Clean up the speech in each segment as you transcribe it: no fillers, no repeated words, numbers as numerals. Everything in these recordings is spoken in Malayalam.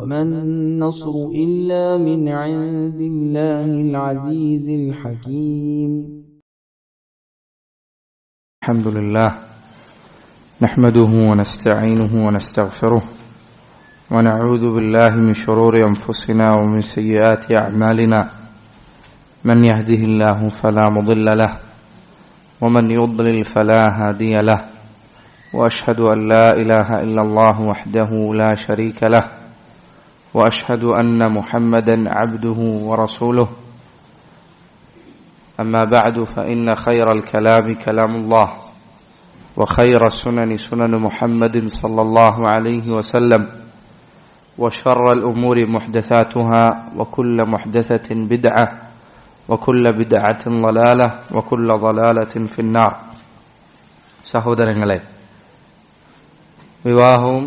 وما النصر إلا من عند الله العزيز الحكيم. الحمد لله نحمده ونستعينه ونستغفره ونعوذ بالله من شرور أنفسنا ومن سيئات أعمالنا من يهده الله فلا مضل له ومن يضلل فلا هادي له وأشهد أن لا إله إلا الله وحده لا شريك له وأشهد أن محمدا عبده ورسوله أما بعد فإن خير الكلام كلام الله وخير السنن سنن محمد صلى الله عليه وسلم وشر الأمور محدثاتها وكل محدثة بدعة وكل بدعة ضلالة وكل ضلالة في النار. സഹോദരങ്ങളെ, വിവാഹവും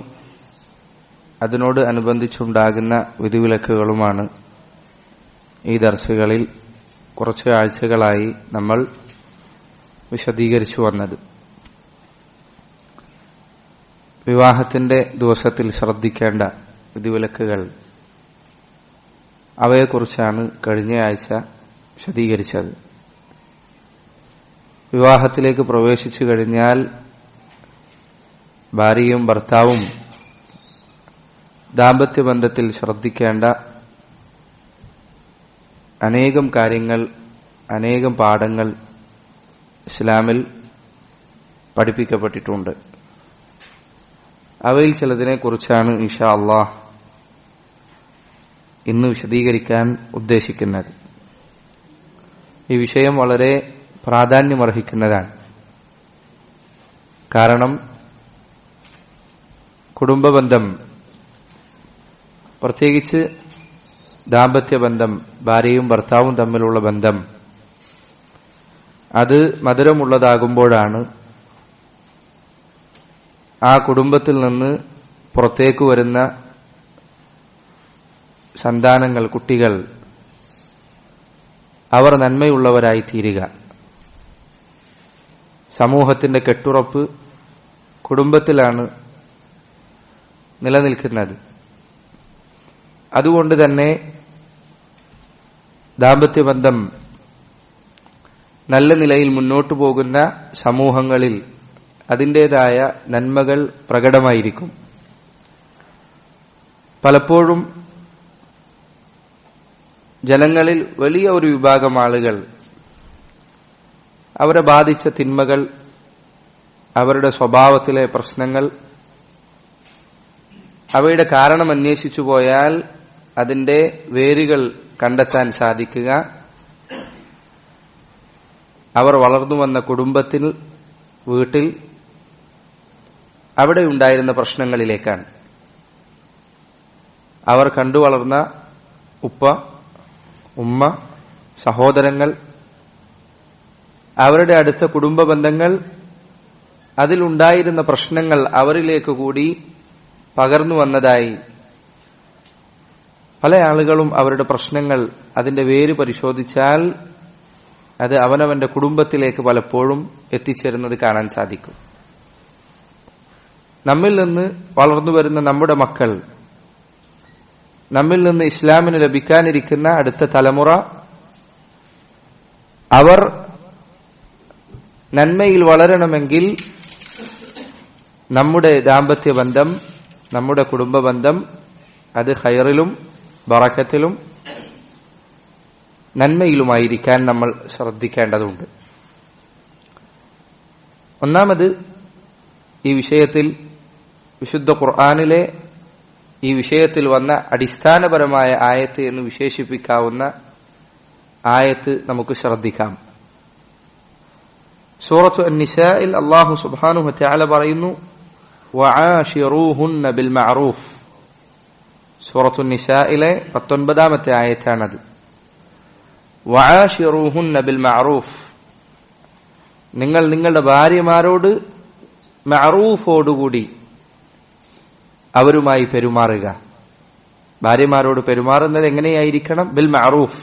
അതിനോട് അനുബന്ധിച്ചുണ്ടാകുന്ന വിധിവിലക്കുകളുമാണ് ഈ ദർസുകളിൽ കുറച്ച് ആഴ്ചകളായി നമ്മൾ വിശദീകരിച്ചു വന്നത്. വിവാഹത്തിന്റെ ദിവസത്തിൽ ശ്രദ്ധിക്കേണ്ട വിധിവിലക്കുകൾ, അവയെക്കുറിച്ചാണ് കഴിഞ്ഞ ആഴ്ച വിശദീകരിച്ചത്. വിവാഹത്തിലേക്ക് പ്രവേശിച്ചു കഴിഞ്ഞാൽ ഭാര്യയും ഭർത്താവും ദാമ്പത്യബന്ധത്തിൽ ശ്രദ്ധിക്കേണ്ട അനേകം കാര്യങ്ങൾ, അനേകം പാഠങ്ങൾ ഇസ്ലാമിൽ പഠിപ്പിക്കപ്പെട്ടിട്ടുണ്ട്. അവയിൽ ചിലതിനെക്കുറിച്ചാണ് ഇൻഷാ അല്ലാഹ് ഇന്ന് വിശദീകരിക്കാൻ ഉദ്ദേശിക്കുന്നത്. ഈ വിഷയം വളരെ പ്രാധാന്യമർഹിക്കുന്നതാണ്. കാരണം കുടുംബബന്ധം, പ്രത്യേകിച്ച് ദാമ്പത്യബന്ധം, ഭാര്യയും ഭർത്താവും തമ്മിലുള്ള ബന്ധം, അത് മധുരമുള്ളതാകുമ്പോഴാണ് ആ കുടുംബത്തിൽ നിന്ന് പുറത്തേക്ക് വരുന്ന സന്താനങ്ങൾ, കുട്ടികൾ, അവർ നന്മയുള്ളവരായി തീരുക. സമൂഹത്തിന്റെ കെട്ടുറപ്പ് കുടുംബത്തിലാണ് നിലനിൽക്കുന്നത്. അതുകൊണ്ട് തന്നെ ദാമ്പത്യബന്ധം നല്ല നിലയിൽ മുന്നോട്ടു പോകുന്ന സമൂഹങ്ങളിൽ അതിൻ്റെതായ നന്മകൾ പ്രകടമായിരിക്കും. പലപ്പോഴും ജനങ്ങളിൽ വലിയ ഒരു വിഭാഗം ആളുകൾ അവരെ ബാധിച്ച തിന്മകൾ, അവരുടെ സ്വഭാവത്തിലെ പ്രശ്നങ്ങൾ, അവയുടെ കാരണം അന്വേഷിച്ചു പോയാൽ അതിന്റെ വേരുകൾ കണ്ടെത്താൻ സാധിക്കുക അവർ വളർന്നു വന്ന കുടുംബത്തിൽ, വീട്ടിൽ അവിടെ ഉണ്ടായിരുന്ന പ്രശ്നങ്ങളിലേക്കാണ്. അവർ കണ്ടുവളർന്ന ഉപ്പ, ഉമ്മ, സഹോദരങ്ങൾ, അവരുടെ അടുത്ത കുടുംബ ബന്ധങ്ങൾ, അതിലുണ്ടായിരുന്ന പ്രശ്നങ്ങൾ അവരിലേക്ക് കൂടി പകർന്നു വന്നതായി പല ആളുകളും അവരുടെ പ്രശ്നങ്ങൾ, അതിന്റെ വേര് പരിശോധിച്ചാൽ അത് അവനവന്റെ കുടുംബത്തിലേക്ക് പലപ്പോഴും എത്തിച്ചേരുന്നത് കാണാൻ സാധിക്കും. നമ്മിൽ നിന്ന് വളർന്നു വരുന്ന നമ്മുടെ മക്കൾ, നമ്മിൽ നിന്ന് ഇസ്ലാമിന് ലഭിക്കാനിരിക്കുന്ന അടുത്ത തലമുറ, അവർ നന്മയിൽ വളരണമെങ്കിൽ നമ്മുടെ ദാമ്പത്യബന്ധം, നമ്മുടെ കുടുംബബന്ധം അത് ഖൈറിലും ബറക്കത്തിലും നന്മയിലുമായിരിക്കാൻ നമ്മൾ ശ്രദ്ധിക്കേണ്ടതുണ്ട്. ഒന്നാമത്, ഈ വിഷയത്തിൽ വിശുദ്ധ ഖുർആനിലെ ഈ വിഷയത്തിൽ വന്ന അടിസ്ഥാനപരമായ ആയത്ത് എന്ന് വിശേഷിപ്പിക്കാവുന്ന ആയത്ത് നമുക്ക് ശ്രദ്ധിക്കാം. സൂറത്തു അൻ-നിസാഇൽ അല്ലാഹു സുബ്ഹാനഹു വ തആല പറയുന്നു, വആശിറൂഹുന്ന ബിൽ മഅറൂഫ്. സൂറത്തു അൻ-നിസാഇലെ 19ാമത്തെ ആയത്താണത്. വആശിറൂഹുന്ന ബിൽ മഅറൂഫ്, നിങ്ങൾ നിങ്ങളുടെ ഭാര്യമാരോട് മഅറൂഫോടുകൂടി അവരുമായി പെരുമാറുക. ഭാര്യമാരോട് പെരുമാറുന്നത് എങ്ങനെയായിരിക്കണം? ബിൽ മഅറൂഫ്,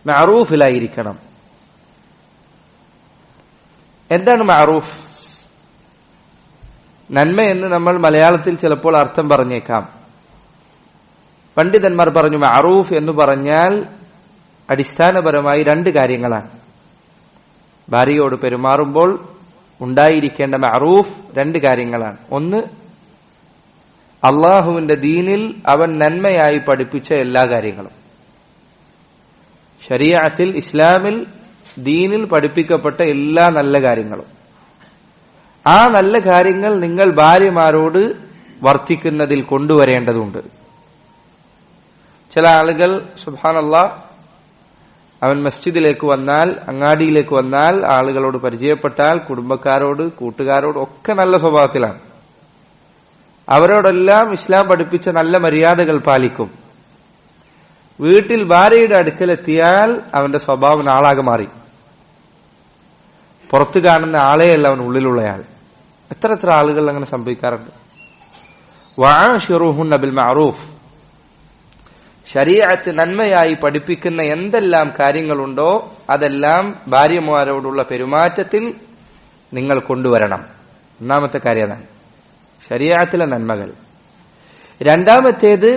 മഅറൂഫിലായിരിക്കണം. എന്താണ് മഅറൂഫ്? നന്മ എന്ന് നമ്മൾ മലയാളത്തിൽ ചിലപ്പോൾ അർത്ഥം പറഞ്ഞേക്കാം. പണ്ഡിതന്മാർ പറഞ്ഞു മഅറൂഫ് എന്ന് പറഞ്ഞാൽ അടിസ്ഥാനപരമായി രണ്ട് കാര്യങ്ങളാണ്. ഭാര്യയോട് പെരുമാറുമ്പോൾ ഉണ്ടായിരിക്കേണ്ട മഅറൂഫ് രണ്ട് കാര്യങ്ങളാണ്. ഒന്ന്, അള്ളാഹുവിന്റെ ദീനിൽ അവൻ നന്മയായി പഠിപ്പിച്ച എല്ലാ കാര്യങ്ങളും, ശരീഅത്തിൽ ഇസ്ലാമിൽ ദീനിൽ പഠിപ്പിക്കപ്പെട്ട എല്ലാ നല്ല കാര്യങ്ങളും, ആ നല്ല കാര്യങ്ങൾ നിങ്ങൾ ഭാര്യമാരോട് വർത്തിക്കുന്നതിൽ കൊണ്ടുവരേണ്ടതുണ്ട്. ചില ആളുകൾ സുബ്ഹാനല്ലാഹ്, അവൻ മസ്ജിദിലേക്ക് വന്നാൽ, അങ്ങാടിയിലേക്ക് വന്നാൽ, ആളുകളോട് പരിചയപ്പെട്ടാൽ, കുടുംബക്കാരോട് കൂട്ടുകാരോട് ഒക്കെ നല്ല സ്വഭാവത്തിലാണ്. അവരോടെല്ലാം ഇസ്ലാം പഠിപ്പിച്ച നല്ല മര്യാദകൾ പാലിക്കും. വീട്ടിൽ ഭാര്യയുടെ അടുക്കലെത്തിയാൽ അവന്റെ സ്വഭാവം ആളാകെ മാറി. പുറത്തു കാണുന്ന ആളെയല്ല അവൻ ഉള്ളിലുള്ളയാൾ. എത്ര എത്ര ആളുകൾ അങ്ങനെ സംഭവിക്കാറുണ്ട്. വഅശിറുഹുന്ന ബിൽ മഅറൂഫ്, ശരീഅത്ത് നന്മയായി പഠിപ്പിക്കുന്ന എന്തെല്ലാം കാര്യങ്ങളുണ്ടോ അതെല്ലാം ഭാര്യമാരോടുള്ള പെരുമാറ്റത്തിൽ നിങ്ങൾ കൊണ്ടുവരണം. ഒന്നാമത്തെ കാര്യം അതാണ്, ശരീഅത്തിലെ നന്മകൾ. രണ്ടാമത്തേത്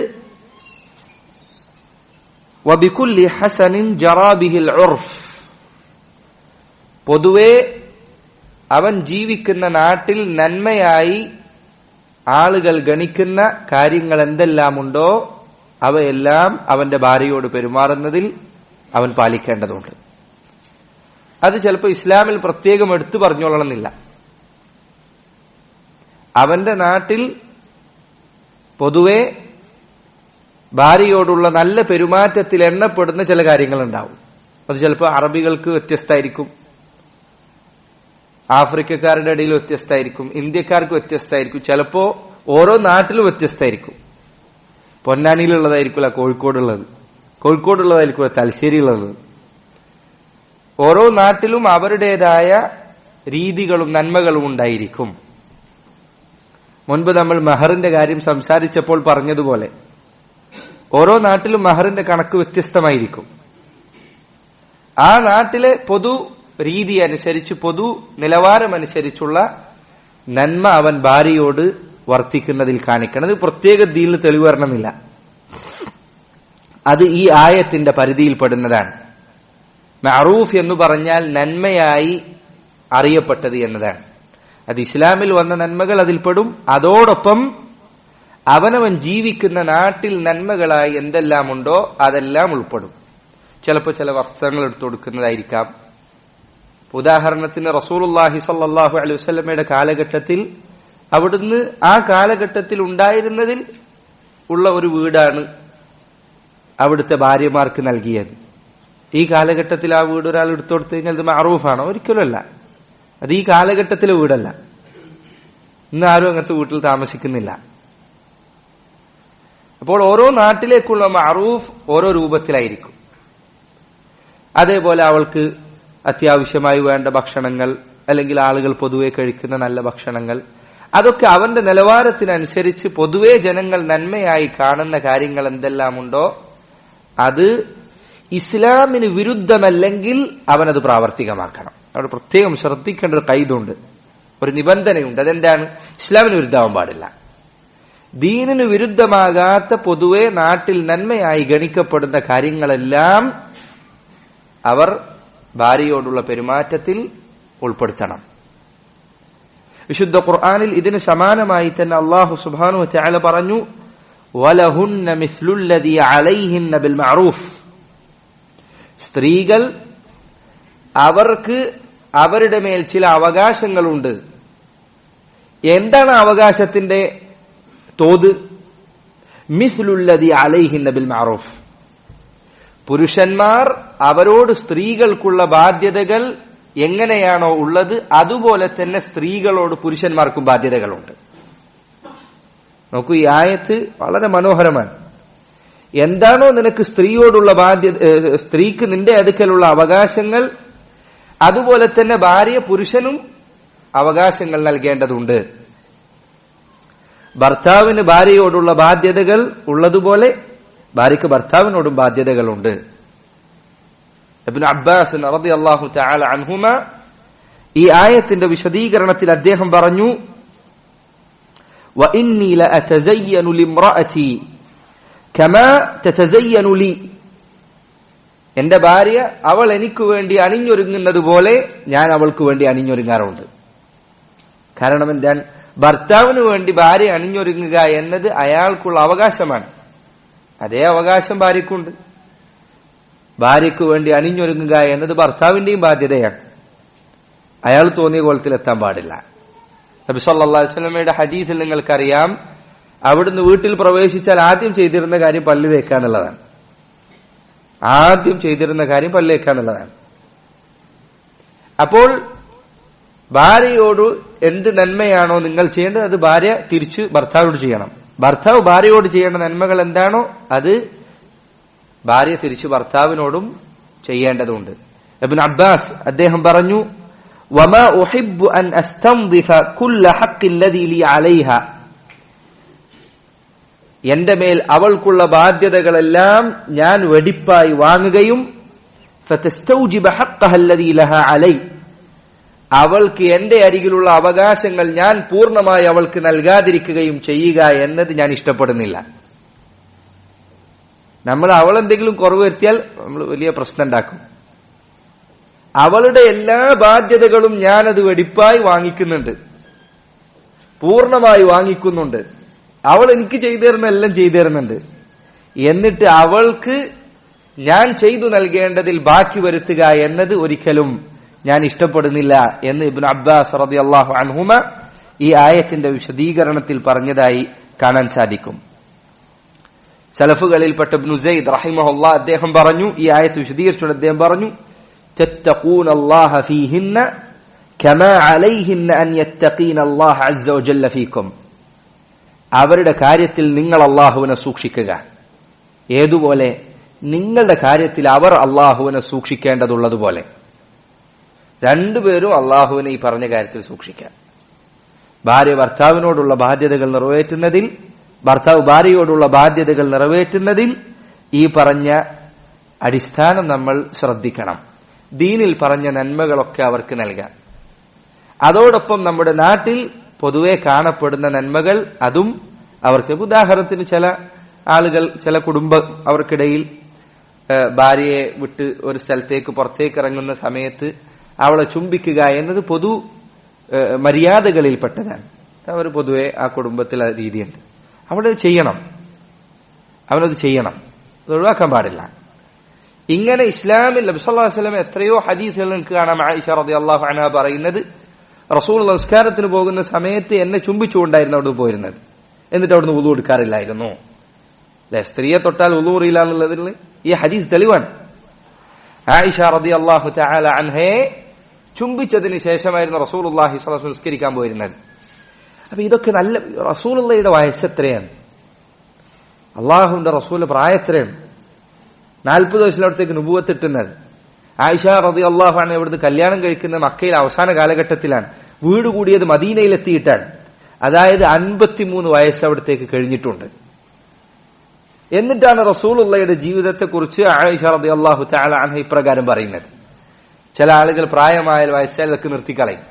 വബികുല്ലി ഹസനിൻ ജറാ ബിഹിൽ ഉർഫ്, പൊതുവെ അവൻ ജീവിക്കുന്ന നാട്ടിൽ നന്മയായി ആളുകൾ ഗണിക്കുന്ന കാര്യങ്ങൾ എന്തെല്ലാമുണ്ടോ അവയെല്ലാം അവന്റെ ഭാര്യയോട് പെരുമാറുന്നതിൽ അവൻ പാലിക്കേണ്ടതുണ്ട്. അത് ചിലപ്പോൾ ഇസ്ലാമിൽ പ്രത്യേകം എടുത്തു പറഞ്ഞോളണമെന്നില്ല. അവന്റെ നാട്ടിൽ പൊതുവെ ഭാര്യയോടുള്ള നല്ല പെരുമാറ്റത്തിൽ എണ്ണപ്പെടുന്ന ചില കാര്യങ്ങളുണ്ടാവും. അത് ചിലപ്പോൾ അറബികൾക്ക് വ്യത്യസ്തമായിരിക്കും, ആഫ്രിക്കക്കാരുടെ ഇടയിൽ വ്യത്യസ്തമായിരിക്കും, ഇന്ത്യക്കാർക്ക് വ്യത്യസ്തമായിരിക്കും, ചിലപ്പോ ഓരോ നാട്ടിലും വ്യത്യസ്തമായിരിക്കും. പൊന്നാനിയിലുള്ളതായിരിക്കില്ല കോഴിക്കോടുള്ളത്, കോഴിക്കോടുള്ളതായിരിക്കില്ല തലശ്ശേരിയുള്ളത്. ഓരോ നാട്ടിലും അവരുടേതായ രീതികളും നന്മകളും ഉണ്ടായിരിക്കും. മുൻപ് നമ്മൾ മഹറിന്റെ കാര്യം സംസാരിച്ചപ്പോൾ പറഞ്ഞതുപോലെ ഓരോ നാട്ടിലും മഹറിന്റെ കണക്ക് വ്യത്യസ്തമായിരിക്കും. ആ നാട്ടിലെ പൊതു രീതി അനുസരിച്ച്, പൊതു നിലവാരമനുസരിച്ചുള്ള നന്മ അവൻ ഭാര്യയോട് വർത്തിക്കുന്നതിൽ കാണിക്കണം. അത് പ്രത്യേക ദീനിൽ തെളിവ് വരണമെന്നില്ല. അത് ഈ ആയത്തിന്റെ പരിധിയിൽപ്പെടുന്നതാണ്. മഅറൂഫ് എന്ന് പറഞ്ഞാൽ നന്മയായി അറിയപ്പെട്ടത് എന്നതാണ്. അത് ഇസ്ലാമിൽ വന്ന നന്മകൾ അതിൽപ്പെടും. അതോടൊപ്പം അവനവൻ ജീവിക്കുന്ന നാട്ടിൽ നന്മകളായി എന്തെല്ലാമുണ്ടോ അതെല്ലാം ഉൾപ്പെടും. ചിലപ്പോൾ ചില വസ്ത്രങ്ങൾ എടുത്തു കൊടുക്കുന്നതായിരിക്കാം. ഉദാഹരണത്തിന് റസൂലുള്ളാഹി സ്വല്ലല്ലാഹു അലൈഹി വസല്ലമയുടെ കാലഘട്ടത്തിൽ അവിടുന്ന് ആ കാലഘട്ടത്തിൽ ഉണ്ടായിരുന്നതിൽ ഉള്ള ഒരു വീടാണ് അവിടുത്തെ ഭാര്യമാർക്ക് നൽകിയത്. ഈ കാലഘട്ടത്തിൽ ആ വീട് ഒരാൾ എടുത്തു കൊടുത്തു കഴിഞ്ഞാൽ അത് മഅറൂഫാണോ? ഒരിക്കലുമല്ല. അത് ഈ കാലഘട്ടത്തിലെ വീടല്ല. ഇന്ന് ആരും അങ്ങനത്തെ വീട്ടിൽ താമസിക്കുന്നില്ല. അപ്പോൾ ഓരോ നാട്ടിലേക്കുള്ള മഅറൂഫ് ഓരോ രൂപത്തിലായിരിക്കും. അതേപോലെ അവൾക്ക് അത്യാവശ്യമായി വേണ്ട ഭക്ഷണങ്ങൾ, അല്ലെങ്കിൽ ആളുകൾ പൊതുവെ കഴിക്കുന്ന നല്ല ഭക്ഷണങ്ങൾ, അതൊക്കെ അവന്റെ നിലവാരത്തിനനുസരിച്ച് പൊതുവെ ജനങ്ങൾ നന്മയായി കാണുന്ന കാര്യങ്ങൾ എന്തെല്ലാമുണ്ടോ അത് ഇസ്ലാമിന് വിരുദ്ധമല്ലെങ്കിൽ അവനത് പ്രാവർത്തികമാക്കണം. അവിടെ പ്രത്യേകം ശ്രദ്ധിക്കേണ്ട ഒരു കൈതുണ്ട്, ഒരു നിബന്ധനയുണ്ട്. അതെന്താണ്? ഇസ്ലാമിന് വിരുദ്ധമാവാൻ പാടില്ല. ദീനിന് വിരുദ്ധമാകാത്ത പൊതുവെ നാട്ടിൽ നന്മയായി ഗണിക്കപ്പെടുന്ന കാര്യങ്ങളെല്ലാം അവർ ഭാര്യയോടുള്ള പെരുമാറ്റത്തിൽ ഉൾപ്പെടുത്തണം. വിശുദ്ധ ഖുർആനിൽ ഇതിന് സമാനമായി തന്നെ അല്ലാഹു സുബ്ഹാനഹു വ തആല പറഞ്ഞു, വലഹുന്ന മിസ്ലുല്ലദീ അലൈഹിന്ന ബിൽ മഅറൂഫ്, സ്ത്രീകൾ അവർക്ക് അവരുടെ മേൽ ചില അവകാശങ്ങളുണ്ട്. എന്താണ് അവകാശത്തിന്റെ തോത്? മിസ്ലുല്ലദീ അലൈഹിന്ന ബിൽ മഅറൂഫ്, പുരുഷന്മാർ അവരോട് സ്ത്രീകൾക്കുള്ള ബാധ്യതകൾ എങ്ങനെയാണോ ഉള്ളത് അതുപോലെ തന്നെ സ്ത്രീകളോട് പുരുഷന്മാർക്കും ബാധ്യതകളുണ്ട്. നോക്കൂ, ഈ ആയത്ത് വളരെ മനോഹരമാണ്. എന്താണോ നിനക്ക് സ്ത്രീയോടുള്ള ബാധ്യത, സ്ത്രീക്ക് നിന്റെ അടുക്കലുള്ള അവകാശങ്ങൾ, അതുപോലെ തന്നെ ഭാര്യ പുരുഷനും അവകാശങ്ങൾ നൽകേണ്ടതുണ്ട്. ഭർത്താവിന് ഭാര്യയോടുള്ള ബാധ്യതകൾ ഉള്ളതുപോലെ ഭാര്യയ്ക്ക് ഭർത്താവിനോടും ബാധ്യതകളുണ്ട്. ഇബ്നു അബ്ബാസ് റളിയല്ലാഹു തആല അൻഹുമ ഈ ആയത്തിന്റെ വിശദീകരണത്തിൽ അദ്ദേഹം പറഞ്ഞു, വഇന്നി ലഅതസയ്യനു ലിംറഅതി കമാ തതസയ്യനു ലി, എന്റെ ഭാര്യ അവൾ എനിക്ക് വേണ്ടി അണിഞ്ഞൊരുങ്ങുന്നത് പോലെ ഞാൻ അവൾക്ക് വേണ്ടി അണിഞ്ഞൊരുങ്ങാറുണ്ട്. കാരണം എന്താണ്? ഭർത്താവിന് വേണ്ടി ഭാര്യ അണിഞ്ഞൊരുങ്ങുക എന്നത് അയാൾക്കുള്ള അവകാശമാണ്. അതേ അവകാശം ഭാര്യക്കുണ്ട്. ഭാര്യയ്ക്ക് വേണ്ടി അണിഞ്ഞൊരുങ്ങുക എന്നത് ഭർത്താവിന്റെയും ബാധ്യതയാണ്. അയാൾ തോന്നിയ കോലത്തിലെത്താൻ പാടില്ല. നബി സല്ലല്ലാഹു അലൈഹി വസല്ലമയുടെ ഹദീസിൽ നിങ്ങൾക്കറിയാം, അവിടുന്ന് വീട്ടിൽ പ്രവേശിച്ചാൽ ആദ്യം ചെയ്തിരുന്ന കാര്യം പല്ല് തേക്കാന്നുള്ളതാണ്. ആദ്യം ചെയ്തിരുന്ന കാര്യം പല്ല് തേക്കാന്നുള്ളതാണ്. അപ്പോൾ ഭാര്യയോട് എന്ത് നന്മയാണോ നിങ്ങൾ ചെയ്യേണ്ടത് അത് ഭാര്യ തിരിച്ച് ഭർത്താവോട് ചെയ്യണം. ഭർത്താവ് ഭാര്യയോട് ചെയ്യേണ്ട നന്മകൾ എന്താണോ അത് ഭാര്യ തിരിച്ച് ഭർത്താവിനോടും ചെയ്യേണ്ടതുണ്ട്. ഇബ്നു അബ്ബാസ് അദ്ദേഹം പറഞ്ഞു, വമാ ഉഹിബ്ബു അൻ അസ്തംദിഫ കുല്ല ഹഖ്ഖി അല്ലദീ ലി അലൈഹ, എന്റെ മേൽ അവൾക്കുള്ള ബാധ്യതകളെല്ലാം ഞാൻ വെടിപ്പായി വാങ്ങുകയും ഫതസ്തൗജിബ ഹഖ്ഖഹ അല്ലദീ ലഹാ അലൈ, അവൾക്ക് എന്റെ അരികിലുള്ള അവകാശങ്ങൾ ഞാൻ പൂർണ്ണമായി അവൾക്ക് നൽകാതിരിക്കുകയും ചെയ്യുക എന്നത് ഞാൻ ഇഷ്ടപ്പെടുന്നില്ല. നമ്മൾ അവളെന്തെങ്കിലും കുറവ് വരുത്തിയാൽ നമ്മൾ വലിയ പ്രശ്നം ഉണ്ടാക്കും. അവളുടെ എല്ലാ ബാധ്യതകളും ഞാനത് വെടിപ്പായി വാങ്ങിക്കുന്നുണ്ട്, പൂർണ്ണമായി വാങ്ങിക്കുന്നുണ്ട്. അവൾ എനിക്ക് ചെയ്തു തരുന്ന എല്ലാം ചെയ്തു തരുന്നുണ്ട്. എന്നിട്ട് അവൾക്ക് ഞാൻ ചെയ്തു നൽകേണ്ടതിൽ ബാക്കി വരുത്തുക എന്നത് ഒരിക്കലും ഞാൻ ഇഷ്ടപ്പെടുന്നില്ല എന്ന് ഇബ്നു അബ്ബാസ് റളിയല്ലാഹു അൻഹുമ ഈ ആയത്തിന്റെ വിശദീകരണത്തിൽ പറഞ്ഞതായി കാണാൻ സാധിക്കും. സലഫുകളിൽപ്പെട്ട ഇബ്നു സയ്യിദ് റഹിമഹുല്ലാഹ് അദ്ദേഹം പറഞ്ഞു, ഈ ആയത്ത് വിശദീകരിച്ചുകൊണ്ട് അദ്ദേഹം പറഞ്ഞു, തത്തഖൂനല്ലാഹ ഫീഹിന്ന കമാ അലൈഹിന്ന അൻ യത്തഖീന അല്ലാഹ അസ്സ വജല്ല ഫീക്കും, അവരുടെ കാര്യത്തിൽ നിങ്ങൾ അല്ലാഹുവിനെ സൂക്ഷിക്കുക, ഏതുപോലെ നിങ്ങളുടെ കാര്യത്തിൽ അവർ അല്ലാഹുവിനെ സൂക്ഷിക്കേണ്ടതുള്ളതുപോലെ. രണ്ടുപേരും അല്ലാഹുവിനെ ഈ പറഞ്ഞ കാര്യത്തിൽ സൂക്ഷിക്കാൻ. ഭാര്യ ഭർത്താവിനോടുള്ള ബാധ്യതകൾ നിറവേറ്റുന്നതിൽ, ഭർത്താവ് ഭാര്യയോടുള്ള ബാധ്യതകൾ നിറവേറ്റുന്നതിൽ ഈ പറഞ്ഞ അടിസ്ഥാനം നമ്മൾ ശ്രദ്ധിക്കണം. ദീനിൽ പറഞ്ഞ നന്മകളൊക്കെ അവർക്ക് നൽകാം. അതോടൊപ്പം നമ്മുടെ നാട്ടിൽ പൊതുവെ കാണപ്പെടുന്ന നന്മകൾ അതും അവർക്ക്, ഉദാഹരണത്തിന് ചില ആളുകൾ, ചില കുടുംബം അവർക്കിടയിൽ ഭാര്യയെ വിട്ട് ഒരു സ്ഥലത്തേക്ക് പുറത്തേക്ക് ഇറങ്ങുന്ന സമയത്ത് അവളെ ചുംബിക്കുക എന്നത് പൊതു മര്യാദകളിൽപ്പെട്ടതാണ്. അവർ പൊതുവെ ആ കുടുംബത്തിൽ ആ രീതിയുണ്ട്. അവിടെ ചെയ്യണം, അവനത് ചെയ്യണം, അത് ഒഴിവാക്കാൻ പാടില്ല. ഇങ്ങനെ ഇസ്ലാമിൽ നബി സല്ലല്ലാഹു അലൈഹി വസല്ലം എത്രയോ ഹദീസുകൾ നിങ്ങൾക്ക് കാണാം. ആയിഷ റളിയല്ലാഹു അൻഹ പറയുന്നത്, റസൂൽ നമസ്കാരത്തിന് പോകുന്ന സമയത്ത് എന്നെ ചുംബിച്ചുകൊണ്ടായിരുന്നു അവിടെ പോയിരുന്നത്, എന്നിട്ട് അവിടുന്ന് വുളു എടുക്കാറില്ലായിരുന്നു. അല്ലെ, സ്ത്രീയെ തൊട്ടാൽ വുളു അറിയില്ല എന്നുള്ളതിൽ ഈ ഹദീസ് തെളിവാണ്. ആയിഷ റളിയല്ലാഹു തആല അൻഹയെ ചുംബിച്ചതിന് ശേഷമായിരുന്നു റസൂലുള്ളാഹി സ്വല്ലല്ലാഹു അലൈഹി വസല്ലം നിസ്കരിക്കാൻ പോയിരുന്നത്. അപ്പൊ ഇതൊക്കെ നല്ല, റസൂലുള്ളാഹിയുടെ വയസ്സ് എത്രയാണ്? അള്ളാഹുവിന്റെ റസൂല് പ്രായം എത്രയാണ്? 40 വയസ്സിലവിടത്തേക്ക് നുബുവത്ത് കിട്ടുന്നത്. ആയിഷ റളിയല്ലാഹു അൻഹ ഇവിടുന്ന് കല്യാണം കഴിക്കുന്ന മക്കയിൽ അവസാന കാലഘട്ടത്തിലാണ്. വീട് കൂടിയത് മദീനയിലെത്തിയിട്ടാണ്. അതായത് 53 വയസ്സ് അവിടത്തേക്ക് കഴിഞ്ഞിട്ടുണ്ട്. എന്നിട്ടാണ് റസൂലുള്ളാഹിയുടെ ജീവിതത്തെക്കുറിച്ച് ആയിഷ റളിയല്ലാഹു തആല അൻഹ ഇപ്രകാരം പറയുന്നത്. ചില ആളുകൾ പ്രായമായ വയസ്സായതൊക്കെ നിർത്തിക്കളയും.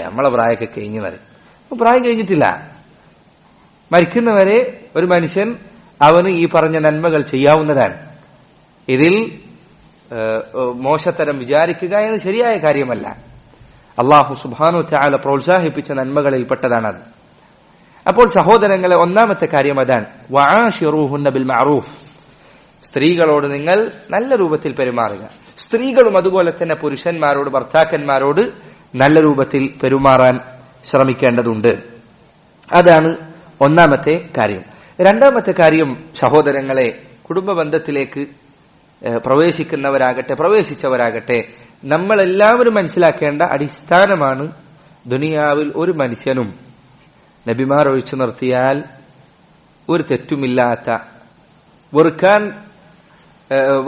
നമ്മളെ പ്രായമൊക്കെ കഴിഞ്ഞു പറയും. പ്രായം കഴിഞ്ഞിട്ടില്ല. മരിക്കുന്നവരെ ഒരു മനുഷ്യൻ അവന് ഈ പറഞ്ഞ നന്മകൾ ചെയ്യാവുന്നതാണ്. ഇതിൽ മോശത്തരം വിചാരിക്കുക എന്ന് ശരിയായ കാര്യമല്ല. അല്ലാഹു സുബ്ഹാനഹു വതആല പ്രോത്സാഹിപ്പിച്ച നന്മകളിൽപ്പെട്ടതാണത്. അപ്പോൾ സഹോദരങ്ങളെ, ഒന്നാമത്തെ കാര്യം അതാണ്, വആശിറൂഹുന്ന ബിൽ മഅറൂഫ്, സ്ത്രീകളോട് നിങ്ങൾ നല്ല രൂപത്തിൽ പെരുമാറുക. സ്ത്രീകളും അതുപോലെ തന്നെ പുരുഷന്മാരോട്, ഭർത്താക്കന്മാരോട് നല്ല രൂപത്തിൽ പെരുമാറാൻ ശ്രമിക്കേണ്ടതുണ്ട്. അതാണ് ഒന്നാമത്തെ കാര്യം. രണ്ടാമത്തെ കാര്യം, സഹോദരങ്ങളെ, കുടുംബ ബന്ധത്തിലേക്ക് പ്രവേശിക്കുന്നവരാകട്ടെ പ്രവേശിച്ചവരാകട്ടെ, നമ്മളെല്ലാവരും മനസ്സിലാക്കേണ്ട അടിസ്ഥാനമാണ്, ദുനിയാവിൽ ഒരു മനുഷ്യനും നബിമാർ ഒഴിച്ചു നിർത്തിയാൽ ഒരു തെറ്റുമില്ലാത്ത,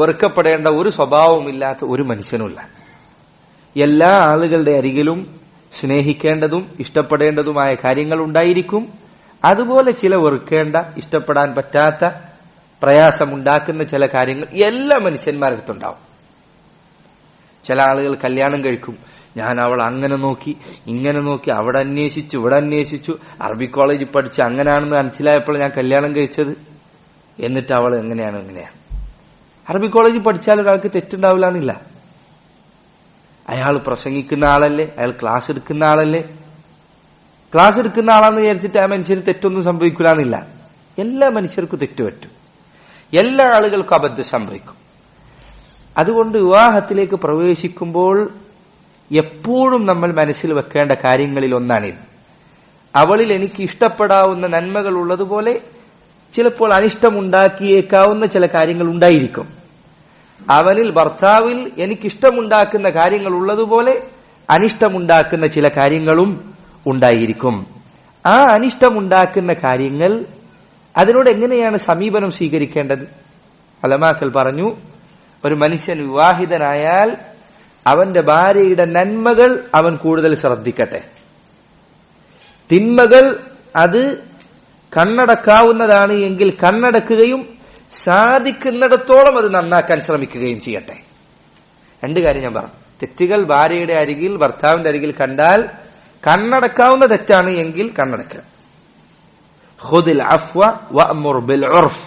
വെറുക്കപ്പെടേണ്ട ഒരു സ്വഭാവമില്ലാത്ത ഒരു മനുഷ്യനുമില്ല. എല്ലാ ആളുകളുടെ അരികിലും സ്നേഹിക്കേണ്ടതും ഇഷ്ടപ്പെടേണ്ടതുമായ കാര്യങ്ങൾ ഉണ്ടായിരിക്കും. അതുപോലെ ചില വെറുക്കേണ്ട, ഇഷ്ടപ്പെടാൻ പറ്റാത്ത, പ്രയാസമുണ്ടാക്കുന്ന ചില കാര്യങ്ങൾ എല്ലാ മനുഷ്യന്മാരുടെ അടുത്തുണ്ടാവും. ചില ആളുകൾ കല്യാണം കഴിക്കും, ഞാൻ അവൾ അങ്ങനെ നോക്കി ഇങ്ങനെ നോക്കി, അവിടെ അന്വേഷിച്ചു ഇവിടെ അന്വേഷിച്ചു, അറബി കോളേജിൽ പഠിച്ച് അങ്ങനെയാണെന്ന് മനസ്സിലായപ്പോൾ ഞാൻ കല്യാണം കഴിച്ചത്. എന്നിട്ട് അവൾ എങ്ങനെയാണ്. അറബി കോളേജിൽ പഠിച്ചാൽ ഒരാൾക്ക് തെറ്റുണ്ടാവില്ല എന്നില്ല. അയാൾ പ്രസംഗിക്കുന്ന ആളല്ലേ, അയാൾ ക്ലാസ് എടുക്കുന്ന ആളല്ലേ. ക്ലാസ് എടുക്കുന്ന ആളാന്ന് വിചാരിച്ചിട്ട് ആ മനുഷ്യന് തെറ്റൊന്നും സംഭവിക്കില്ല എന്നില്ല. എല്ലാ മനുഷ്യർക്കും തെറ്റുപറ്റും, എല്ലാ ആളുകൾക്കും അബദ്ധം സംഭവിക്കും. അതുകൊണ്ട് വിവാഹത്തിലേക്ക് പ്രവേശിക്കുമ്പോൾ എപ്പോഴും നമ്മൾ മനസ്സിൽ വെക്കേണ്ട കാര്യങ്ങളിൽ ഒന്നാണിത്. അവളിൽ എനിക്ക് ഇഷ്ടപ്പെടാവുന്ന നന്മകൾ ഉള്ളതുപോലെ ചിലപ്പോൾ അനിഷ്ടമുണ്ടാക്കിയേക്കാവുന്ന ചില കാര്യങ്ങൾ ഉണ്ടായിരിക്കും. അവനിൽ ഭർത്താവിൽ എനിക്കിഷ്ടമുണ്ടാക്കുന്ന കാര്യങ്ങൾ ഉള്ളതുപോലെ അനിഷ്ടമുണ്ടാക്കുന്ന ചില കാര്യങ്ങളും ഉണ്ടായിരിക്കും. ആ അനിഷ്ടമുണ്ടാക്കുന്ന കാര്യങ്ങൾ അതിനോട് എങ്ങനെയാണ് സമീപനം സ്വീകരിക്കേണ്ടത്? ഉലമാക്കൾ പറഞ്ഞു, ഒരു മനുഷ്യൻ വിവാഹിതനായാൽ അവന്റെ ഭാര്യയുടെ നന്മകൾ അവൻ കൂടുതൽ ശ്രദ്ധിക്കട്ടെ. തിന്മകൾ അത് കണ്ണടക്കാവുന്നതാണ് എങ്കിൽ കണ്ണടക്കുകയും സാധിക്കുന്നിടത്തോളം അത് നന്നാക്കാൻ ശ്രമിക്കുകയും ചെയ്യട്ടെ. രണ്ട് കാര്യം ഞാൻ പറഞ്ഞു. തെറ്റുകൾ ഭാര്യയുടെ അരികിൽ ഭർത്താവിന്റെ അരികിൽ കണ്ടാൽ കണ്ണടക്കാവുന്ന തെറ്റാണ് എങ്കിൽ കണ്ണടക്കുക. ഖുദിൽ അഫ്വ വഅ്മുർ ബിൽ ഉർഫ്.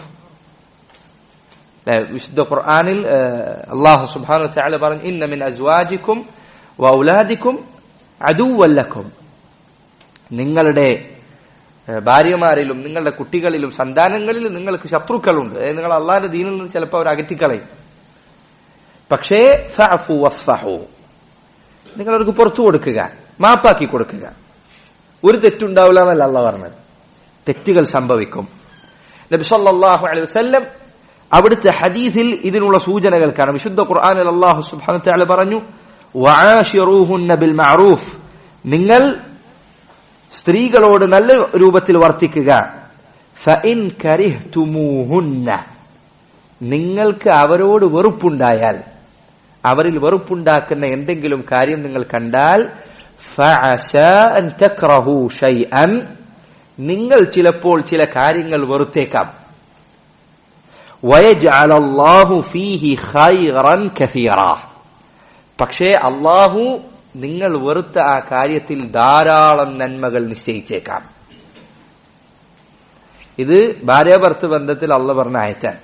വിശുദ്ധ ഖുർആനിൽ അല്ലാഹു സുബ്ഹാനഹു വ തആല പറഞ്ഞു, ഇന്ന മിൻ അസ്വാജികും വഔലാദികും അദുവ്വൻ ലക്കും. നിങ്ങളുടെ ഭാര്യമാരിലും നിങ്ങളുടെ കുട്ടികളിലും സന്താനങ്ങളിലും നിങ്ങൾക്ക് ശത്രുക്കളുണ്ട്. നിങ്ങൾ അള്ളാന്റെ ദീനിൽ നിന്ന് ചിലപ്പോൾ അവർ അകറ്റിക്കളയും. പക്ഷേ ഫഅഫു വസ്ഫഹു, നിങ്ങൾ അവർക്ക് പുറത്തു കൊടുക്കുക, മാപ്പാക്കി കൊടുക്കുക. ഒരു തെറ്റുണ്ടാവില്ല എന്നല്ല അള്ളാഹ് പറഞ്ഞത്, തെറ്റുകൾ സംഭവിക്കും. നബി സല്ലല്ലാഹു അലൈഹി വസല്ലം അവിടുത്തെ ഹദീസിൽ ഇതിനുള്ള സൂചനകൾ കാണാം. വിശുദ്ധ ഖുർആനിൽ അല്ലാഹു സുബ്ഹാനഹു വ തആല പറഞ്ഞു, വആശിറൂഹുന്ന ബിൽ മഅറൂഫ്, നിങ്ങൾ സ്ത്രീകളോട് നല്ല രൂപത്തിൽ വർത്തിക്കുക. ഫഇൻ കരിഹ്തുമൂഹുന്ന, നിങ്ങൾക്ക് അവരോട് വെറുപ്പുണ്ടായാൽ, അവരിൽ വെറുപ്പുണ്ടാക്കുന്ന എന്തെങ്കിലും കാര്യം നിങ്ങൾ കണ്ടാൽ, ഫഅസാ അൻ തക്റഹു ഷൈഅൻ, നിങ്ങൾ ചിലപ്പോൾ ചില കാര്യങ്ങൾ വെറുത്തേക്കാം. വയജ്അലല്ലാഹു ഫീഹി ഖൈറൻ കസീറ, പക്ഷേ അല്ലാഹു നിങ്ങൾ വെറുത്ത ആ കാര്യത്തിൽ ധാരാളം നന്മകൾ നിശ്ചയിച്ചേക്കാം. ഇത് ഭാര്യാഭർത്തൃ ബന്ധത്തിൽ അള്ളാഹ് പറഞ്ഞ ആയത്താണ്.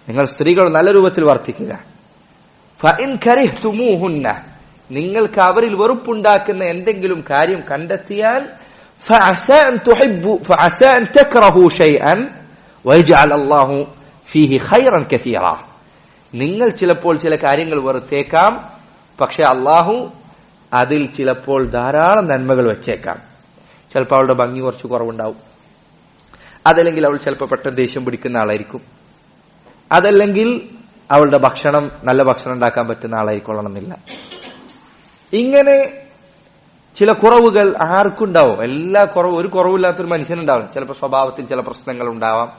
നിങ്ങൾ സ്ത്രീകൾ നല്ല രൂപത്തിൽ വർത്തിക്കുക. ഫഇൻ കരിഹ്തുമൂഹുന്ന, നിങ്ങൾക്ക് അവരിൽ വെറുപ്പുണ്ടാക്കുന്ന എന്തെങ്കിലും കാര്യം കണ്ടെത്തിയാൽ, ഫഅസാ അൻ തുഹിബ്ബു ഫഅസാ അൻ തക്റഹു ഷൈഅൻ വയജ്അൽ അല്ലാഹു ഫീഹി ഖൈറൻ കസീറ, നിങ്ങൾ ചിലപ്പോൾ ചില കാര്യങ്ങൾ വെറുത്തേക്കാം, പക്ഷെ അള്ളാഹു അതിൽ ചിലപ്പോൾ ധാരാളം നന്മകൾ വെച്ചേക്കാം. ചിലപ്പോൾ അവളുടെ ഭംഗി കുറച്ച് കുറവുണ്ടാവും, അതല്ലെങ്കിൽ അവൾ ചിലപ്പോൾ പെട്ടെന്ന് ദേഷ്യം പിടിക്കുന്ന ആളായിരിക്കും, അതല്ലെങ്കിൽ അവളുടെ ഭക്ഷണം നല്ല ഭക്ഷണം ഉണ്ടാക്കാൻ പറ്റുന്ന ആളായിക്കൊള്ളണമെന്നില്ല. ഇങ്ങനെ ചില കുറവുകൾ ആർക്കുണ്ടാവും. എല്ലാ കുറവും, ഒരു കുറവില്ലാത്തൊരു മനുഷ്യനുണ്ടാവും. ചിലപ്പോൾ സ്വഭാവത്തിൽ ചില പ്രശ്നങ്ങൾ ഉണ്ടാവാം,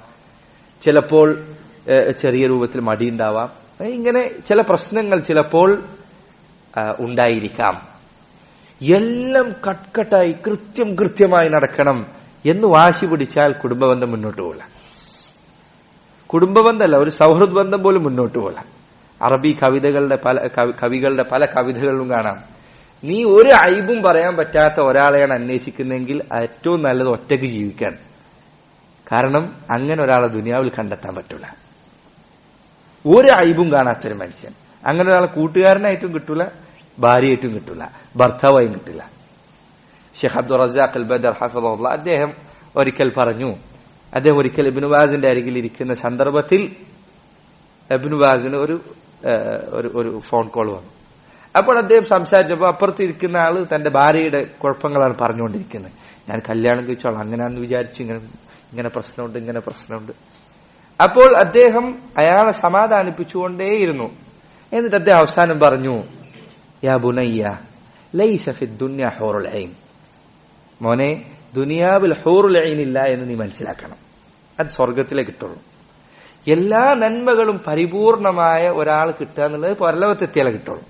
ചിലപ്പോൾ ചെറിയ രൂപത്തിൽ മടി ഉണ്ടാവാം. ഇങ്ങനെ ചില പ്രശ്നങ്ങൾ ചിലപ്പോൾ ഉണ്ടായിരിക്കാം. എല്ലാം കട്ട്കട്ടായി കൃത്യമായി നടക്കണം എന്ന് വാശി പിടിച്ചാൽ കുടുംബബന്ധം മുന്നോട്ട് പോകില്ല. കുടുംബബന്ധമല്ല, ഒരു സൗഹൃദ ബന്ധം പോലും മുന്നോട്ട് പോകില്ല. അറബി കവികളുടെ പല കവിതകളിലും കാണാം, നീ ഒരു ഐബും പറയാൻ പറ്റാത്ത ഒരാളെയാണ് അന്വേഷിക്കുന്നതെങ്കിൽ ഏറ്റവും നല്ലത് ഒറ്റയ്ക്ക് ജീവിക്കാൻ. കാരണം അങ്ങനെ ഒരാളെ ദുനിയാവിൽ കണ്ടെത്താൻ പറ്റൂല. ഒരു ഐബും കാണാത്തൊരു മനുഷ്യൻ, അങ്ങനെ ഒരാളെ കൂട്ടുകാരനായിട്ടും കിട്ടൂല, ഭാര്യയായിട്ടും കിട്ടൂല, ഭർത്താവായും കിട്ടില്ല. ഷെയ്ഖ് അബ്ദുർ റസാഖ് അൽ ബദർ ഹഫിളഹുല്ലാഹ് അദ്ദേഹം ഒരിക്കൽ പറഞ്ഞു, അദ്ദേഹം ഒരിക്കൽ ഇബ്നു ബാസിന്റെ അരികിൽ ഇരിക്കുന്ന സന്ദർഭത്തിൽ ഇബ്നു ബാസിന് ഒരു ഫോൺ കോൾ വന്നു. അപ്പോൾ അദ്ദേഹം സംസാരിച്ചപ്പോൾ അപ്പുറത്ത് ഇരിക്കുന്ന ആള് തന്റെ ഭാര്യയുടെ കുഴപ്പങ്ങളാണ് പറഞ്ഞുകൊണ്ടിരിക്കുന്നത്. ഞാൻ കല്യാണം കഴിച്ചോളാം, അങ്ങനെയാണെന്ന് വിചാരിച്ചു, ഇങ്ങനെ പ്രശ്നമുണ്ട്. അപ്പോൾ അദ്ദേഹം അയാളെ സമാധാനിപ്പിച്ചുകൊണ്ടേയിരുന്നു. എന്നിട്ട് അദ്ദേഹം അവസാനം പറഞ്ഞു, യാ ബുനയ്യ ലൈസ ഫിദ്ദുന്യ ഹൂറുൽ ഐൻ, മോനെ ദുനിയാവിൽ ഹൂറുൽ ഐൻ ഇല്ല എന്ന് നീ മനസ്സിലാക്കണം. അത് സ്വർഗത്തിലേ കിട്ടുള്ളൂ. എല്ലാ നന്മകളും പരിപൂർണമായ ഒരാൾ കിട്ടുക എന്നുള്ളത് പരലോകത്തെത്തിയാലേ കിട്ടുള്ളൂ.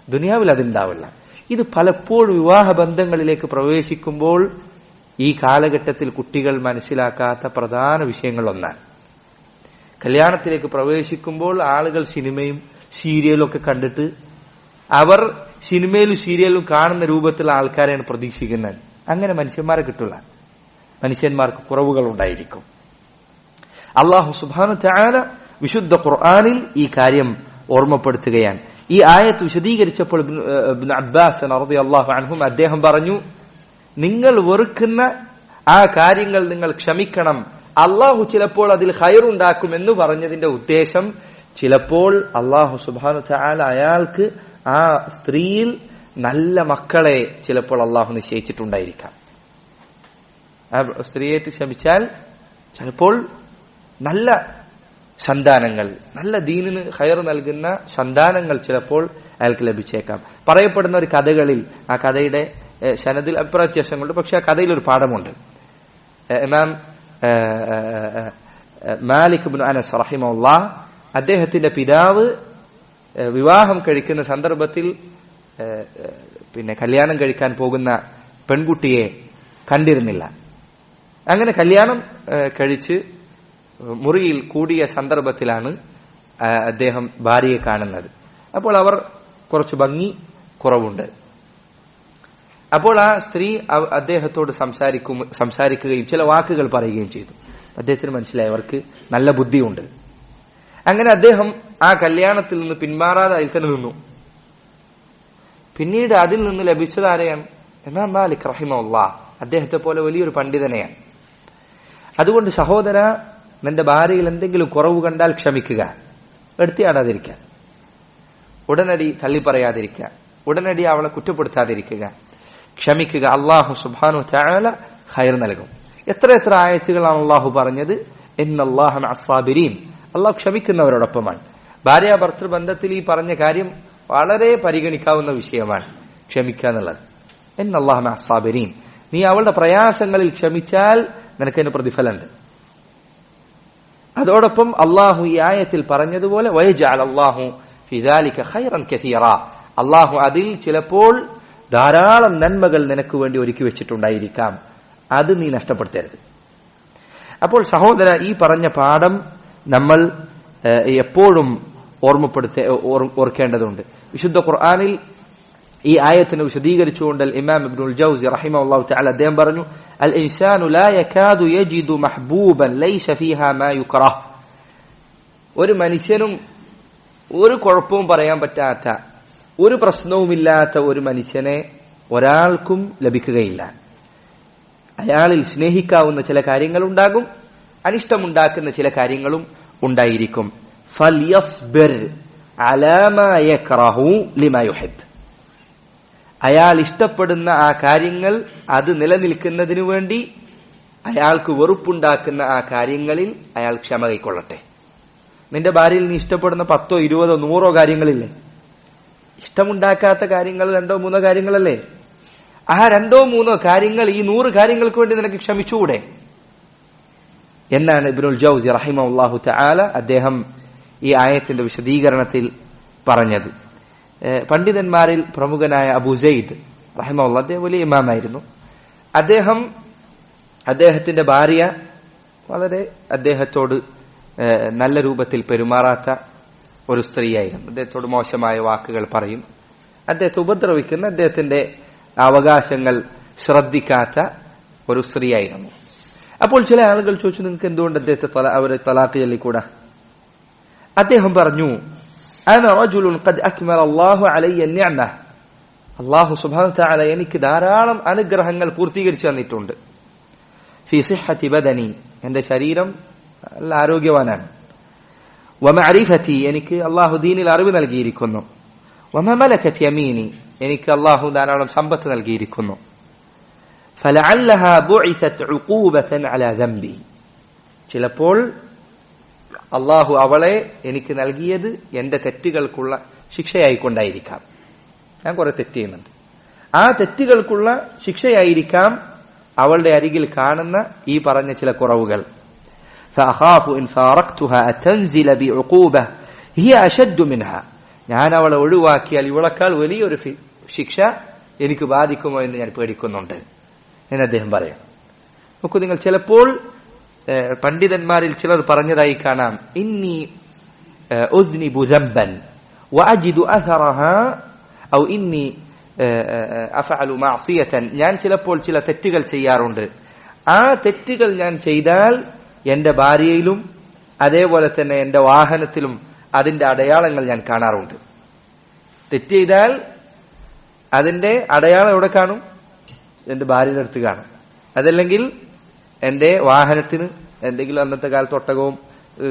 ദുനിയാവിൽ അതുണ്ടാവില്ല. ഇത് പലപ്പോഴും വിവാഹ ബന്ധങ്ങളിലേക്ക് പ്രവേശിക്കുമ്പോൾ ഈ കാലഘട്ടത്തിൽ കുട്ടികൾ മനസ്സിലാക്കാത്ത പ്രധാന വിഷയങ്ങളൊന്നാണ്. കല്യാണത്തിലേക്ക് പ്രവേശിക്കുമ്പോൾ ആളുകൾ സിനിമയും സീരിയലും ഒക്കെ കണ്ടിട്ട് അവർ സിനിമയിലും സീരിയലും കാണുന്ന രൂപത്തിലുള്ള ആൾക്കാരെയാണ് പ്രതീക്ഷിക്കുന്നത്. അങ്ങനെ മനുഷ്യന്മാരെ കിട്ടില്ല. മനുഷ്യന്മാർക്ക് കുറവുകൾ ഉണ്ടായിരിക്കും. അല്ലാഹു സുബ്ഹാനഹു വതആല വിശുദ്ധ ഖുർആനിൽ ഈ കാര്യം ഓർമ്മപ്പെടുത്തുകയാണ്. ഈ ആയത്ത് വിശദീകരിച്ചപ്പോൾ ഇബ്നു അബ്ബാസ് റളിയല്ലാഹു അൻഹു അദ്ദേഹം പറഞ്ഞു, നിങ്ങൾ വെറുക്കുന്ന ആ കാര്യങ്ങൾ നിങ്ങൾ ക്ഷമിക്കണം, അള്ളാഹു ചിലപ്പോൾ അതിൽ ഖൈറുണ്ടാക്കും എന്ന് പറഞ്ഞതിന്റെ ഉദ്ദേശം ചിലപ്പോൾ അള്ളാഹു സുബ്ഹാനഹു വതആല അയാൾക്ക് ആ സ്ത്രീയിൽ നല്ല മക്കളെ ചിലപ്പോൾ അള്ളാഹു നിശ്ചയിച്ചിട്ടുണ്ടായിരിക്കാം. ആ സ്ത്രീയായിട്ട് ക്ഷമിച്ചാൽ ചിലപ്പോൾ നല്ല സന്താനങ്ങൾ, നല്ല ദീനിന് ഖൈർ നൽകുന്ന സന്താനങ്ങൾ ചിലപ്പോൾ അയാൾക്ക് ലഭിച്ചേക്കാം. പറയപ്പെടുന്ന ഒരു കഥകളിൽ, ആ കഥയുടെ സനദിൽ അഭിപ്രായ വ്യത്യാസങ്ങളുണ്ട്, പക്ഷെ ആ കഥയിൽ ഒരു പാഠമുണ്ട്. ഇമാം മാലിക് ഇബ്നു അനസ് റഹിമഹുല്ലാഹ് അദ്ദേഹത്തിന്റെ പിതാവ് വിവാഹം കഴിക്കുന്ന സന്ദർഭത്തിൽ പിന്നെ കല്യാണം കഴിക്കാൻ പോകുന്ന പെൺകുട്ടിയെ കണ്ടിരുന്നില്ല. അങ്ങനെ കല്യാണം കഴിച്ച് മുറിയിൽ കൂടിയ സന്ദർഭത്തിലാണ് അദ്ദേഹം ഭാര്യയെ കാണുന്നത്. അപ്പോൾ അവർ കുറച്ച് ഭംഗി കുറവുണ്ട്. അപ്പോൾ ആ സ്ത്രീ അദ്ദേഹത്തോട് സംസാരിക്കുകയും ചില വാക്കുകൾ പറയുകയും ചെയ്തു. അദ്ദേഹത്തിന് മനസ്സിലായി അവർക്ക് നല്ല ബുദ്ധിയുണ്ട്. അങ്ങനെ അദ്ദേഹം ആ കല്യാണത്തിൽ നിന്ന് പിന്മാറാതെ അതിൽ തന്നെ നിന്നു. പിന്നീട് അതിൽ നിന്ന് ലഭിച്ചത് ആരെയാണ്? ഇമാം മാലിക് റഹിമഹുല്ലാഹ്, അദ്ദേഹത്തെ പോലെ വലിയൊരു പണ്ഡിതനെയാണ്. അതുകൊണ്ട് സഹോദര, നിന്റെ ഭാര്യയിൽ എന്തെങ്കിലും കുറവ് കണ്ടാൽ ക്ഷമിക്കുക, എടുത്തിയാടാതിരിക്കുക, ഉടനടി തള്ളിപ്പറയാതിരിക്കുക, ഉടനടി അവളെ കുറ്റപ്പെടുത്താതിരിക്കുക, ക്ഷമിക്കുക. അല്ലാഹു സുബ്ഹാനഹു വതആല ഖൈർ നൽകും. എത്ര എത്ര ആയത്തുകളാണ് അല്ലാഹു പറഞ്ഞത്, ഇന്നല്ലാഹ മഅസ്സാബിരീൻ, അല്ലാഹു ക്ഷമിക്കുന്നവരോടൊപ്പമാണ്. ഭാര്യ ഭർത്തൃ ബന്ധത്തിൽ ഈ പറഞ്ഞ കാര്യം വളരെ പരിഗണിക്കാവുന്ന വിഷയമാണ്, ക്ഷമിക്കുക എന്നുള്ളത്. ഇന്നല്ലാഹ മഅസ്സാബിരീൻ, നീ അവളുടെ പ്രയാസങ്ങളിൽ ക്ഷമിച്ചാൽ നിനക്കതിന് പ്രതിഫലമുണ്ട്. അതോടൊപ്പം അള്ളാഹു ഈ ആയത്തിൽ പറഞ്ഞതുപോലെ വയജഅൽ അല്ലാഹു ഫീ ദാലിക ഖൈറൻ കസീറ, അള്ളാഹു അതിൽ ചിലപ്പോൾ ധാരാളം നന്മകൾ നിനക്ക് വേണ്ടി ഒരുക്കി വെച്ചിട്ടുണ്ടായിരിക്കാം, അത് നീ നഷ്ടപ്പെടുത്തരുത്. അപ്പോൾ സഹോദര, ഈ പറഞ്ഞ പാഠം നമ്മൾ എപ്പോഴും ഓർക്കേണ്ടതുണ്ട്. വിശുദ്ധ ഖുർആനിൽ ഈ ആയത്തിനെ വിശദീകരിച്ചുകൊണ്ട് ഇമാം ഇബ്നുൽ ജൗസി റഹിമഹുല്ലാഹു തആല അദ്ദേഹം പറഞ്ഞു, അൽ ഇൻസാനു ലാ യകാദു യജിദു മഹ്ബൂബൻ ലൈസ ഫീഹാ മാ യുക്റഹ്, ഒരു മനുഷ്യനും ഒരു കുഴപ്പവും പറയാൻ പറ്റാത്ത, ഒരു പ്രശ്നവുമില്ലാത്ത ഒരു മനുഷ്യനെ ഒരാൾക്കും ലഭിക്കുകയില്ല. അയാളിൽ സ്നേഹിക്കാവുന്ന ചില കാര്യങ്ങളുണ്ടാകും, അനിഷ്ടമുണ്ടാക്കുന്ന ചില കാര്യങ്ങളും ഉണ്ടായിരിക്കും. ഫൽയസ്ബിർ അലാ മാ യക്റഹു ലിമാ യുഹിബ്, അയാൾ ഇഷ്ടപ്പെടുന്ന ആ കാര്യങ്ങൾ അത് നിലനിൽക്കുന്നതിനു വേണ്ടി അയാൾക്ക് വെറുപ്പുണ്ടാക്കുന്ന ആ കാര്യങ്ങളിൽ അയാൾ ക്ഷമ കൈക്കൊള്ളട്ടെ. നിന്റെ ഭാര്യയിൽ നീ ഇഷ്ടപ്പെടുന്ന 10, 20, 100 കാര്യങ്ങളില്ലേ? ഇഷ്ടമുണ്ടാക്കാത്ത കാര്യങ്ങൾ 2, 3 കാര്യങ്ങളല്ലേ? ആ 2, 3 കാര്യങ്ങൾ ഈ 100 കാര്യങ്ങൾക്ക് വേണ്ടി നിനക്ക് ക്ഷമിച്ചുകൂടെ എന്നാണ് ഇബ്നുൽ ജൗസി റഹിമഹുല്ലാഹു തആല അദ്ദേഹം ഈ ആയത്തിന്റെ വിശദീകരണത്തിൽ പറഞ്ഞത്. പണ്ഡിതന്മാരിൽ പ്രമുഖനായ അബൂ സയ്യിദ് റഹിമഹുല്ലാഹ്, അദ്ദേഹം വലിയ ഇമാമായിരുന്നു. അദ്ദേഹത്തിന്റെ ഭാര്യ വളരെ അദ്ദേഹത്തോട് നല്ല രൂപത്തിൽ പെരുമാറാത്ത ഒരു സ്ത്രീയായിരുന്നു. അദ്ദേഹത്തോട് മോശമായ വാക്കുകൾ പറയും, അദ്ദേഹത്തെ ഉപദ്രവിക്കുന്ന, അദ്ദേഹത്തിന്റെ അവകാശങ്ങൾ ശ്രദ്ധിക്കാത്ത ഒരു സ്ത്രീയായിരുന്നു. അപ്പോൾ ചില ആളുകൾ ചോദിച്ചു, നിങ്ങൾക്ക് എന്തുകൊണ്ട് അദ്ദേഹത്തെ അവരെ തലാഖ് ചൊല്ലിക്കൂടാ? അദ്ദേഹം പറഞ്ഞു, അന റജുലുൻ ഖദ് അക്മല അല്ലാഹു അലയ്യ നിഅമ, അല്ലാഹു സുബ്ഹാനഹു വതആല എനിക്ക് ധാരാളം അനുഗ്രഹങ്ങൾ പൂർത്തീകരിച്ചു തന്നിട്ടുണ്ട്. ഫീ സിഹ്ഹതി ബദനി, എന്റെ ശരീരം നല്ല ആരോഗ്യവാനാണ്. വമഅരിഫതി, എനിക്ക് അല്ലാഹു ദീനിൽ അറിവ് നൽകിയിരിക്കുന്നു. വമമലകത് യമീനി, എനിക്ക് അല്ലാഹു ധാരാളം സമ്പത്ത് നൽകിയിരിക്കുന്നു. ഫലഅല്ലഹാ ബുഇസത് ഉഖൂബതൻ അലാ ദംബി, ചിലപ്പോൾ അല്ലാഹു അവളെ എനിക്ക് നൽകിയത് എന്റെ തെറ്റുകൾക്കുള്ള ശിക്ഷയായിക്കൊണ്ടായിരിക്കാം. ഞാൻ കുറെ തെറ്റ് ചെയ്യുന്നുണ്ട്, ആ തെറ്റുകൾക്കുള്ള ശിക്ഷയായിരിക്കാം അവളുടെ അരികിൽ കാണുന്ന ഈ പറഞ്ഞ ചില കുറവുകൾ. فأخاف إن فارقتها أتنزل بعقوبة هي أشد منها, ഞാൻ അവളെ ഒഴിവാക്കിയാൽ ഇവളെക്കാൾ വലിയൊരു ശിക്ഷ എനിക്ക് ബാധിക്കുമോ എന്ന് ഞാൻ പേടിക്കുന്നുണ്ട് എന്ന് അദ്ദേഹം പറയാം. നോക്കൂ നിങ്ങൾ, ചിലപ്പോൾ പണ്ഡിതന്മാരിൽ ചിലർ പറഞ്ഞതായി കാണാം, ഇന്നി ഉദ്നിബു ദംബൻ വഅജിദു അഥറഹാ ഔ ഇന്നി അഫഅലു മഅസിയതൻ, ഞാൻ ചിലപ്പോൾ ചില തെറ്റുകൾ ചെയ്യാറുണ്ട്, ആ തെറ്റുകൾ ഞാൻ ചെയ്താൽ എന്റെ ഭാര്യയിലും അതേപോലെ തന്നെ എന്റെ വാഹനത്തിലും അതിന്റെ അടയാളങ്ങൾ ഞാൻ കാണാറുണ്ട്. തെറ്റ് ചെയ്താൽ അതിന്റെ അടയാളം എവിടെ കാണും? എന്റെ ഭാര്യയുടെ അടുത്ത് കാണും. അതല്ലെങ്കിൽ എന്റെ വാഹനത്തിന് എന്തെങ്കിലും അന്നത്തെ കാലത്ത് ഒട്ടകവും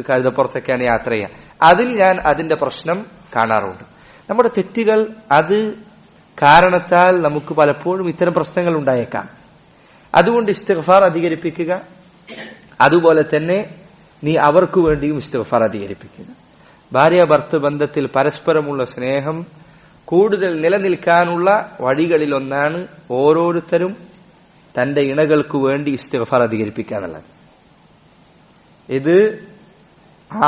കഴുതപ്പുറത്തൊക്കെയാണ് യാത്ര ചെയ്യുക, അതിൽ ഞാൻ അതിന്റെ പ്രശ്നം കാണാറുണ്ട്. നമ്മുടെ തെറ്റുകൾ അത് കാരണത്താൽ നമുക്ക് പലപ്പോഴും ഇത്തരം പ്രശ്നങ്ങൾ ഉണ്ടായേക്കാം. അതുകൊണ്ട് ഇസ്തിഗ്ഫാർ അധികരിപ്പിക്കുക. അതുപോലെ തന്നെ നീ അവർക്ക് വേണ്ടിയും ഇസ്തിഗ്ഫാർ അധികരിപ്പിക്കുക. ഭാര്യ ഭർത്തൃ ബന്ധത്തിൽ പരസ്പരമുള്ള സ്നേഹം കൂടുതൽ നിലനിൽക്കാനുള്ള വഴികളിൽ ഒന്നാണ് ഓരോരുത്തരും തന്റെ ഇണകൾക്ക് വേണ്ടി ഇസ്തിഗ്ഫാർ അധികരിപ്പിക്കുക എന്നുള്ളത്. ഇത്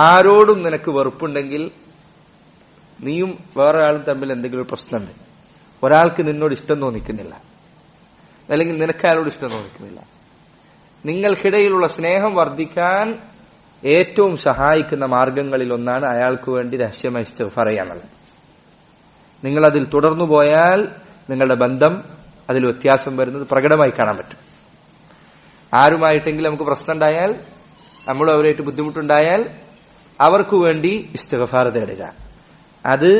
ആരോടും നിനക്ക് വെറുപ്പുണ്ടെങ്കിൽ നീയും വേറെ ആളും തമ്മിൽ എന്തെങ്കിലും പ്രശ്നമുണ്ട്, ഒരാൾക്ക് നിന്നോട് ഇഷ്ടം തോന്നിക്കുന്നില്ല, അല്ലെങ്കിൽ നിനക്ക് അയാളോട് ഇഷ്ടം തോന്നിക്കുന്നില്ല, നിങ്ങൾക്കിടയിലുള്ള സ്നേഹം വർദ്ധിക്കാൻ ഏറ്റവും സഹായിക്കുന്ന മാർഗങ്ങളിൽ ഒന്നാണ് അയാൾക്ക് വേണ്ടി രഹസ്യമായി ഇസ്തിഗ്ഫാർ ചെയ്യാന്നുള്ളത്. നിങ്ങൾ അതിൽ തുടർന്നു പോയാൽ നിങ്ങളുടെ ബന്ധം അതിൽ വ്യത്യാസം വരുന്നത് പ്രകടമായി കാണാൻ പറ്റും. ആരുമായിട്ടെങ്കിലും നമുക്ക് പ്രശ്നം ഉണ്ടായാൽ, നമ്മളും അവരായിട്ട് ബുദ്ധിമുട്ടുണ്ടായാൽ അവർക്ക് വേണ്ടി ഇസ്തിഗ്ഫാർ തേടുക. അത്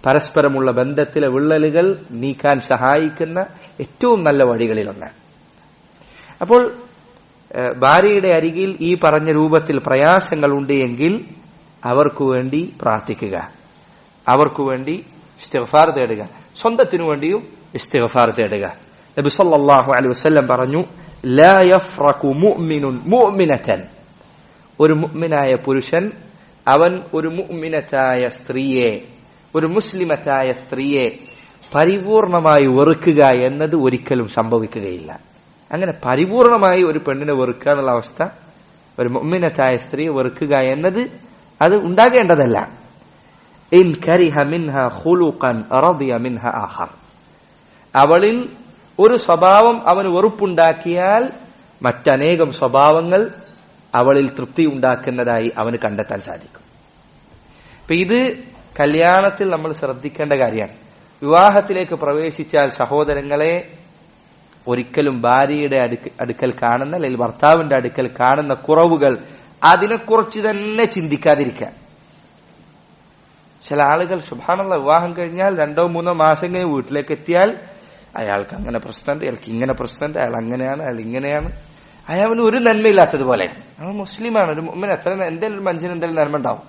പരസ്പരമുള്ള ബന്ധത്തിലെ വിള്ളലുകൾ നീക്കാൻ സഹായിക്കുന്ന ഏറ്റവും നല്ല വഴികളിലൊന്നാണ്. അപ്പോൾ ഭാര്യയുടെ അരികിൽ ഈ പറഞ്ഞ രൂപത്തിൽ പ്രയാസങ്ങളുണ്ട് എങ്കിൽ അവർക്കു വേണ്ടി പ്രാർത്ഥിക്കുക, അവർക്കു വേണ്ടി ഇസ്തിഗ്ഫാർ തേടുക, സ്വന്തത്തിനു വേണ്ടിയും ഇസ്തിഗ്ഫാർ തേടുക. നബി സല്ലല്ലാഹു അലൈഹി വസല്ലം പറഞ്ഞു, ലാ യഫ്റഖു മുഅ്മിനുൻ മുഅ്മിനതൻ, ഒരു മുഅ്മിനായ പുരുഷൻ അവൻ ഒരു മുഅ്മിനത്തായ സ്ത്രീയെ, ഒരു മുസ്ലിമത്തായ സ്ത്രീയെ പരിപൂർണമായി വെറുക്കുക എന്നത് ഒരിക്കലും സംഭവിക്കുകയില്ല. അങ്ങനെ പരിപൂർണമായി ഒരു പെണ്ണിനെ വെറുക്കുക എന്നുള്ള അവസ്ഥ, ഒരു മുഅ്മിനത്തായ സ്ത്രീയെ വെറുക്കുക എന്നത് അത് ഉണ്ടാകേണ്ടതല്ല. ഇൻ കരിഹ മിൻഹ ഖുലുഖൻ റദിയ മിൻഹ ആഖർ, അവളിൽ ഒരു സ്വഭാവം അവന് വെറുപ്പുണ്ടാക്കിയാൽ മറ്റനേകം സ്വഭാവങ്ങൾ അവളിൽ തൃപ്തി ഉണ്ടാക്കുന്നതായി അവന് കണ്ടെത്താൻ സാധിക്കും. അപ്പൊ ഇത് കല്യാണത്തിൽ നമ്മൾ ശ്രദ്ധിക്കേണ്ട കാര്യമാണ്. വിവാഹത്തിലേക്ക് പ്രവേശിച്ചാൽ സഹോദരങ്ങളെ, ഒരിക്കലും ഭാര്യയുടെ അടുക്കൽ കാണുന്ന, അല്ലെങ്കിൽ ഭർത്താവിന്റെ അടുക്കൽ കാണുന്ന കുറവുകൾ അതിനെക്കുറിച്ച് തന്നെ ചിന്തിക്കാതിരിക്കാൻ. ചില ആളുകൾ സുബ്ഹാനല്ലാഹ് വിവാഹം കഴിഞ്ഞാൽ 2-3 മാസം കഴിഞ്ഞ് വീട്ടിലേക്ക് എത്തിയാൽ അയാൾക്ക് അങ്ങനെ പ്രശ്നമുണ്ട്, അയാൾക്ക് ഇങ്ങനെ പ്രശ്നമുണ്ട്, അയാൾ അങ്ങനെയാണ്, അയാൾ ഇങ്ങനെയാണ്, അയാൾക്ക് ഒരു നന്മയില്ലാത്തതുപോലെ. അവൻ മുസ്ലിമാണ്, ഒരു മുഅ്മിൻ, എത്ര എന്തെങ്കിലും ഒരു മനുഷ്യന് എന്തെങ്കിലും നന്മ ഉണ്ടാവും.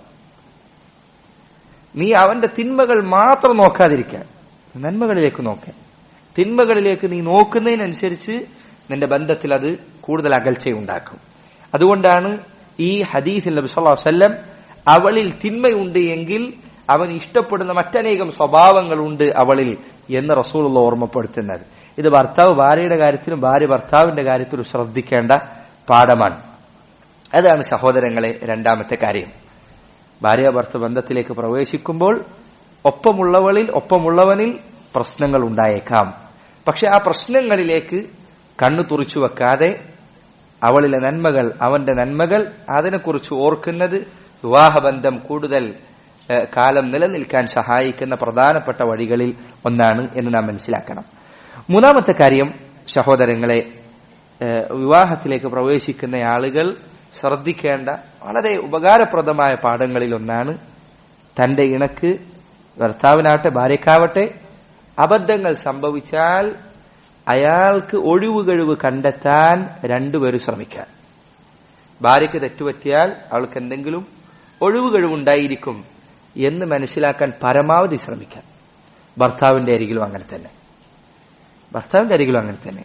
നീ അവന്റെ തിന്മകൾ മാത്രം നോക്കാതിരിക്കാൻ, നന്മകളിലേക്ക് നോക്കാൻ. തിന്മകളിലേക്ക് നീ നോക്കുന്നതിനനുസരിച്ച് നിന്റെ ബന്ധത്തിൽ അത് കൂടുതൽ അകൽച്ചയുണ്ടാക്കും. അതുകൊണ്ടാണ് ഈ ഹദീസിൽ നബി സല്ലല്ലാഹു അലൈഹി വസല്ലം അവളിൽ തിന്മയുണ്ട് എങ്കിൽ അവൻ ഇഷ്ടപ്പെടുന്ന മറ്റനേകം സ്വഭാവങ്ങളുണ്ട് അവളിൽ എന്ന് റസൂലുള്ള ഓർമ്മപ്പെടുത്തുന്നത്. ഇത് ഭർത്താവ് ഭാര്യയുടെ കാര്യത്തിലും ഭാര്യ ഭർത്താവിന്റെ കാര്യത്തിലും ശ്രദ്ധിക്കേണ്ട പാഠമാണ്. അതാണ് സഹോദരങ്ങളെ രണ്ടാമത്തെ കാര്യം. ഭാര്യ ഭർത്തൃ ബന്ധത്തിലേക്ക് പ്രവേശിക്കുമ്പോൾ ഒപ്പമുള്ളവനിൽ പ്രശ്നങ്ങൾ ഉണ്ടായേക്കാം. പക്ഷെ ആ പ്രശ്നങ്ങളിലേക്ക് കണ്ണു തുറിച്ചു വെക്കാതെ അവളിലെ നന്മകൾ, അവന്റെ നന്മകൾ, അതിനെക്കുറിച്ച് ഓർക്കുന്നത് വിവാഹബന്ധം കൂടുതൽ കാലം നിലനിൽക്കാൻ സഹായിക്കുന്ന പ്രധാനപ്പെട്ട വഴികളിൽ ഒന്നാണ് എന്ന് നാം മനസ്സിലാക്കണം. മൂന്നാമത്തെ കാര്യം സഹോദരങ്ങളെ, വിവാഹത്തിലേക്ക് പ്രവേശിക്കുന്ന ആളുകൾ ശ്രദ്ധിക്കേണ്ട വളരെ ഉപകാരപ്രദമായ പാഠങ്ങളിൽ ഒന്നാണ് തന്റെ ഇണക്ക്, ഭർത്താവിനാവട്ടെ ഭാര്യക്കാവട്ടെ, അബദ്ധങ്ങൾ സംഭവിച്ചാൽ അയാൾക്ക് ഒഴിവുകഴിവ് കണ്ടെത്താൻ രണ്ടുപേരും ശ്രമിക്കാൻ. ഭാര്യയ്ക്ക് തെറ്റുപറ്റിയാൽ അവൾക്ക് എന്തെങ്കിലും ഒഴിവുകഴിവുണ്ടായിരിക്കും എന്ന് മനസ്സിലാക്കാൻ പരമാവധി ശ്രമിക്കാൻ. ഭർത്താവിന്റെ അരികിലും അങ്ങനെ തന്നെ.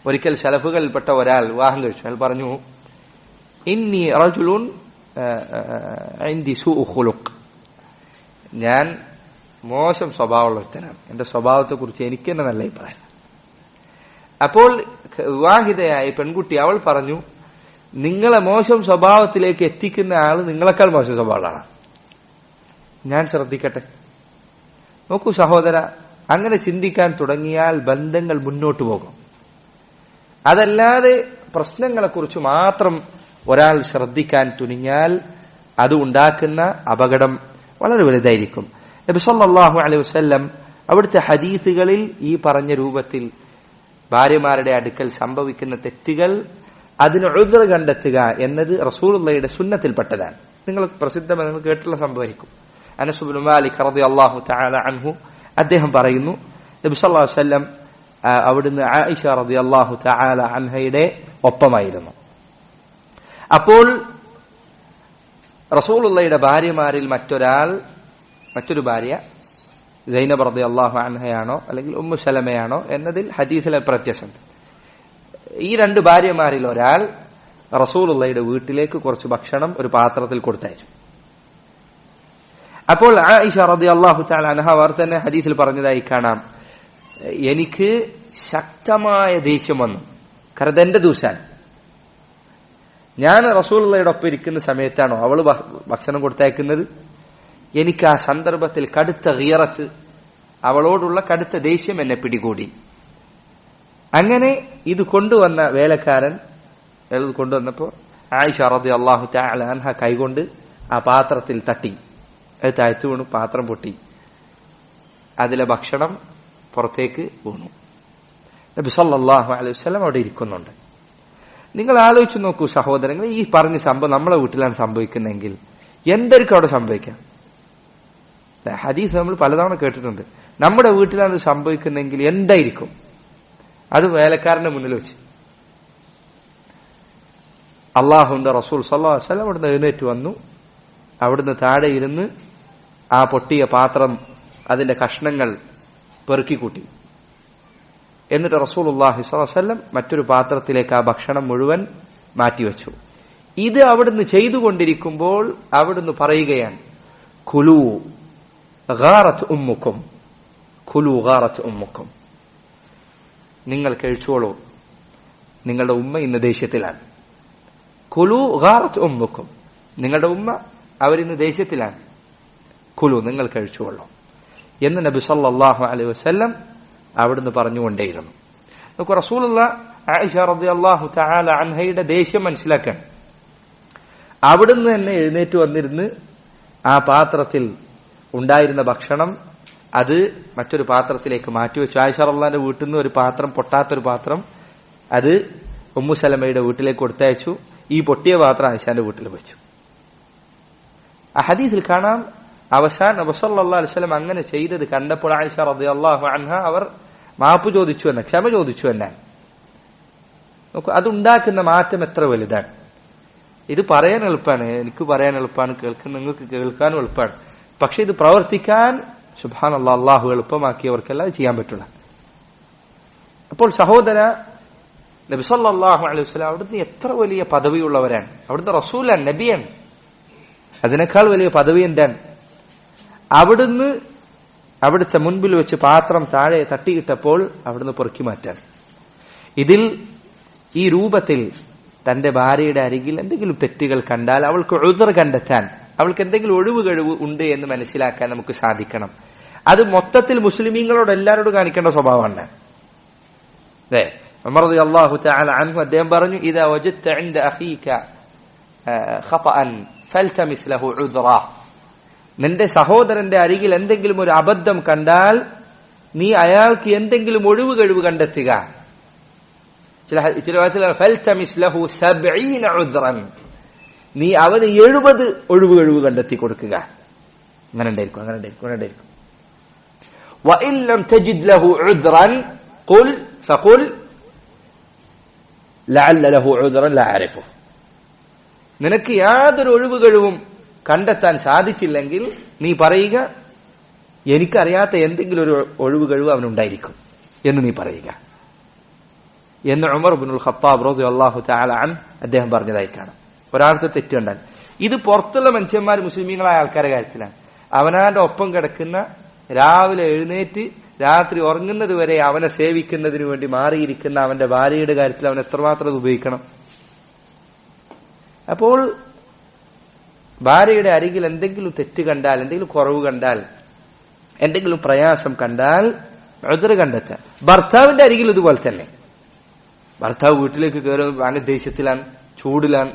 ഒരിക്കൽ സലഫുകളിൽപ്പെട്ട ഒരാൾ വിവാഹം കഴിച്ചു. അയാൾ പറഞ്ഞു, ഇന്നി റജുലുൻ ഇൻദി സൂഉ ഖുലുഖ്, ഞാൻ മോശം സ്വഭാവമുള്ള ഒരുത്തനാണ്, എന്റെ സ്വഭാവത്തെ കുറിച്ച് എനിക്ക് തന്നെ നല്ല അഭിപ്രായം. അപ്പോൾ വിവാഹിതയായ പെൺകുട്ടി അവൾ പറഞ്ഞു, നിങ്ങളെ മോശം സ്വഭാവത്തിലേക്ക് എത്തിക്കുന്ന ആള് നിങ്ങളെക്കാൾ മോശം സ്വഭാവമാണ്. ഞാൻ ശ്രദ്ധിക്കട്ടെ. നോക്കൂ സഹോദര, അങ്ങനെ ചിന്തിക്കാൻ തുടങ്ങിയാൽ ബന്ധങ്ങൾ മുന്നോട്ടു പോകും. അതല്ലാതെ പ്രശ്നങ്ങളെക്കുറിച്ച് മാത്രം ഒരാൾ ശ്രദ്ധിക്കാൻ തുനിഞ്ഞാൽ അത് ഉണ്ടാക്കുന്ന അപകടം വളരെ വലുതായിരിക്കും. നബി സല്ലല്ലാഹു അലൈഹി വസല്ലം അവിടുത്തെ ഹദീസുകളിൽ ഈ പറഞ്ഞ രൂപത്തിൽ ഭാര്യമാരുടെ അടുക്കൽ സംഭവിക്കുന്ന തെറ്റുകൾ അതിന് ഉദ്ര കണ്ടെത്തുക എന്നത് റസൂലുള്ളാഹിയുടെ സുന്നത്തിൽപ്പെട്ടതാണ്. നിങ്ങൾ പ്രസിദ്ധമായി നിങ്ങൾ കേട്ടുള്ള സംഭവിക്കും. അനസ് ഇബ്നു മാലിക് റളിയല്ലാഹു തആല അൻഹു അദ്ദേഹം പറയുന്നു, നബി സല്ലല്ലാഹു അലൈഹി വസല്ലം അവിടുന്ന് ആയിഷ റളിയല്ലാഹു തആല അൻഹയുടെ ഒപ്പമായിരുന്നു. അപ്പോൾ റസൂലുള്ളാഹിയുടെ ഭാര്യമാരിൽ മറ്റൊരു ഭാര്യ സൈനബ് റളിയല്ലാഹു അൻഹയാണോ അല്ലെങ്കിൽ ഉമ്മു സലമയാണോ എന്നതിൽ ഹദീസിലെ വ്യത്യാസമുണ്ട്. ഈ രണ്ട് ഭാര്യമാരിൽ ഒരാൾ റസൂലുള്ളാഹിയുടെ വീട്ടിലേക്ക് കുറച്ച് ഭക്ഷണം ഒരു പാത്രത്തിൽ കൊടുത്തയച്ചു. അപ്പോൾ ആയിഷ റളിയല്ലാഹു തആല അൻഹ അവർ തന്നെ ഹദീസിൽ പറഞ്ഞതായി കാണാം, എനിക്ക് ശക്തമായ ദേഷ്യം വന്നു. കാരണം എന്റെ ദിവസാണ്, ഞാൻ റസൂലുള്ളാഹിയുടെ ഒപ്പം ഇരിക്കുന്ന സമയത്താണോ അവള് ഭക്ഷണം കൊടുത്തയക്കുന്നത്. എനിക്ക് ആ സന്ദർഭത്തിൽ കടുത്ത ഗീറത്ത്, അവളോടുള്ള കടുത്ത ദേഷ്യം എന്നെ പിടികൂടി. അങ്ങനെ ഇത് കൊണ്ടുവന്ന വേലക്കാരൻ കൊണ്ടുവന്നപ്പോ ആയിഷ റളിയല്ലാഹു തആല അൻഹ കൈകൊണ്ട് ആ പാത്രത്തിൽ തട്ടി, അത് താഴ്ത്തു വീണു, പാത്രം പൊട്ടി, അതിലെ ഭക്ഷണം പുറത്തേക്ക് വീണു. നബി സല്ലല്ലാഹു അലൈഹി വസല്ലം അവിടെ ഇരിക്കുന്നുണ്ട്. നിങ്ങൾ ആലോചിച്ച് നോക്കൂ സഹോദരങ്ങൾ, ഈ പറഞ്ഞ സംഭവം നമ്മളെ വീട്ടിലാണ് സംഭവിക്കുന്നതെങ്കിൽ എന്തൊക്കെ അവിടെ സംഭവിക്കാം? ഹദീസ് നമ്മൾ പലതവണ കേട്ടിട്ടുണ്ട്. നമ്മുടെ വീട്ടിലാണ് സംഭവിക്കുന്നതെങ്കിൽ എന്തായിരിക്കും അത്? വേലക്കാരന്റെ മുന്നിൽ വെച്ച് അള്ളാഹുവിന്റെ റസൂൽ സല്ലല്ലാഹു അലൈഹി വസല്ലം അവിടുന്ന് എഴുന്നേറ്റ് വന്നു. അവിടുന്ന് താഴെ ഇരുന്ന് ആ പൊട്ടിയ പാത്രം, അതിന്റെ കഷ്ണങ്ങൾ പെറുക്കിക്കൂട്ടി. എന്നിട്ട് റസൂലുള്ളാഹി സ്വല്ലല്ലാഹു അലൈഹി വസല്ലം മറ്റൊരു പാത്രത്തിലേക്ക് ആ ഭക്ഷണം മുഴുവൻ മാറ്റിവെച്ചു. ഇത് അവിടുന്ന് ചെയ്തുകൊണ്ടിരിക്കുമ്പോൾ അവിടുന്ന് പറയുകയാണ്, കുലു ഗാറത്ത് ഉമ്മുക്കും, കുലു ഗാറത്ത് ഉമ്മുക്കും, നിങ്ങൾ കഴിച്ചോളൂ, നിങ്ങളുടെ ഉമ്മ ഇന്ന് ദേഷ്യത്തിലാണ്. കുലു ഗാറത്ത് ഉമ്മുക്കും, നിങ്ങളുടെ ഉമ്മ അവരിന്ന് ദേഷ്യത്തിലാണ്. കുലു, നിങ്ങൾ കഴിച്ചുകൊള്ളൂ എന്ന് നബി സല്ലല്ലാഹു അലൈഹി വസല്ലം അവിടുന്ന് പറഞ്ഞുകൊണ്ടേയിരുന്നു. നമുക്ക് റസൂലുള്ളാഹി ആയിഷ റളിയല്ലാഹു തആല അൻഹയുടെ ദേഷ്യം മനസ്സിലാക്കാൻ അവിടുന്ന് തന്നെ എഴുന്നേറ്റ് വന്നിരുന്ന് ആ പാത്രത്തിൽ ഉണ്ടായിരുന്ന ഭക്ഷണം അത് മറ്റൊരു പാത്രത്തിലേക്ക് മാറ്റിവെച്ചു. ആയിഷ റളിയല്ലാഹുവിന്റെ വീട്ടിൽ നിന്ന് ഒരു പാത്രം, പൊട്ടാത്തൊരു പാത്രം, അത് ഉമ്മു സലമയുടെ വീട്ടിലേക്ക് കൊടുത്തയച്ചു. ഈ പൊട്ടിയ പാത്രം ആയിഷാന്റെ വീട്ടിൽ വെച്ചു. ആ ഹദീസിൽ കാണാം, അവസാനം നബി സല്ലല്ലാഹു അലൈഹി വസല്ലം അങ്ങനെ ചെയ്തത് കണ്ടപ്പോൾ ആയിഷ റളിയല്ലാഹു അൻഹ അവർ മാപ്പ് ചോദിച്ചു എന്ന്, ക്ഷമ ചോദിച്ചു എന്നാണ്. നോക്കൂ, അതുണ്ടാക്കുന്ന മാറ്റം എത്ര വലുതാണ്. ഇത് പറയാൻ എളുപ്പമാണ്, എനിക്ക് പറയാൻ എളുപ്പമാണ്, നിങ്ങൾക്ക് കേൾക്കാനും എളുപ്പമാണ്. പക്ഷെ ഇത് പ്രവർത്തിക്കാൻ സുബ്ഹാനല്ലാഹ് അല്ലാഹു എളുപ്പമാക്കിയവർക്കെല്ലാം ചെയ്യാൻ പറ്റില്ല. അപ്പോൾ സഹോദര, നബി സല്ലല്ലാഹു അലൈഹി വസല്ലം അവിടുന്ന് എത്ര വലിയ പദവിയുള്ളവരാണ്. അവിടുന്ന് റസൂലാണ്, നബിയാണ്. അതിനേക്കാൾ വലിയ പദവി എന്താണ്? അവിടുന്ന് അവിടുത്തെ മുൻപിൽ വെച്ച് പാത്രം താഴെ തട്ടിയിട്ടപ്പോൾ അവിടുന്ന് പൊറുക്കി മാറ്റാൻ. ഇതിൽ ഈ രൂപത്തിൽ തന്റെ ഭാര്യയുടെ അരികിൽ എന്തെങ്കിലും തെറ്റുകൾ കണ്ടാൽ അവൾക്ക് ഉദ്ർ കണ്ടെത്താൻ, അവൾക്ക് എന്തെങ്കിലും ഒഴിവ് കഴിവ് ഉണ്ട് എന്ന് മനസ്സിലാക്കാൻ നമുക്ക് സാധിക്കണം. അത് മൊത്തത്തിൽ മുസ്ലിമീങ്ങളോട് എല്ലാവരോടും കാണിക്കേണ്ട സ്വഭാവമാണ്. അതെ, ഉമർ റളിയല്ലാഹു തആല അൻഹു അദ്ദേഹം പറഞ്ഞു, ഇദാ വജദ്ത ഇൻദ അഖീക ഖതഅൻ ഫൽതമിസ് ലഹു ഉദ്റ, നിന്റെ സഹോദരന്റെ അരികിൽ എന്തെങ്കിലും ഒരു അബദ്ധം കണ്ടാൽ നീ അയാൾക്ക് എന്തെങ്കിലും ഒഴിവ് കഴിവ് കണ്ടെത്തുക. ചില ഫൽതമിസ് ലഹു 70 ഉദ്റൻ, നീ അവന് 70 ഒഴിവ് കഴിവ് കണ്ടെത്തി കൊടുക്കുക. അങ്ങനെ ഉണ്ടായിരിക്കും. വഇൻ ലം തജിദ് ലഹു ഉദ്റൻ ഫഖുൽ ലഅല്ല ലഹു ഉദ്റൻ ലാ അഅരിഫു, നിനക്ക് യാതൊരു ഒഴിവ് കഴിവും കണ്ടെത്താൻ സാധിച്ചില്ലെങ്കിൽ നീ പറയുക, എനിക്കറിയാത്ത എന്തെങ്കിലും ഒരു ഒഴിവ് കഴിവ് അവനുണ്ടായിരിക്കും എന്ന് നീ പറയുക എന്ന് ഉമർ ഇബ്നുൽ ഖത്താബ് റളിയല്ലാഹു തആല അൻഹു അദ്ദേഹം പറഞ്ഞതായി കാണാം. ഒരാൾക്ക് തെറ്റ് കണ്ടാൽ, ഇത് പുറത്തുള്ള മനുഷ്യന്മാർ മുസ്ലിമീങ്ങളായ ആൾക്കാരുടെ കാര്യത്തിലാണ്. അവനാന്റെ ഒപ്പം കിടക്കുന്ന, രാവിലെ എഴുന്നേറ്റ് രാത്രി ഉറങ്ങുന്നത് വരെ അവനെ സേവിക്കുന്നതിന് വേണ്ടി മാറിയിരിക്കുന്ന അവന്റെ ഭാര്യയുടെ കാര്യത്തിൽ അവൻ എത്രമാത്രം ഇത് ഉപയോഗിക്കണം. അപ്പോൾ ഭാര്യയുടെ അരികിൽ എന്തെങ്കിലും തെറ്റ് കണ്ടാൽ, എന്തെങ്കിലും കുറവ് കണ്ടാൽ, എന്തെങ്കിലും പ്രയാസം കണ്ടാൽ ഉദ്ർ കണ്ടെത്താൻ. ഭർത്താവിന്റെ അരികിൽ ഇതുപോലെ തന്നെ. ഭർത്താവ് വീട്ടിലേക്ക് കയറുമ്പോൾ ഭയങ്കര ദേഷ്യത്തിലാണ്, ചൂടിലാണ്.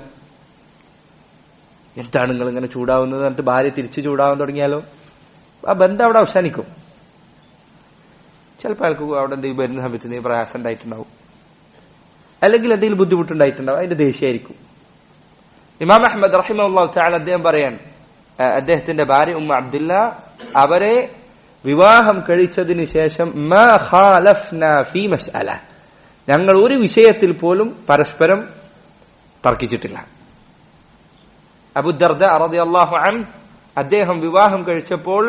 എന്താണ് നിങ്ങൾ ഇങ്ങനെ ചൂടാവുന്നത് എന്നിട്ട് ഭാര്യ തിരിച്ചു ചൂടാവാൻ തുടങ്ങിയാലോ ആ ബന്ധം അവിടെ അവസാനിക്കും. ചിലപ്പോൾ അയാൾക്ക് അവിടെ എന്തെങ്കിലും വരുന്ന സമയത്ത് എന്തെങ്കിലും പ്രയാസം ഉണ്ടായിട്ടുണ്ടാവും, അല്ലെങ്കിൽ എന്തെങ്കിലും ബുദ്ധിമുട്ടുണ്ടായിട്ടുണ്ടാവും, അതിന്റെ ദേഷ്യമായിരിക്കും. ഇമാം അഹ്മദ് റഹിമഹുല്ലാഹു തആല അദ്ദേഹം പറയാൻ, അദ്ദേഹത്തിന്റെ ഭാര്യ ഉമ്മ അബ്ദുല്ല അവരെ വിവാഹം കഴിച്ചതിന് ശേഷം മാ ഖാലഫ്നാ ഫീ മസ്അല, ഞങ്ങൾ ഒരു വിഷയത്തിൽ പോലും പരസ്പരം തർക്കിച്ചിട്ടില്ല. അബൂ ദർദ റളിയല്ലാഹു അൻഹു അദ്ദേഹം വിവാഹം കഴിച്ചപ്പോൾ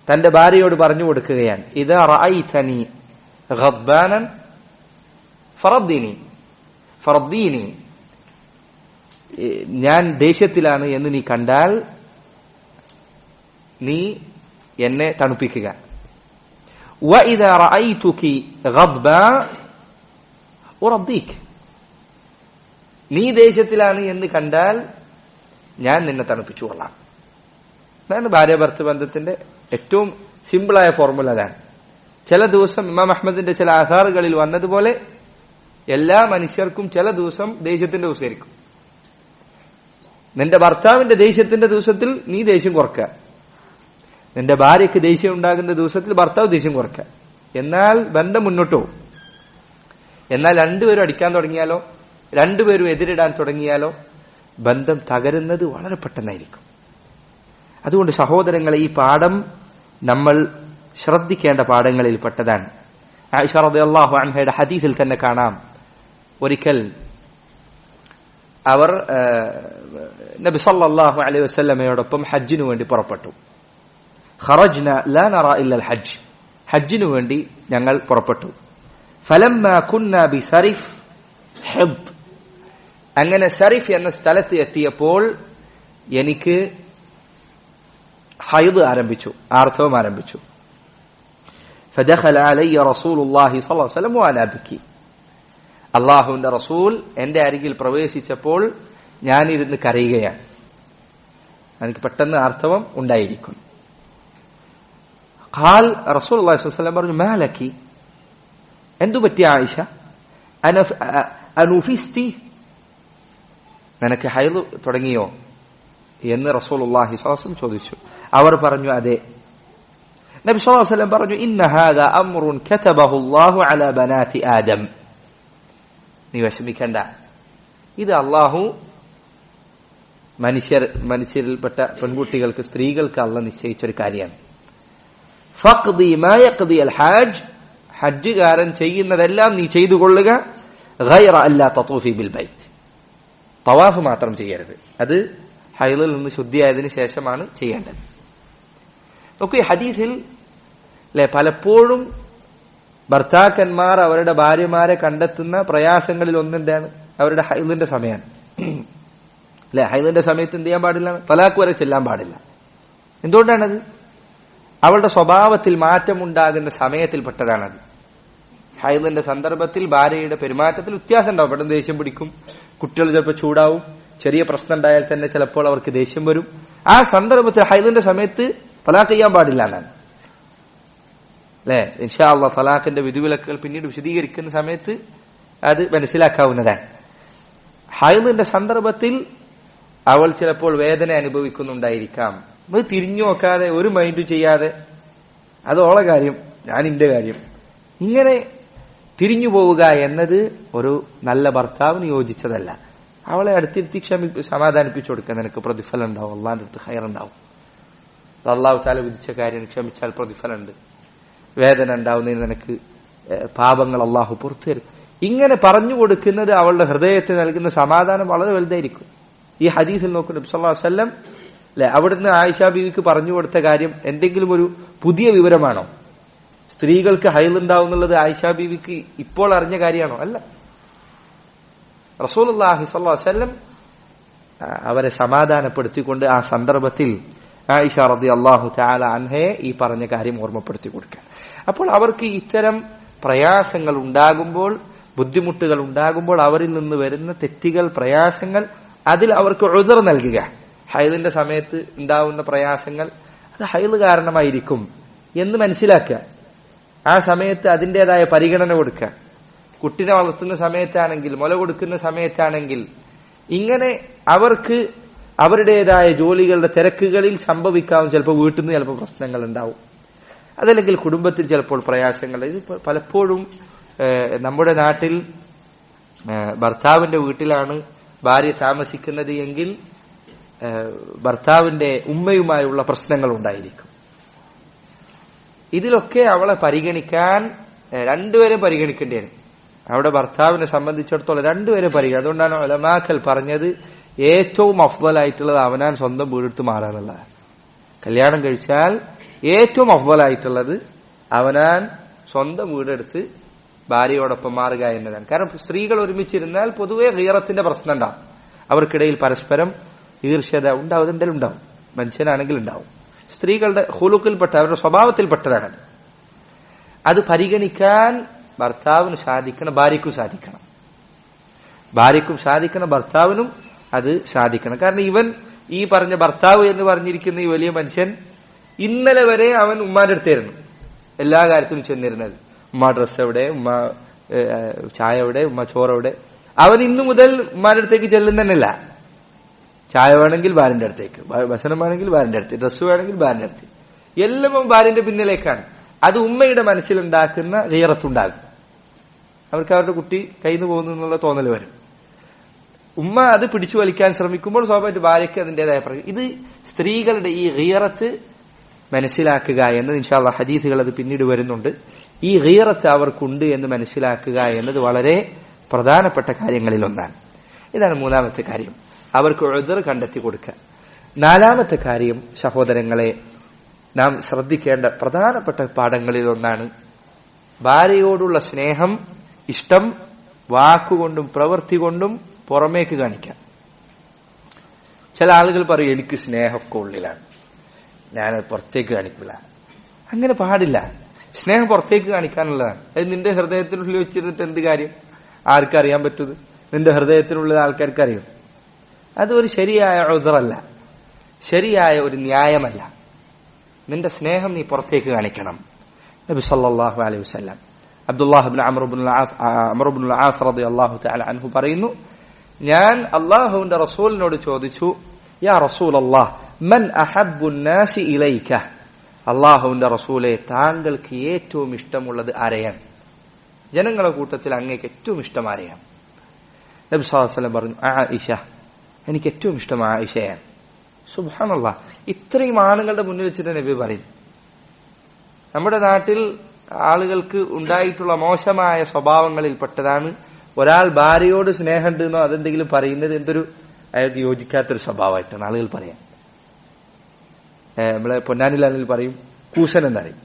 തന്റെ ഭാര്യയോട് പറഞ്ഞു കൊടുക്കുകയാണ്, ഇദാ റഅയ്തനി ഗദ്ബാനൻ ഫറദ്ദീനി, ഞാൻ ദേഷ്യത്തിലാണ് എന്ന് നീ കണ്ടാൽ നീ എന്നെ തണുപ്പിക്കുക. വഇദാ റഅയ്തുകി ഗദ്ബാ ഉറദ്ദീക്, നീ ദേഷ്യത്തിലാണ് എന്ന് കണ്ടാൽ ഞാൻ നിന്നെ തണുപ്പിച്ചു കൊള്ളാം. അതാണ് ഭാര്യ ഭർത്തൃ ബന്ധത്തിന്റെ ഏറ്റവും സിമ്പിളായ ഫോർമുല. അതാണ് ചില ദിവസം ഇമാം അഹ്മദിന്റെ ചില ആധാറുകളിൽ വന്നതുപോലെ എല്ലാ മനുഷ്യർക്കും ചില ദിവസം ദേഷ്യത്തിന്റെ ദിവസമായിരിക്കും. നിന്റെ ഭർത്താവിന്റെ ദേഷ്യത്തിന്റെ ദിവസത്തിൽ നീ ദേഷ്യം കുറക്കുക, നിന്റെ ഭാര്യയ്ക്ക് ദേഷ്യം ഉണ്ടാകുന്ന ദിവസത്തിൽ ഭർത്താവ് ദേഷ്യം കുറക്കുക. എന്നാൽ ബന്ധം മുന്നോട്ട് പോകും. എന്നാൽ രണ്ടുപേരും അടിക്കാൻ തുടങ്ങിയാലോ, രണ്ടുപേരും എതിരിടാൻ തുടങ്ങിയാലോ ബന്ധം തകരുന്നത് വളരെ പെട്ടെന്നായിരിക്കും. അതുകൊണ്ട് സഹോദരങ്ങളെ, ഈ പാഠം നമ്മൾ ശ്രദ്ധിക്കേണ്ട പാഠങ്ങളിൽ പെട്ടതാണ്. ആയിഷ റളിയല്ലാഹു അൻഹയുടെ ഹദീസിൽ തന്നെ കാണാം, ഒരിക്കൽ അവർ നബി സല്ലല്ലാഹു അലൈഹി വസല്ലമയോടൊപ്പം ഹജ്ജിനു വേണ്ടി പുറപ്പെട്ടു. ഖറജ്ന ലാ നറാ ഇല്ലൽ ഹജ്ജ്, ഹജ്ജിനു വേണ്ടി ഞങ്ങൾ പുറപ്പെട്ടു. ഫലമ്മാ കുന്നാ ബിസരിഫ് ഹിദ്, അങ്ങനെ സരിഫ് എന്ന സ്ഥലത്ത് എത്തിയപ്പോൾ എനിക്ക് ഹൈദ് ആരംഭിച്ചു, ആർത്തവം ആരംഭിച്ചു. ഫദഖല അലയ്യ റസൂലുള്ളാഹി സ്വല്ലല്ലാഹു അലൈഹി വസല്ലം വഅനാ ബിക്കി, അല്ലാഹുവിന്റെ റസൂൽ എന്റെ അരികിൽ പ്രവേശിച്ചപ്പോൾ ഞാനിരുന്ന് കരയുകയാണ്. എനിക്ക് പെട്ടെന്ന് ആർത്തവം ഉണ്ടായിരിക്കും. ഖാൽ റസൂലുള്ളാഹി സ്വല്ലല്ലാഹു അലൈഹി വസല്ലം പറഞ്ഞു, മാ ലക്കി, എന്തു പറ്റി ആയിഷ, അനുഫിസ്തി, നിനക്ക് ഹൈദ് തുടങ്ങിയോ എന്ന് റസൂലുള്ളാഹി സ്വല്ലല്ലാഹു അലൈഹി വസല്ലം ചോദിച്ചു. അവർ പറഞ്ഞു, അതെ. നബി സ്വല്ലല്ലാഹു അലൈഹി വസല്ലം പറഞ്ഞു, ഇന്ന ഹാദാ അംറുൻ കതബഹു അല്ലാഹു അലാ ബനാതി ആദം, നീ വിഷമിക്കണ്ട, ഇത് അല്ലാഹു മനുഷ്യരിൽപ്പെട്ട പെൺകുട്ടികൾക്ക്, സ്ത്രീകൾക്ക് അല്ലാഹു നിശ്ചയിച്ചൊരു കാര്യമാണ്. ഫഖ്ദി മാ യഖ്ദി അൽ ഹജ്ജ്, ഹജ്ജുകാരൻ ചെയ്യുന്നതെല്ലാം നീ ചെയ്തു കൊള്ളുക. ഗൈറ അല്ലാ തതൂഫി ബിൽ ബൈത്ത്, തവാഫ് മാത്രം ചെയ്യരുത്. അത് ഹൈളിൽ നിന്ന് ശുദ്ധിയായതിനു ശേഷമാണ് ചെയ്യേണ്ടത്. നോക്കൂ, ഈ ഹദീസിൽ പലപ്പോഴും ഭർത്താക്കന്മാർ അവരുടെ ഭാര്യമാരെ കണ്ടെത്തുന്ന പ്രയാസങ്ങളിൽ ഒന്നെന്താണ്? അവരുടെ ഹൈദിന്റെ സമയമാണ്. അല്ലെ, ഹൈദിന്റെ സമയത്ത് എന്ത് ചെയ്യാൻ പാടില്ല? തലാഖ് വരെ ചെല്ലാൻ പാടില്ല. എന്തുകൊണ്ടാണത്? അവളുടെ സ്വഭാവത്തിൽ മാറ്റമുണ്ടാകുന്ന സമയത്തിൽപ്പെട്ടതാണത്. ഹൈദിന്റെ സന്ദർഭത്തിൽ ഭാര്യയുടെ പെരുമാറ്റത്തിൽ വ്യത്യാസം ഉണ്ടാവും. പെട്ടെന്ന് ദേഷ്യം പിടിക്കും, കുട്ടികൾ ചിലപ്പോൾ ചൂടാവും, ചെറിയ പ്രശ്നം ഉണ്ടായാൽ തന്നെ ചിലപ്പോൾ അവർക്ക് ദേഷ്യം വരും. ആ സന്ദർഭത്തിൽ ഹൈദിന്റെ സമയത്ത് തലാഖ് ചെയ്യാൻ പാടില്ല എന്നാണ്. അല്ലെ, ഇൻഷാ അല്ലാഹ് തലാഖിന്റെ വിധിവിലക്കുകൾ പിന്നീട് വിശദീകരിക്കുന്ന സമയത്ത് അത് മനസ്സിലാക്കാവുന്നതാണ്. ഹൈദിന്റെ സന്ദർഭത്തിൽ അവൾ ചിലപ്പോൾ വേദന അനുഭവിക്കുന്നുണ്ടായിരിക്കാം. അത് തിരിഞ്ഞു നോക്കാതെ, ഒരു മൈൻഡ് ചെയ്യാതെ, അത് ഓളെ കാര്യം, ഞാൻ എന്റെ കാര്യം, ഇങ്ങനെ തിരിഞ്ഞു പോവുക എന്നത് ഒരു നല്ല ഭർത്താവിന് യോജിച്ചതല്ല. അവളെ അടുത്തിരുത്തി സമാധാനിപ്പിച്ചു കൊടുക്കാൻ നിനക്ക് പ്രതിഫലം ഉണ്ടാവും, അള്ളാന്റെ അടുത്ത് ഹൈറുണ്ടാവും. അള്ളാഹു താല വിധിച്ച കാര്യം ക്ഷമിച്ചാൽ പ്രതിഫലമുണ്ട്, വേദന ഉണ്ടാവുന്നതിന് നിനക്ക് പാപങ്ങൾ അള്ളാഹു പുറത്തു തരും. ഇങ്ങനെ പറഞ്ഞു കൊടുക്കുന്നത് അവളുടെ ഹൃദയത്തിൽ നൽകുന്ന സമാധാനം വളരെ വലുതായിരിക്കും. ഈ ഹദീസിൽ നോക്കൂ, നബി സല്ലല്ലാഹു അലൈഹി വസല്ലം അവിടുന്ന് ആയിഷ ബീവിക്ക് പറഞ്ഞു കൊടുത്ത കാര്യം എന്തെങ്കിലും ഒരു പുതിയ വിവരമാണോ? സ്ത്രീകൾക്ക് ഹൈലുണ്ടാവും എന്നുള്ളത് ആയിഷ ബീവിക്ക് ഇപ്പോൾ അറിഞ്ഞ കാര്യമാണോ? അല്ല. റസൂലുള്ളാഹി സ്വല്ലല്ലാഹു അലൈഹി വസല്ലം അവരെ സമാധാനപ്പെടുത്തിക്കൊണ്ട് ആ സന്ദർഭത്തിൽ ആയിഷ റളിയല്ലാഹു തആല അൻഹയെ ഈ പറഞ്ഞ കാര്യം ഓർമ്മപ്പെടുത്തി കൊടുക്കുക. അപ്പോൾ അവർക്ക് ഇത്തരം പ്രയാസങ്ങൾ ഉണ്ടാകുമ്പോൾ, ബുദ്ധിമുട്ടുകൾ ഉണ്ടാകുമ്പോൾ, അവരിൽ നിന്ന് വരുന്ന തെറ്റുകൾ, പ്രയാസങ്ങൾ, അതിൽ അവർക്ക് ഉദ്ർ നൽകുക. ഹൈദിന്റെ സമയത്ത് ഉണ്ടാവുന്ന പ്രയാസങ്ങൾ അത് ഹൈദ് കാരണമായിരിക്കും എന്ന് മനസ്സിലാക്കുക. ആ സമയത്ത് അതിൻ്റെതായ പരിഗണന കൊടുക്കുക. കുട്ടിനെ വളർത്തുന്ന സമയത്താണെങ്കിൽ, മുല കൊടുക്കുന്ന സമയത്താണെങ്കിൽ, ഇങ്ങനെ അവർക്ക് അവരുടേതായ ജോലികളുടെ തിരക്കുകളിൽ സംഭവിക്കാവും. ചിലപ്പോൾ വീട്ടിൽ നിന്ന് ചിലപ്പോൾ പ്രശ്നങ്ങൾ ഉണ്ടാവും, അതല്ലെങ്കിൽ കുടുംബത്തിൽ ചിലപ്പോൾ പ്രയാസങ്ങൾ. ഇത് പലപ്പോഴും നമ്മുടെ നാട്ടിൽ ഭർത്താവിന്റെ വീട്ടിലാണ് ഭാര്യ താമസിക്കുന്നത് എങ്കിൽ ഭർത്താവിന്റെ ഉമ്മയുമായുള്ള പ്രശ്നങ്ങൾ ഉണ്ടായിരിക്കും. ഇതിലൊക്കെ അവളെ പരിഗണിക്കാൻ രണ്ടുപേരെ പരിഗണിക്കേണ്ടി വരും. അവിടെ ഭർത്താവിനെ സംബന്ധിച്ചിടത്തോളം രണ്ടുപേരെ പരിഗണിക്കും. അതുകൊണ്ടാണ് ഉലമാക്കൾ പറഞ്ഞത് ഏറ്റവും അഫ്ദലായിട്ടുള്ളത് അവനാൻ സ്വന്തം വീടെടുത്ത് മാറാനുള്ളതാണ്. കല്യാണം കഴിച്ചാൽ ഏറ്റവും അഫ്ദലായിട്ടുള്ളത് അവനാൻ സ്വന്തം വീടെടുത്ത് ഭാര്യയോടൊപ്പം മാറുക എന്നതാണ്. കാരണം സ്ത്രീകൾ ഒരുമിച്ചിരുന്നാൽ പൊതുവെ ഗീറത്തിന്റെ പ്രശ്നം ഉണ്ടാവും. അവർക്കിടയിൽ പരസ്പരം ഈർഷ്യത ഉണ്ടാവും, എന്തെങ്കിലും ഉണ്ടാവും. മനുഷ്യനാണെങ്കിൽ ഉണ്ടാവും. സ്ത്രീകളുടെ ഹുലുക്കിൽപ്പെട്ട അവരുടെ സ്വഭാവത്തിൽപ്പെട്ടതാണ്. അത് പരിഗണിക്കാൻ ഭർത്താവിന് സാധിക്കണം, ഭാര്യയ്ക്കും സാധിക്കണം. ഭാര്യയ്ക്കും സാധിക്കണം, ഭർത്താവിനും അത് സാധിക്കണം. കാരണം ഇവൻ ഈ പറഞ്ഞ ഭർത്താവ് എന്ന് പറഞ്ഞിരിക്കുന്ന ഈ വലിയ മനുഷ്യൻ ഇന്നലെ വരെ അവൻ ഉമ്മാന്റെ അടുത്തായിരുന്നു എല്ലാ കാര്യത്തിലും ചെന്നിരുന്നത്. ഉമ്മ ഡ്രസ് എവിടെ, ഉമ്മ ചായ എവിടെ, ഉമ്മ ചോറെവിടെ. അവൻ ഇന്നു മുതൽ ഉമ്മാന്റെ അടുത്തേക്ക് ചെല്ലുന്നതന്നെയല്ല. ചായ വേണമെങ്കിൽ ഭാര്യന്റെ അടുത്തേക്ക്, ഭക്ഷണം വേണമെങ്കിൽ ഭാര്യന്റെ അടുത്ത്, ഡ്രസ്സ് വേണമെങ്കിൽ ഭാര്യന്റെ അടുത്ത്, എല്ലാം ഭാര്യന്റെ പിന്നിലേക്കാണ്. അത് ഉമ്മയുടെ മനസ്സിലുണ്ടാക്കുന്ന ഗീറത്തുണ്ടാകും. അവർക്ക് അവരുടെ കുട്ടി കയ്യിൽ നിന്ന് പോകുന്നു എന്നുള്ള തോന്നൽ വരും. ഉമ്മ അത് പിടിച്ചു വലിക്കാൻ ശ്രമിക്കുമ്പോൾ സ്വാഭാവികമായിട്ട് ഭാര്യയ്ക്ക് അതിൻ്റെതായ ഇത് സ്ത്രീകളുടെ ഈ ഗീറത്ത് മനസ്സിലാക്കുക എന്നത് ഇൻഷാ അല്ലാഹ് ഹദീസുകൾ അത് പിന്നീട് വരുന്നുണ്ട്. ഈ ഗീറത്ത് അവർക്കുണ്ട് എന്ന് മനസ്സിലാക്കുക എന്നത് വളരെ പ്രധാനപ്പെട്ട കാര്യങ്ങളിൽ ഒന്നാണ്. ഇതാണ് മൂന്നാമത്തെ കാര്യം, അവർക്ക് ഉദ്ർ കണ്ടെത്തി കൊടുക്കുക. നാലാമത്തെ കാര്യം സഹോദരങ്ങളെ, നാം ശ്രദ്ധിക്കേണ്ട പ്രധാനപ്പെട്ട പാഠങ്ങളിൽ ഒന്നാണ് ഭാര്യയോടുള്ള സ്നേഹം, ഇഷ്ടം വാക്കുകൊണ്ടും പ്രവൃത്തി കൊണ്ടും പുറമേക്ക് കാണിക്കാം. ചില ആളുകൾ പറയും എനിക്ക് സ്നേഹമൊക്കെ ഉള്ളിലാണ്, ഞാൻ പുറത്തേക്ക് കാണിക്കില്ല. അങ്ങനെ പാടില്ല. സ്നേഹം പുറത്തേക്ക് കാണിക്കാനുള്ളതാണ്. അത് നിന്റെ ഹൃദയത്തിനുള്ളിൽ വെച്ചിരുന്നിട്ട് എന്ത് കാര്യം? ആർക്കറിയാൻ പറ്റുന്നത്? നിന്റെ ഹൃദയത്തിനുള്ളിൽ ആൾക്കാർക്ക് അറിയും. അതൊരു ശരിയായ ഉദ്റല്ല, ശരിയായ ഒരു ന്യായമല്ല. നിന്റെ സ്നേഹം നീ പുറത്തേക്ക് കാണിക്കണം. നബി സല്ലല്ലാഹു അലൈഹി വസല്ലം അബ്ദുല്ലാഹ് ഇബ്നു അംർ ഇബ്നുൽ ആസ് റളിയല്ലാഹു തആല അൻഹു പറയുന്നു, ഞാൻ അല്ലാഹുവിന്റെ റസൂലിനോട് ചോദിച്ചു, യാ റസൂലല്ലാഹ് മൻ അഹബ്ബുൻ നാസി ഇലൈക, അല്ലാഹുവിന്റെ റസൂലെ താങ്കൾക്ക് ഏറ്റവും ഇഷ്ടമുള്ളത് ആരെയാണ്? ജനങ്ങളുടെ കൂട്ടത്തിൽ അങ്ങേക്ക് ഏറ്റവും ഇഷ്ടം ആരെയാണ്? നബി സല്ലല്ലാഹു അലൈഹി വസല്ലം പറഞ്ഞു, ആയിഷ, എനിക്ക് ഏറ്റവും ഇഷ്ടം ആയിഷയാണ്. സുബ്ഹാനല്ലാഹ്, ഇത്രയും ആളുകളുടെ മുന്നിൽ വെച്ചിട്ട് നബി പറയും. നമ്മുടെ നാട്ടിൽ ആളുകൾക്ക് ഉണ്ടായിട്ടുള്ള മോശമായ സ്വഭാവങ്ങളിൽപ്പെട്ടതാണ് ഒരാൾ ഭാര്യയോട് സ്നേഹമുണ്ട് എന്നോ അതെന്തെങ്കിലും പറയുന്നത് എന്തൊരു അയാൾക്ക് യോജിക്കാത്തൊരു സ്വഭാവമായിട്ടാണ് ആളുകൾ പറയാം. നമ്മളെ പൊന്നാനിലാണെങ്കിൽ പറയും കൂസൻ എന്നറിയും.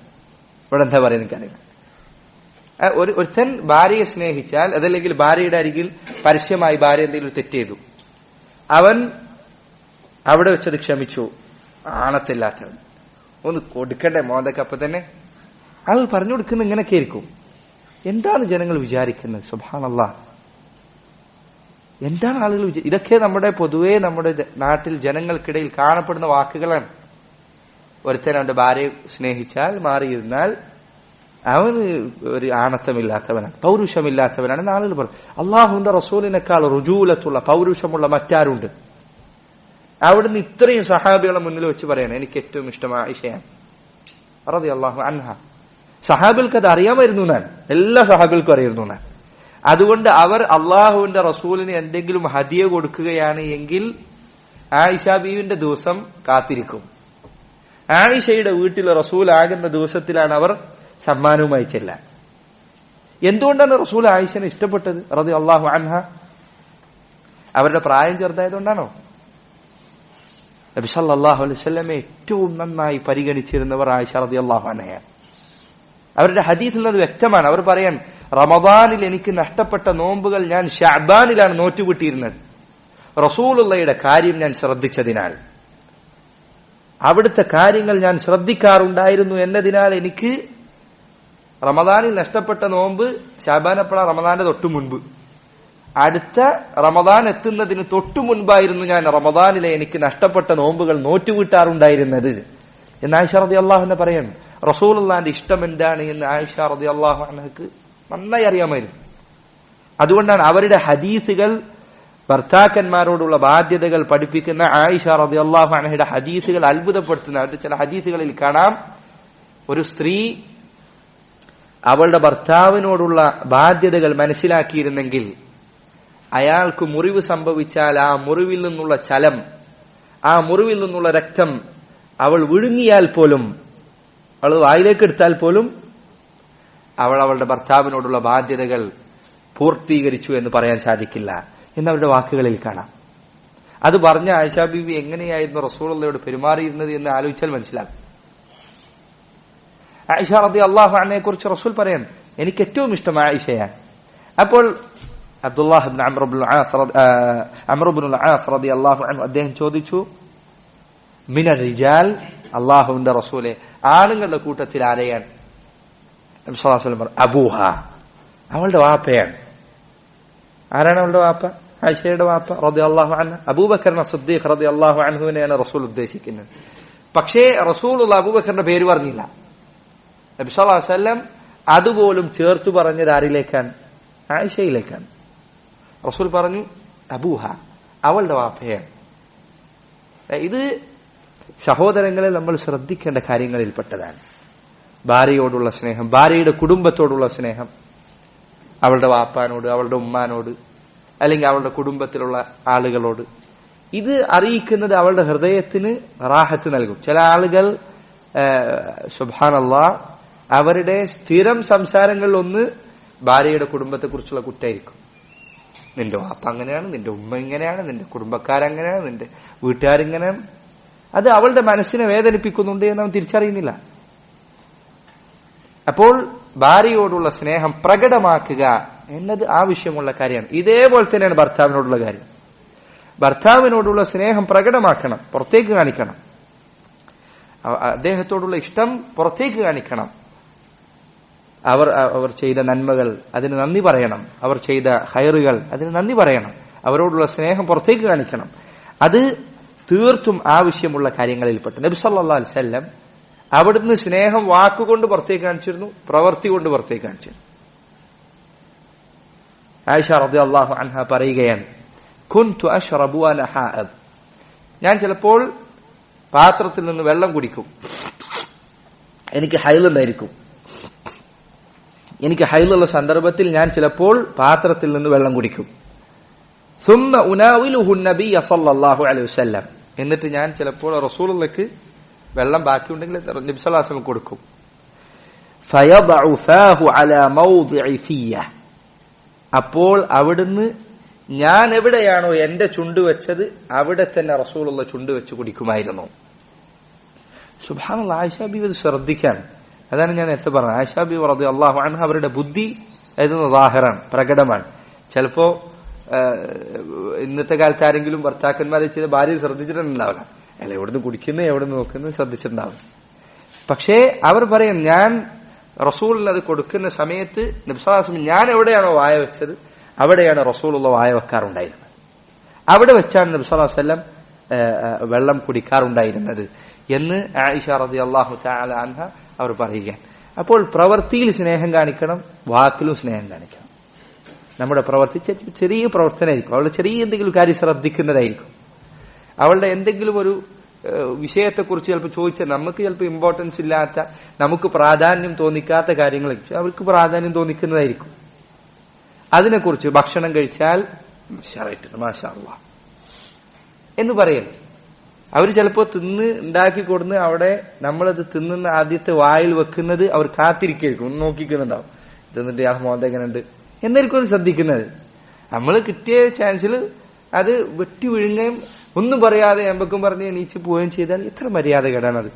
ഇവിടെ എന്താ പറയുന്നത് എനിക്കറിയാം. ഒരുത്തൻ ഭാര്യയെ സ്നേഹിച്ചാൽ, അതല്ലെങ്കിൽ ഭാര്യയുടെ അരികിൽ പരസ്യമായി ഭാര്യ എന്തെങ്കിലും തെറ്റ് ചെയ്തു, അവൻ അവിടെ വെച്ചത് ക്ഷമിച്ചു, ആണത്തില്ലാത്തവൻ, ഒന്ന് കൊടുക്കണ്ടേ മോന്തൊക്കെ അപ്പൊ തന്നെ ആളുകൾ പറഞ്ഞു കൊടുക്കുന്നത് ഇങ്ങനെയൊക്കെ ആയിരിക്കും. എന്താണ് ജനങ്ങൾ വിചാരിക്കുന്നത്? സുബ്ഹാനല്ലാഹ്, എന്താണ് ആളുകൾ ഇതൊക്കെ നമ്മുടെ പൊതുവേ നമ്മുടെ നാട്ടിൽ ജനങ്ങൾക്കിടയിൽ കാണപ്പെടുന്ന വാക്കുകളാണ്. ഒരുത്തൻ അവന്റെ ഭാര്യയെ സ്നേഹിച്ചാൽ മാറിയിരുന്നാൽ അവന് ഒരു ആണത്തമില്ലാത്തവനാണ്, പൗരുഷമില്ലാത്തവനാണ് ആളുകൾ പറയും. അള്ളാഹുവിന്റെ റസൂലിനേക്കാൾ റുജൂലത്തുള്ള പൗരുഷമുള്ള മറ്റാരുണ്ട്? അവിടുന്ന് ഇത്രയും സഹാബികളെ മുന്നിൽ വെച്ച് പറയണം എനിക്ക് ഏറ്റവും ഇഷ്ടം ആയിഷയാണ് റളിയല്ലാഹു അൻഹ. സഹാബികൾക്ക് അത് അറിയാമായിരുന്നു എന്നാണ്, എല്ലാ സഹാബികൾക്കും അറിയായിരുന്നു എന്നാണ്. അതുകൊണ്ട് അവർ അള്ളാഹുവിന്റെ റസൂലിന് എന്തെങ്കിലും ഹദിയ കൊടുക്കുകയാണ് എങ്കിൽ ആയിഷ ബീവിന്റെ ദിവസം കാത്തിരിക്കും. ആയിഷയുടെ വീട്ടിൽ റസൂൽ ആകുന്ന ദിവസത്തിലാണ് അവർ സമ്മാനവുമായി ചെല്ലാൻ. എന്തുകൊണ്ടാണ് റസൂൽ ആയിഷനെ ഇഷ്ടപ്പെട്ടത് റളിയല്ലാഹു അൻഹ? അവരുടെ പ്രായം ചെറുതായതുകൊണ്ടാണോ? നബി സല്ലല്ലാഹു അലൈഹി വസല്ലമയെ ഏറ്റവും നന്നായി പരിഗണിച്ചിരുന്നവർ ആയിഷ റളിയല്ലാഹു അൻഹയാണ്. അവരുടെ ഹദീസിൽ അത് വ്യക്തമാണ്. അവർ പറയാൻ, റമദാനിൽ എനിക്ക് നഷ്ടപ്പെട്ട നോമ്പുകൾ ഞാൻ ശഅബാനിലാണ് നോറ്റുവിട്ടിരുന്നത്. റസൂലുള്ളയുടെ കാര്യം ഞാൻ ശ്രദ്ധിച്ചതിനാൽ, അവിടുത്തെ കാര്യങ്ങൾ ഞാൻ ശ്രദ്ധിക്കാറുണ്ടായിരുന്നു എന്നതിനാൽ എനിക്ക് റമദാനിൽ നഷ്ടപ്പെട്ട നോമ്പ് ശഅബാൻ എപ്പോഴാണ്? റമദാന്റെ തൊട്ടു മുൻപ്. അടുത്ത റമദാൻ എത്തുന്നതിന് തൊട്ടു മുൻപായിരുന്നു ഞാൻ റമദാനിലെ എനിക്ക് നഷ്ടപ്പെട്ട നോമ്പുകൾ നോറ്റുവിട്ടാറുണ്ടായിരുന്നത് എന്ന് ആയിഷ റളിയല്ലാഹു അൻഹ പറയാണ്. റസൂലുള്ളാഹിന്റെ ഇഷ്ടം എന്താണ് എന്ന് ആയിഷ റളിയല്ലാഹു അൻഹക്ക് നന്നായി അറിയാമായിരുന്നു. അതുകൊണ്ടാണ് അവരുടെ ഹദീസുകൾ, ഭർത്താക്കന്മാരോടുള്ള ബാധ്യതകൾ പഠിപ്പിക്കുന്ന ആയിഷ റളിയല്ലാഹു അൻഹയുടെ ഹദീസുകൾ അത്ഭുതപ്പെടുത്തുന്ന. അവരുടെ ചില ഹദീസുകളിൽ കാണാം, ഒരു സ്ത്രീ അവളുടെ ഭർത്താവിനോടുള്ള ബാധ്യതകൾ മനസ്സിലാക്കിയിരുന്നെങ്കിൽ അയാൾക്ക് മുറിവ് സംഭവിച്ചാൽ ആ മുറിവിൽ നിന്നുള്ള ചലം, ആ മുറിവിൽ നിന്നുള്ള രക്തം അവൾ വിഴുങ്ങിയാൽ പോലും, അവൾ വായിലേക്ക് എടുത്താൽ പോലും അവൾ അവളുടെ ഭർത്താവിനോടുള്ള ബാധ്യതകൾ പൂർത്തീകരിച്ചു എന്ന് പറയാൻ സാധിക്കില്ല എന്നവരുടെ വാക്കുകളിൽ കാണാം. അത് പറഞ്ഞ ആയിഷ ബീവി എങ്ങനെയായിരുന്നു റസൂലുള്ളാഹിയോട് പെരുമാറിയിരുന്നത് എന്ന് ആലോചിച്ചാൽ മനസ്സിലാകും. ആയിഷ റളിയല്ലാഹു അൻഹയെ കുറിച്ച് റസൂൽ പറയാൻ, എനിക്ക് ഏറ്റവും ഇഷ്ടം ആയിഷയാണ്. അപ്പോൾ അബ്ദുല്ലാഹ് ഇബ്നു അംർ ഇബ്നുൽ ആസ് റളിയല്ലാഹു അൻഹു അദ്ദേഹം ചോദിച്ചു, മിനർ റിജാൽ, അല്ലാഹുവിന്റെ റസൂലെ ആണുങ്ങളുടെ കൂട്ടത്തിൽ ആരെയാണ്? നബി സല്ലല്ലാഹു അലൈഹി വസല്ലം പറഞ്ഞു, അബൂഹ, അവളുടെ വാപ്പയാണ്. ആരാണ് അവളുടെ വാപ്പ? ആയിഷയുടെ വാപ്പ റളിയല്ലാഹു അൻഹു. അബൂബക്കർ സിദ്ദീഖ് റളിയല്ലാഹു അൻഹുവിനെയാണ് റസൂൽ ഉദ്ദേശിക്കുന്നത്. പക്ഷേ റസൂലുള്ള അബൂബക്കറിന്റെ പേര് പറഞ്ഞില്ല. നബി സല്ലല്ലാഹു അലൈഹി വസല്ലം അതുപോലും ചേർത്തു പറഞ്ഞത് ആരിലേക്കാണ്? ആയിഷയിലേക്കാണ്. റസൂൽ പറഞ്ഞു, അബൂഹ, അവളുടെ വാപ്പയാണ്. ഇത് സഹോദരങ്ങളെ നമ്മൾ ശ്രദ്ധിക്കേണ്ട കാര്യങ്ങളിൽപ്പെട്ടതാണ്. ഭാര്യയോടുള്ള സ്നേഹം, ഭാര്യയുടെ കുടുംബത്തോടുള്ള സ്നേഹം, അവളുടെ വാപ്പാനോട്, അവളുടെ ഉമ്മാനോട്, അല്ലെങ്കിൽ അവളുടെ കുടുംബത്തിലുള്ള ആളുകളോട്, ഇത് അറിയിക്കുന്നത് അവളുടെ ഹൃദയത്തിന് റാഹത്ത് നൽകും. ചില ആളുകൾ സുബ്ഹാനല്ലാഹ് അവരുടെ സ്ഥിരം സംസാരങ്ങളിൽ ഒന്ന് ഭാര്യയുടെ കുടുംബത്തെ കുറിച്ചുള്ള കുറ്റായിരിക്കും. നിന്റെ വാപ്പ അങ്ങനെയാണ്, നിന്റെ ഉമ്മ ഇങ്ങനെയാണ്, നിന്റെ കുടുംബക്കാരങ്ങനെയാണ്, നിന്റെ വീട്ടുകാരിങ്ങനെയാണ്. അത് അവളുടെ മനസ്സിനെ വേദനിപ്പിക്കുന്നുണ്ട് എന്ന് അവൻ തിരിച്ചറിയുന്നില്ല. അപ്പോൾ ഭാര്യയോടുള്ള സ്നേഹം പ്രകടമാക്കുക എന്നത് ആവശ്യമുള്ള കാര്യമാണ്. ഇതേപോലെ തന്നെയാണ് ഭർത്താവിനോടുള്ള കാര്യം. ഭർത്താവിനോടുള്ള സ്നേഹം പ്രകടമാക്കണം, പുറത്തേക്ക് കാണിക്കണം. അദ്ദേഹത്തോടുള്ള ഇഷ്ടം പുറത്തേക്ക് കാണിക്കണം. അവർ ചെയ്ത നന്മകൾ അതിന് നന്ദി പറയണം. അവർ ചെയ്ത ഖൈറുകൾ അതിന് നന്ദി പറയണം. അവരോടുള്ള സ്നേഹം പുറത്തേക്ക് കാണിക്കണം. അത് തീർത്തും ആവശ്യമുള്ള കാര്യങ്ങളിൽപ്പെട്ടു. നബി സല്ലല്ലാഹു അലൈഹി വസല്ലം അവിടുന്ന് സ്നേഹം വാക്കുകൊണ്ട് പുറത്തേക്ക് കാണിച്ചിരുന്നു, പ്രവൃത്തി കൊണ്ട് പുറത്തേക്ക് കാണിച്ചിരുന്നു. ആയിഷ റളിയല്ലാഹു അൻഹ പറയുകയാണ്, കുൻതു അശ്റബു വഅന ഹാഇദ്, ഞാൻ ചിലപ്പോൾ പാത്രത്തിൽ നിന്ന് വെള്ളം കുടിക്കും, എനിക്ക് ഹൈലുണ്ടായിരിക്കും. എനിക്ക് ഹൈലുള്ള സന്ദർഭത്തിൽ ഞാൻ ചിലപ്പോൾ പാത്രത്തിൽ നിന്ന് വെള്ളം കുടിക്കും. സുമ്മ ഉനാവിലുഹു നബിയ സല്ലല്ലാഹു അലൈഹി വസല്ലം, എന്നിട്ട് ഞാൻ ചിലപ്പോൾ റസൂലുള്ളാഹിക്ക് വെള്ളം ബാക്കിയുണ്ടെങ്കിൽ നബി സല്ലല്ലാഹു അലൈഹി വസല്ലം കൊടുക്കും. ഫയദഉ ഫാഹു അലാ മൗദിഇ ഫിയ, അപ്പോൾ അവിടുന്ന് ഞാൻ എവിടെയാണോ എന്റെ ചുണ്ട് വെച്ചത് അവിടെ തന്നെ റസൂലുള്ളാഹി ചുണ്ട് വെച്ച് കുടിക്കുമായിരുന്നു. സുബ്ഹാനല്ലാഹ്, ആയിഷ ബീവി ഇത് ശ്രദ്ധിക്കാൻ. അതാണ് ഞാൻ നേരത്തെ പറഞ്ഞത്. ആയിഷ ബീവി റളിയല്ലാഹു അൻഹ അവരുടെ ബുദ്ധി എന്നത് ളാഹിറാണ്, പ്രകടമാണ്. ചിലപ്പോ ഇന്നത്തെ കാലത്ത് ആരെങ്കിലും ഭർത്താക്കന്മാരെ ചെയ്ത ഭാര്യ ശ്രദ്ധിച്ചിട്ടുണ്ടാവില്ല, അല്ല എവിടുന്ന് കുടിക്കുന്നത് എവിടുന്ന് നോക്കുന്നത് ശ്രദ്ധിച്ചിട്ടുണ്ടാവില്ല. പക്ഷേ അവർ പറയും, ഞാൻ റസൂലിന് അത് കൊടുക്കുന്ന സമയത്ത് നബി സല്ലല്ലാഹു അലൈഹി വസല്ലം ഞാൻ എവിടെയാണോ വായ വെച്ചത് അവിടെയാണ് റസൂലുള്ള വായ വെക്കാറുണ്ടായിരുന്നത്. അവിടെ വെച്ചാണ് നബി സല്ലല്ലാഹു അലൈഹി വസല്ലം വെള്ളം കുടിക്കാറുണ്ടായിരുന്നത് എന്ന് ആയിഷ റളിയല്ലാഹു തആല അൻഹ അവർ പറയുകയാണ്. അപ്പോൾ പ്രവൃത്തിയിൽ സ്നേഹം കാണിക്കണം, വാക്കിലും സ്നേഹം കാണിക്കണം. നമ്മുടെ പ്രവൃത്തി ചെറിയ പ്രവർത്തനമായിരിക്കും, അവളുടെ ചെറിയ എന്തെങ്കിലും കാര്യം ശ്രദ്ധിക്കുന്നതായിരിക്കും, അവളുടെ എന്തെങ്കിലും ഒരു വിഷയത്തെക്കുറിച്ച് ചിലപ്പോൾ ചോദിച്ചാൽ നമുക്ക് ചിലപ്പോൾ ഇമ്പോർട്ടൻസ് ഇല്ലാത്ത, നമുക്ക് പ്രാധാന്യം തോന്നിക്കാത്ത കാര്യങ്ങളെ അവർക്ക് പ്രാധാന്യം തോന്നിക്കുന്നതായിരിക്കും. അതിനെക്കുറിച്ച് ഭക്ഷണം കഴിച്ചാൽ മാഷാ അല്ലാഹ് എന്ന് പറയൽ, അവർ ചിലപ്പോൾ തിന്ന് ഉണ്ടാക്കി കൊടുന്ന് അവിടെ നമ്മളത് തിന്നുന്ന ആദ്യത്തെ വായിൽ വെക്കുന്നത് അവർ കാത്തിരിക്കും, ഒന്ന് നോക്കിക്കുന്നുണ്ടാവും, തിന്നിട്ട് ആ മോന്ത എങ്ങനെ ഉണ്ട് എന്നായിരിക്കും ശ്രദ്ധിക്കുന്നത്. നമ്മൾ കിട്ടിയ ചാൻസിൽ അത് വെട്ടി വിഴുങ്ങുകയും ഒന്നും പറയാതെ എമ്പക്കും പറഞ്ഞ് എണീച്ച് പോവുകയും ചെയ്താൽ എത്ര മര്യാദകേടാണത്.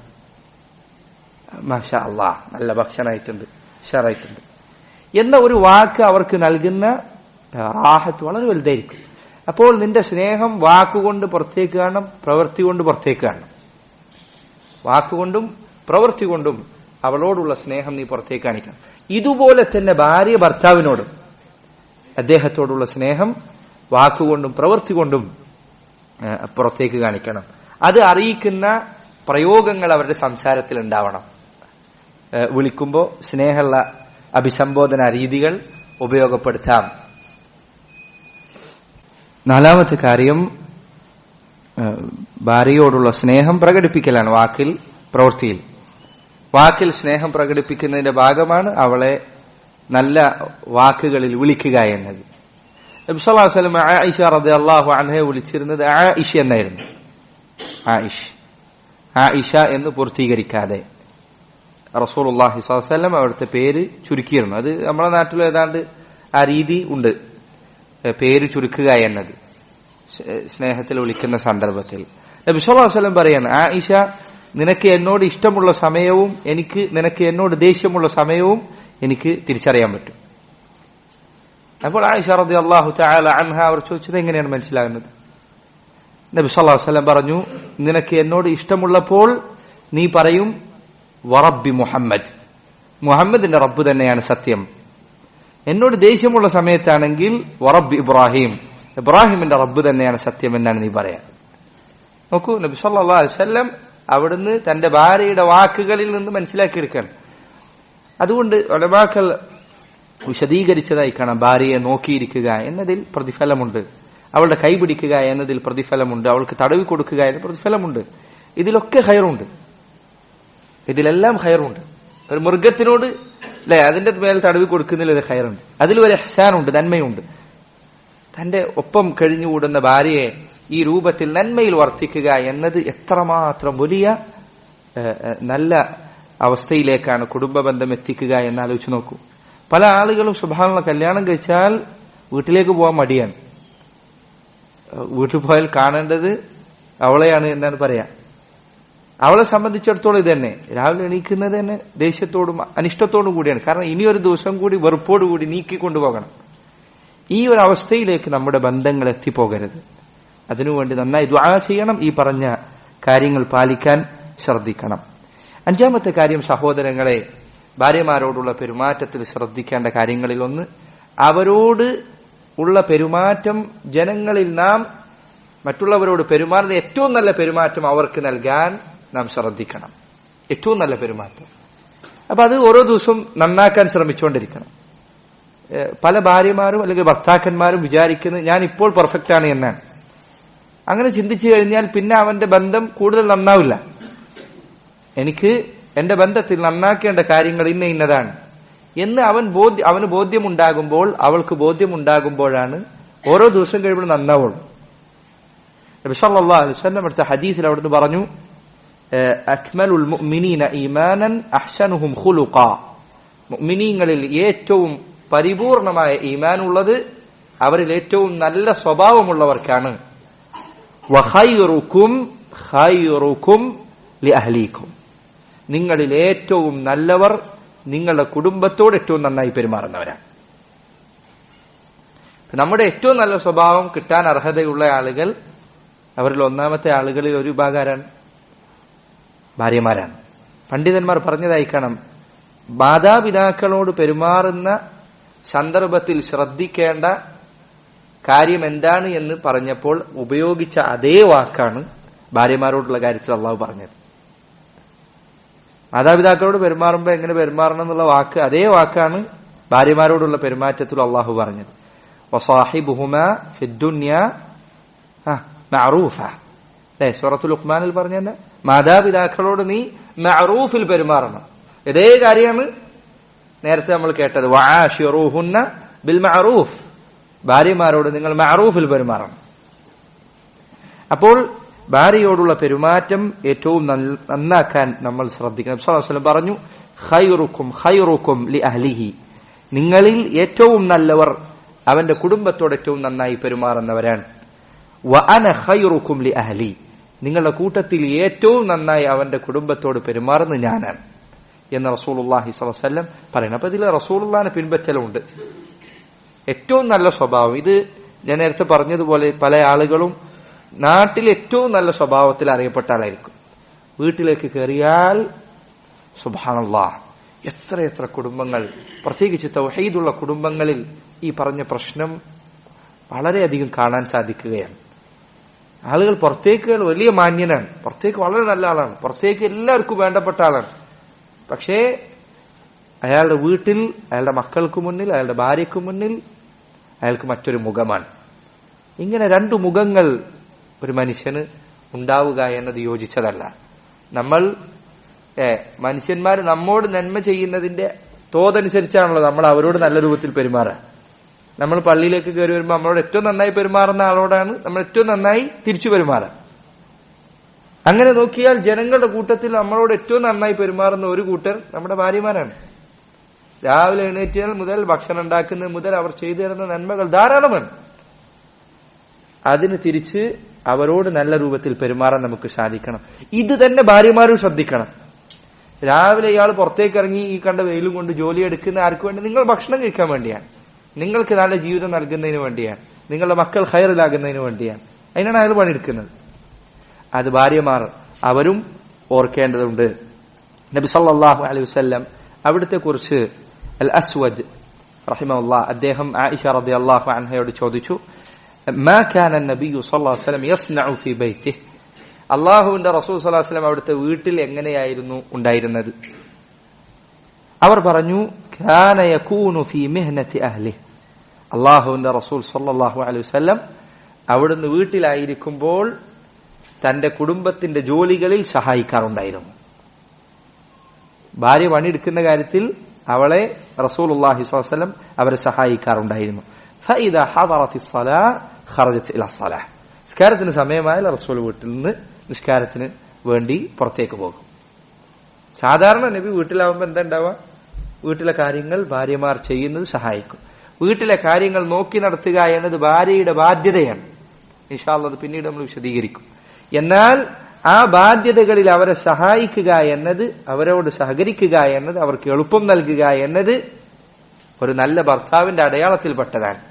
മാഷാ അല്ലാഹ്, നല്ല ഭക്ഷണമായിട്ടുണ്ട്, ഉഷാറായിട്ടുണ്ട് എന്ന ഒരു വാക്ക് അവർക്ക് നൽകുന്ന റാഹത്ത് വളരെ വലുതായിരിക്കും. അപ്പോൾ നിന്റെ സ്നേഹം വാക്കുകൊണ്ട് പുറത്തേക്ക് കാണണം, പ്രവൃത്തി കൊണ്ട് പുറത്തേക്ക് കാണണം. വാക്കുകൊണ്ടും പ്രവൃത്തി കൊണ്ടും അവളോടുള്ള സ്നേഹം നീ പുറത്തേക്ക് കാണിക്കണം. ഇതുപോലെ തന്നെ ഭാര്യ ഭർത്താവിനോടും അദ്ദേഹത്തോടുള്ള സ്നേഹം വാക്കുകൊണ്ടും പ്രവൃത്തി കൊണ്ടും പുറത്തേക്ക് കാണിക്കണം. അത് അറിയിക്കുന്ന പ്രയോഗങ്ങൾ അവരുടെ സംസാരത്തിൽ ഉണ്ടാവണം. വിളിക്കുമ്പോൾ സ്നേഹമുള്ള അഭിസംബോധന രീതികൾ ഉപയോഗപ്പെടുത്താം. നാലാമത്തെ കാര്യം ഭാര്യയോടുള്ള സ്നേഹം പ്രകടിപ്പിക്കലാണ്, വാക്കിൽ പ്രവൃത്തിയിൽ. വാക്കിൽ സ്നേഹം പ്രകടിപ്പിക്കുന്നതിന്റെ ഭാഗമാണ് അവളെ നല്ല വാക്കുകളിൽ വിളിക്കുക എന്നത്. നബി സല്ലല്ലാഹു അലൈഹി വസല്ലം ആയിഷ റളിയല്ലാഹു അൻഹയെ വിളിച്ചിരുന്നത് ആയിഷ എന്നായിരുന്നു. ആയിഷ എന്ന് പൂർത്തീകരിക്കാതെ റസൂലുള്ളാഹി സ്വല്ലല്ലാഹു അലൈഹി വസല്ലം അവിടുത്തെ പേര് ചുരുക്കിയിരുന്നു. അത് നമ്മുടെ നാട്ടിൽ ഏതാണ്ട് ആ രീതി ഉണ്ട്, പേര് ചുരുക്കുക എന്നത് സ്നേഹത്തിൽ വിളിക്കുന്ന സന്ദർഭത്തിൽ. നബി സല്ലല്ലാഹു അലൈഹി വസല്ലം പറയാണ്, ആയിഷ, നിനക്ക് എന്നോട് ഇഷ്ടമുള്ള സമയവും നിനക്ക് എന്നോട് ദേഷ്യമുള്ള സമയവും എനിക്ക് തിരിച്ചറിയാൻ പറ്റും. അപ്പോൾ ആയിഷ റളിയല്ലാഹു തആല അൻഹ അവർ ചോദിച്ചത് എങ്ങനെയാണ് മനസ്സിലാകുന്നത്? നബി സല്ലല്ലാഹു അലൈഹി വസല്ലം പറഞ്ഞു, നിനക്ക് എന്നോട് ഇഷ്ടമുള്ളപ്പോൾ നീ പറയും വറബ്ബി മുഹമ്മദ്, മുഹമ്മദിന്റെ റബ്ബ് തന്നെയാണ് സത്യം. എന്നോട് ദേഷ്യമുള്ള സമയത്താണെങ്കിൽ വറബ്ബി ഇബ്രാഹിം, ഇബ്രാഹിമിന്റെ റബ്ബ് തന്നെയാണ് സത്യം എന്നാണ് നീ പറയാ. നോക്കൂ, നബി സല്ലല്ലാഹു അലൈഹി വസല്ലം അവിടുന്ന് തന്റെ ഭാര്യയുടെ വാക്കുകളിൽ നിന്ന് മനസ്സിലാക്കിയെടുക്കാൻ. അതുകൊണ്ട് ഉലമാക്കൾ വിശദീകരിച്ചതായി കാണാം, ഭാര്യയെ നോക്കിയിരിക്കുക എന്നതിൽ പ്രതിഫലമുണ്ട്, അവളുടെ കൈ പിടിക്കുക എന്നതിൽ പ്രതിഫലമുണ്ട്, അവൾക്ക് തടവി കൊടുക്കുക എന്ന പ്രതിഫലമുണ്ട്. ഇതിലൊക്കെ ഖൈറുണ്ട്, ഇതിലെല്ലാം ഖൈറുണ്ട്. ഒരു മൃഗത്തിനോട് അല്ലെ അതിന്റെ മേൽ തടവി കൊടുക്കുന്നതിൽ ഒരു ഖൈറുണ്ട്, അതിൽ ഒരു ഇഹ്സാനുണ്ട്, നന്മയുണ്ട്. തന്റെ ഒപ്പം കഴിഞ്ഞുകൂടുന്ന ഭാര്യയെ ഈ രൂപത്തിൽ നന്മയിൽ വർത്തിക്കുക എന്നത് എത്രമാത്രം വലിയ നല്ല അവസ്ഥയിലേക്കാണ് കുടുംബ ബന്ധം എത്തിക്കുക എന്നാലോചിച്ച് നോക്കൂ. പല ആളുകളും സുബ്ഹാനല്ലാഹ് കല്യാണം കഴിച്ചാൽ വീട്ടിലേക്ക് പോകാൻ മടിയാണ്. വീട്ടിൽ പോയാൽ കാണേണ്ടത് അവളെയാണ് എന്നാണ് പറയാ. അവളെ സംബന്ധിച്ചിടത്തോളം ഇത് തന്നെ, രാവിലെ എണീക്കുന്നത് തന്നെ ദേഷ്യത്തോടും അനിഷ്ടത്തോടും കൂടിയാണ്. കാരണം ഇനിയൊരു ദിവസം കൂടി വെറുപ്പോടുകൂടി നീക്കിക്കൊണ്ടുപോകണം. ഈ ഒരു അവസ്ഥയിലേക്ക് നമ്മുടെ ബന്ധങ്ങൾ എത്തിപ്പോകരുത്. അതിനുവേണ്ടി നന്നായി ദുആ ചെയ്യണം, ഈ പറഞ്ഞ കാര്യങ്ങൾ പാലിക്കാൻ ശ്രദ്ധിക്കണം. അഞ്ചാമത്തെ കാര്യം, സഹോദരങ്ങളെ, ഭാര്യമാരോടുള്ള പെരുമാറ്റത്തിൽ ശ്രദ്ധിക്കേണ്ട കാര്യങ്ങളിൽ ഒന്ന്, അവരോട് ഉള്ള പെരുമാറ്റം ജനങ്ങളിൽ നാം മറ്റുള്ളവരോട് പെരുമാറുന്ന ഏറ്റവും നല്ല പെരുമാറ്റം അവർക്ക് നൽകാൻ നാം ശ്രദ്ധിക്കണം. ഏറ്റവും നല്ല പെരുമാറ്റം. അപ്പൊ അത് ഓരോ ദിവസവും നന്നാക്കാൻ ശ്രമിച്ചുകൊണ്ടിരിക്കണം. പല ഭാര്യമാരും അല്ലെങ്കിൽ ഭർത്താക്കന്മാരും വിചാരിക്കുന്നത് ഞാൻ ഇപ്പോൾ പെർഫെക്റ്റ് ആണ് എന്നാണ്. അങ്ങനെ ചിന്തിച്ചു കഴിഞ്ഞാൽ പിന്നെ അവന്റെ ബന്ധം കൂടുതൽ നന്നാവില്ല. എനിക്ക് എന്റെ ബന്ധത്തിൽ നന്നാക്കേണ്ട കാര്യങ്ങൾ ഇന്നതാണ് എന്ന് അവന് ബോധ്യമുണ്ടാകുമ്പോൾ, അവൾക്ക് ബോധ്യമുണ്ടാകുമ്പോഴാണ് ഓരോ ദിവസം കഴിയുമ്പോൾ നന്നാവുള്ളൂ. നബി സല്ലല്ലാഹു അലൈഹി വസല്ലം അടുത്ത ഹദീസിൽ അവിടുന്ന് പറഞ്ഞു, അക്മലുൽ മുഅ്മിനീന ഈമാനൻ അഹ്സനുഹും ഖുലുഖാ, മുഅ്മിനീങ്ങളിൽ ഏറ്റവും പരിപൂർണമായ ഈമാൻ ഉള്ളത് അവരിൽ ഏറ്റവും നല്ല സ്വഭാവമുള്ളവർക്കാണ്. വഖൈറുക്കും ഖൈറുക്കും ലിഅഹ്ലീക്കും, നിങ്ങളിൽ ഏറ്റവും നല്ലവർ നിങ്ങളുടെ കുടുംബത്തോട് ഏറ്റവും നന്നായി പെരുമാറുന്നവരാണ്. നമ്മുടെ ഏറ്റവും നല്ല സ്വഭാവം കിട്ടാൻ അർഹതയുള്ള ആളുകൾ, അവരിൽ ഒന്നാമത്തെ ആളുകളിൽ ഒരു വിഭാഗക്കാരാണ് ഭാര്യമാരാണ്. പണ്ഡിതന്മാർ പറഞ്ഞതായി കാണാം, മാതാപിതാക്കളോട് പെരുമാറുന്ന സന്ദർഭത്തിൽ ശ്രദ്ധിക്കേണ്ട കാര്യം എന്താണ് എന്ന് പറഞ്ഞപ്പോൾ ഉപയോഗിച്ച അതേ വാക്കാണ് ഭാര്യമാരോടുള്ള കാര്യത്തിൽ അള്ളാഹു പറഞ്ഞത്. മാതാപിതാക്കളോട് പെരുമാറുമ്പോൾ എങ്ങനെ പെരുമാറണം എന്നുള്ള വാക്ക്, അതേ വാക്കാണ് ഭാര്യമാരോടുള്ള പെരുമാറ്റത്തിൽ അള്ളാഹു പറഞ്ഞത്. വസാഹിബുഹുമാ ഫിദ്ദുനിയാ മഅറൂഫ, സൂറത്തുൽ ലുഖ്മാനിൽ പറഞ്ഞ മാതാപിതാക്കളോട് നീ മഅറൂഫിൽ പെരുമാറണം. ഇതേ കാര്യമാണ് നേരത്തെ നമ്മൾ കേട്ടത്, വആശിറൂഹുന്ന ബിൽ മഅറൂഫ്, ഭാര്യമാരോട് നിങ്ങൾ മഅറൂഫിൽ പെരുമാറണം. അപ്പോൾ ഭാര്യയോടുള്ള പെരുമാറ്റം ഏറ്റവും നന്നാക്കാൻ നമ്മൾ ശ്രദ്ധിക്കണം. നബി സല്ലല്ലാഹു അലൈഹി വസല്ലം പറഞ്ഞു, ഖൈറുക്കും ഖൈറുക്കും ലിഅഹ്ലിഹി, നിങ്ങളിൽ ഏറ്റവും നല്ലവർ അവന്റെ കുടുംബത്തോട് ഏറ്റവും നന്നായി പെരുമാറുന്നവരാണ്. വഅന ഖൈറുക്കും ലിഅഹ്ലി, നിങ്ങളുടെ കൂട്ടത്തിൽ ഏറ്റവും നന്നായി അവന്റെ കുടുംബത്തോട് പെരുമാറുന്നത് ഞാനാണ് എന്ന് റസൂലുള്ളാഹി സ്വല്ലല്ലാഹു അലൈഹി വസല്ലം പറയുന്നു. അപ്പൊ ഇതിൽ റസൂലുള്ളാഹിനെ പിൻപറ്റലുണ്ട്. ഏറ്റവും നല്ല സ്വഭാവം, ഇത് ഞാൻ നേരത്തെ പറഞ്ഞതുപോലെ പല ആളുകളും നാട്ടിൽ ഏറ്റവും നല്ല സ്വഭാവത്തിൽ അറിയപ്പെട്ട ആളായിരിക്കും. വീട്ടിലേക്ക് കയറിയാൽ സുബ്ഹാനല്ലാഹ്, എത്ര കുടുംബങ്ങൾ, പ്രത്യേകിച്ച് തൗഹീദുള്ള കുടുംബങ്ങളിൽ ഈ പറഞ്ഞ പ്രശ്നം വളരെയധികം കാണാൻ സാധിക്കുകയാണ്. ആളുകൾ പുറത്തേക്ക് വലിയ മാന്യനാണ്, പുറത്തേക്ക് വളരെ നല്ല ആളാണ്, പുറത്തേക്ക് എല്ലാവർക്കും വേണ്ടപ്പെട്ട ആളാണ്. പക്ഷേ അയാളുടെ വീട്ടിൽ, അയാളുടെ മക്കൾക്ക് മുന്നിൽ, അയാളുടെ ഭാര്യയ്ക്ക് മുന്നിൽ അയാൾക്ക് മറ്റൊരു മുഖമാണ്. ഇങ്ങനെ രണ്ടു മുഖങ്ങൾ ഒരു മനുഷ്യന് ഉണ്ടാവുക എന്നത് യോജിച്ചതല്ല. നമ്മൾ മനുഷ്യന്മാർ നമ്മോട് നന്മ ചെയ്യുന്നതിന്റെ തോതനുസരിച്ചാണല്ലോ നമ്മൾ അവരോട് നല്ല രൂപത്തിൽ പെരുമാറുക. നമ്മൾ പള്ളിയിലേക്ക് കയറി വരുമ്പോൾ നമ്മളോട് ഏറ്റവും നന്നായി പെരുമാറുന്ന ആളോടാണ് നമ്മൾ ഏറ്റവും നന്നായി തിരിച്ചു പെരുമാറുക. അങ്ങനെ നോക്കിയാൽ ജനങ്ങളുടെ കൂട്ടത്തിൽ നമ്മളോട് ഏറ്റവും നന്നായി പെരുമാറുന്ന ഒരു കൂട്ടർ നമ്മുടെ ഭാര്യമാരാണ്. രാവിലെ എഴുന്നേറ്റാൽ മുതൽ ഭക്ഷണം ഉണ്ടാക്കുന്നത് മുതൽ അവർ ചെയ്തു തരുന്ന നന്മകൾ ധാരാളമാണ്. അതിന് തിരിച്ച് അവരോട് നല്ല രൂപത്തിൽ പെരുമാറാൻ നമുക്ക് സാധിക്കണം. ഇത് തന്നെ ഭാര്യമാരും ശ്രദ്ധിക്കണം. രാവിലെ ഇയാൾ പുറത്തേക്ക് ഇറങ്ങി ഈ കണ്ട വെയിലും കൊണ്ട് ജോലി എടുക്കുന്ന ആർക്ക് വേണ്ടി? നിങ്ങൾ ഭക്ഷണം കഴിക്കാൻ വേണ്ടിയാണ്, നിങ്ങൾക്ക് നല്ല ജീവിതം നൽകുന്നതിന് വേണ്ടിയാണ്, നിങ്ങളുടെ മക്കൾ ഖൈറിലാകുന്നതിന് വേണ്ടിയാണ്. അതിനാണ് അയാൾ പണിയെടുക്കുന്നത്. അത് ഭാര്യമാർ അവരും ഓർക്കേണ്ടതുണ്ട്. നബി സല്ലല്ലാഹു അലൈഹി വസല്ലം അവിടുത്തെ കുറിച്ച് അൽ അസ്വദ് റഹിമഹുല്ലാഹ് അദ്ദേഹം ആയിഷ റളിയല്ലാഹു അൻഹയോട് ചോദിച്ചു, മാ കാന നബിയു സല്ലല്ലാഹു അലൈഹി വസല്ലം യസ്നഉ ഫീ ബൈതിഹി, അല്ലാഹുവിന്റെ റസൂൽ സല്ലല്ലാഹു അലൈഹി വസല്ലം അവിടുത്തെ വീട്ടിൽ എങ്ങനെയായിരുന്നു ഉണ്ടായിരുന്നത്? അവർ പറഞ്ഞു, കാന യകൂനു ഫീ മിഹ്നതി അഹ്ലിഹി, അല്ലാഹുവിന്റെ റസൂൽ സല്ലല്ലാഹു അലൈഹി വസല്ലം അവിടുന്ന് വീട്ടിലായിരിക്കുമ്പോൾ തന്റെ കുടുംബത്തിന്റെ ജോലികളിൽ സഹായിക്കാറുണ്ടായിരുന്നു. ഭാര്യ പണിയെടുക്കുന്ന കാര്യത്തിൽ അവളെ റസൂലുള്ളാഹി സ്വല്ലല്ലാഹു അലൈഹി വസല്ലം അവരെ സഹായിക്കാറുണ്ടായിരുന്നു. ഫഇദാ ഹദറത്തിസ് സ്വലാഹ് ഖറജത് ഇലാ സ്വലാഹ്, നിസ്കാരത്തിന് സമയമായാൽ റസൂൽ വീട്ടിൽ നിന്ന് നിസ്കാരത്തിന് വേണ്ടി പുറത്തേക്ക് പോകും. സാധാരണ നബി വീട്ടിലാവുമ്പോൾ എന്താ ഉണ്ടാവുക? വീട്ടിലെ കാര്യങ്ങൾ ഭാര്യമാർ ചെയ്യുന്നത് സഹായിക്കും. വീട്ടിലെ കാര്യങ്ങൾ നോക്കി നടത്തുക എന്നത് ഭാര്യയുടെ ബാധ്യതയാണ്. ഇൻഷാ അല്ലാഹ് അത് പിന്നീട് നമ്മൾ വിശദീകരിക്കും. എന്നാൽ ആ ബാധ്യതകളിൽ അവരെ സഹായിക്കുക എന്നത്, അവരോട് സഹകരിക്കുക എന്നത്, അവർക്ക് എളുപ്പം നൽകുക എന്നത് ഒരു നല്ല ഭർത്താവിന്റെ അടയാളത്തിൽപ്പെട്ടതാണ്.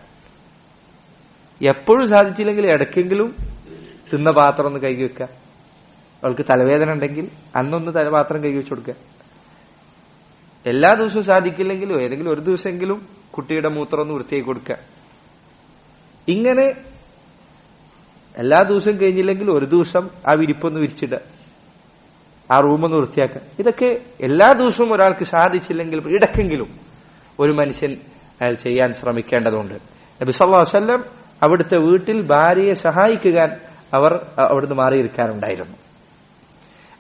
എപ്പോഴും സാധിച്ചില്ലെങ്കിൽ ഇടയ്ക്കെങ്കിലും തിന്ന പാത്രം ഒന്ന് കഴുകി വെക്കുക. അവൾക്ക് തലവേദന ഉണ്ടെങ്കിൽ അന്നൊന്ന് പാത്രം കഴുകി വെച്ചു കൊടുക്കുക. എല്ലാ ദിവസവും സാധിക്കില്ലെങ്കിലും ഏതെങ്കിലും ഒരു ദിവസമെങ്കിലും കുട്ടിയുടെ മൂത്രം ഒന്ന് വൃത്തിയാക്കി കൊടുക്കുക. ഇങ്ങനെ എല്ലാ ദിവസവും കഴിഞ്ഞില്ലെങ്കിൽ ഒരു ദിവസം ആ വിരിപ്പൊന്ന് വിരിച്ചിടുക, ആ റൂമൊന്ന് വൃത്തിയാക്കുക. ഇതൊക്കെ എല്ലാ ദിവസവും ഒരാൾക്ക് സാധിച്ചില്ലെങ്കിൽ ഇടയ്ക്കെങ്കിലും ഒരു മനുഷ്യൻ അയാൾ ചെയ്യാൻ ശ്രമിക്കേണ്ടതുണ്ട്. നബി സല്ലല്ലാഹു അലൈഹി വസല്ലം അവിടുത്തെ വീട്ടിൽ ഭാര്യയെ സഹായിക്കുക അവർ അവിടുന്ന് മാറിയിരിക്കാറുണ്ടായിരുന്നു.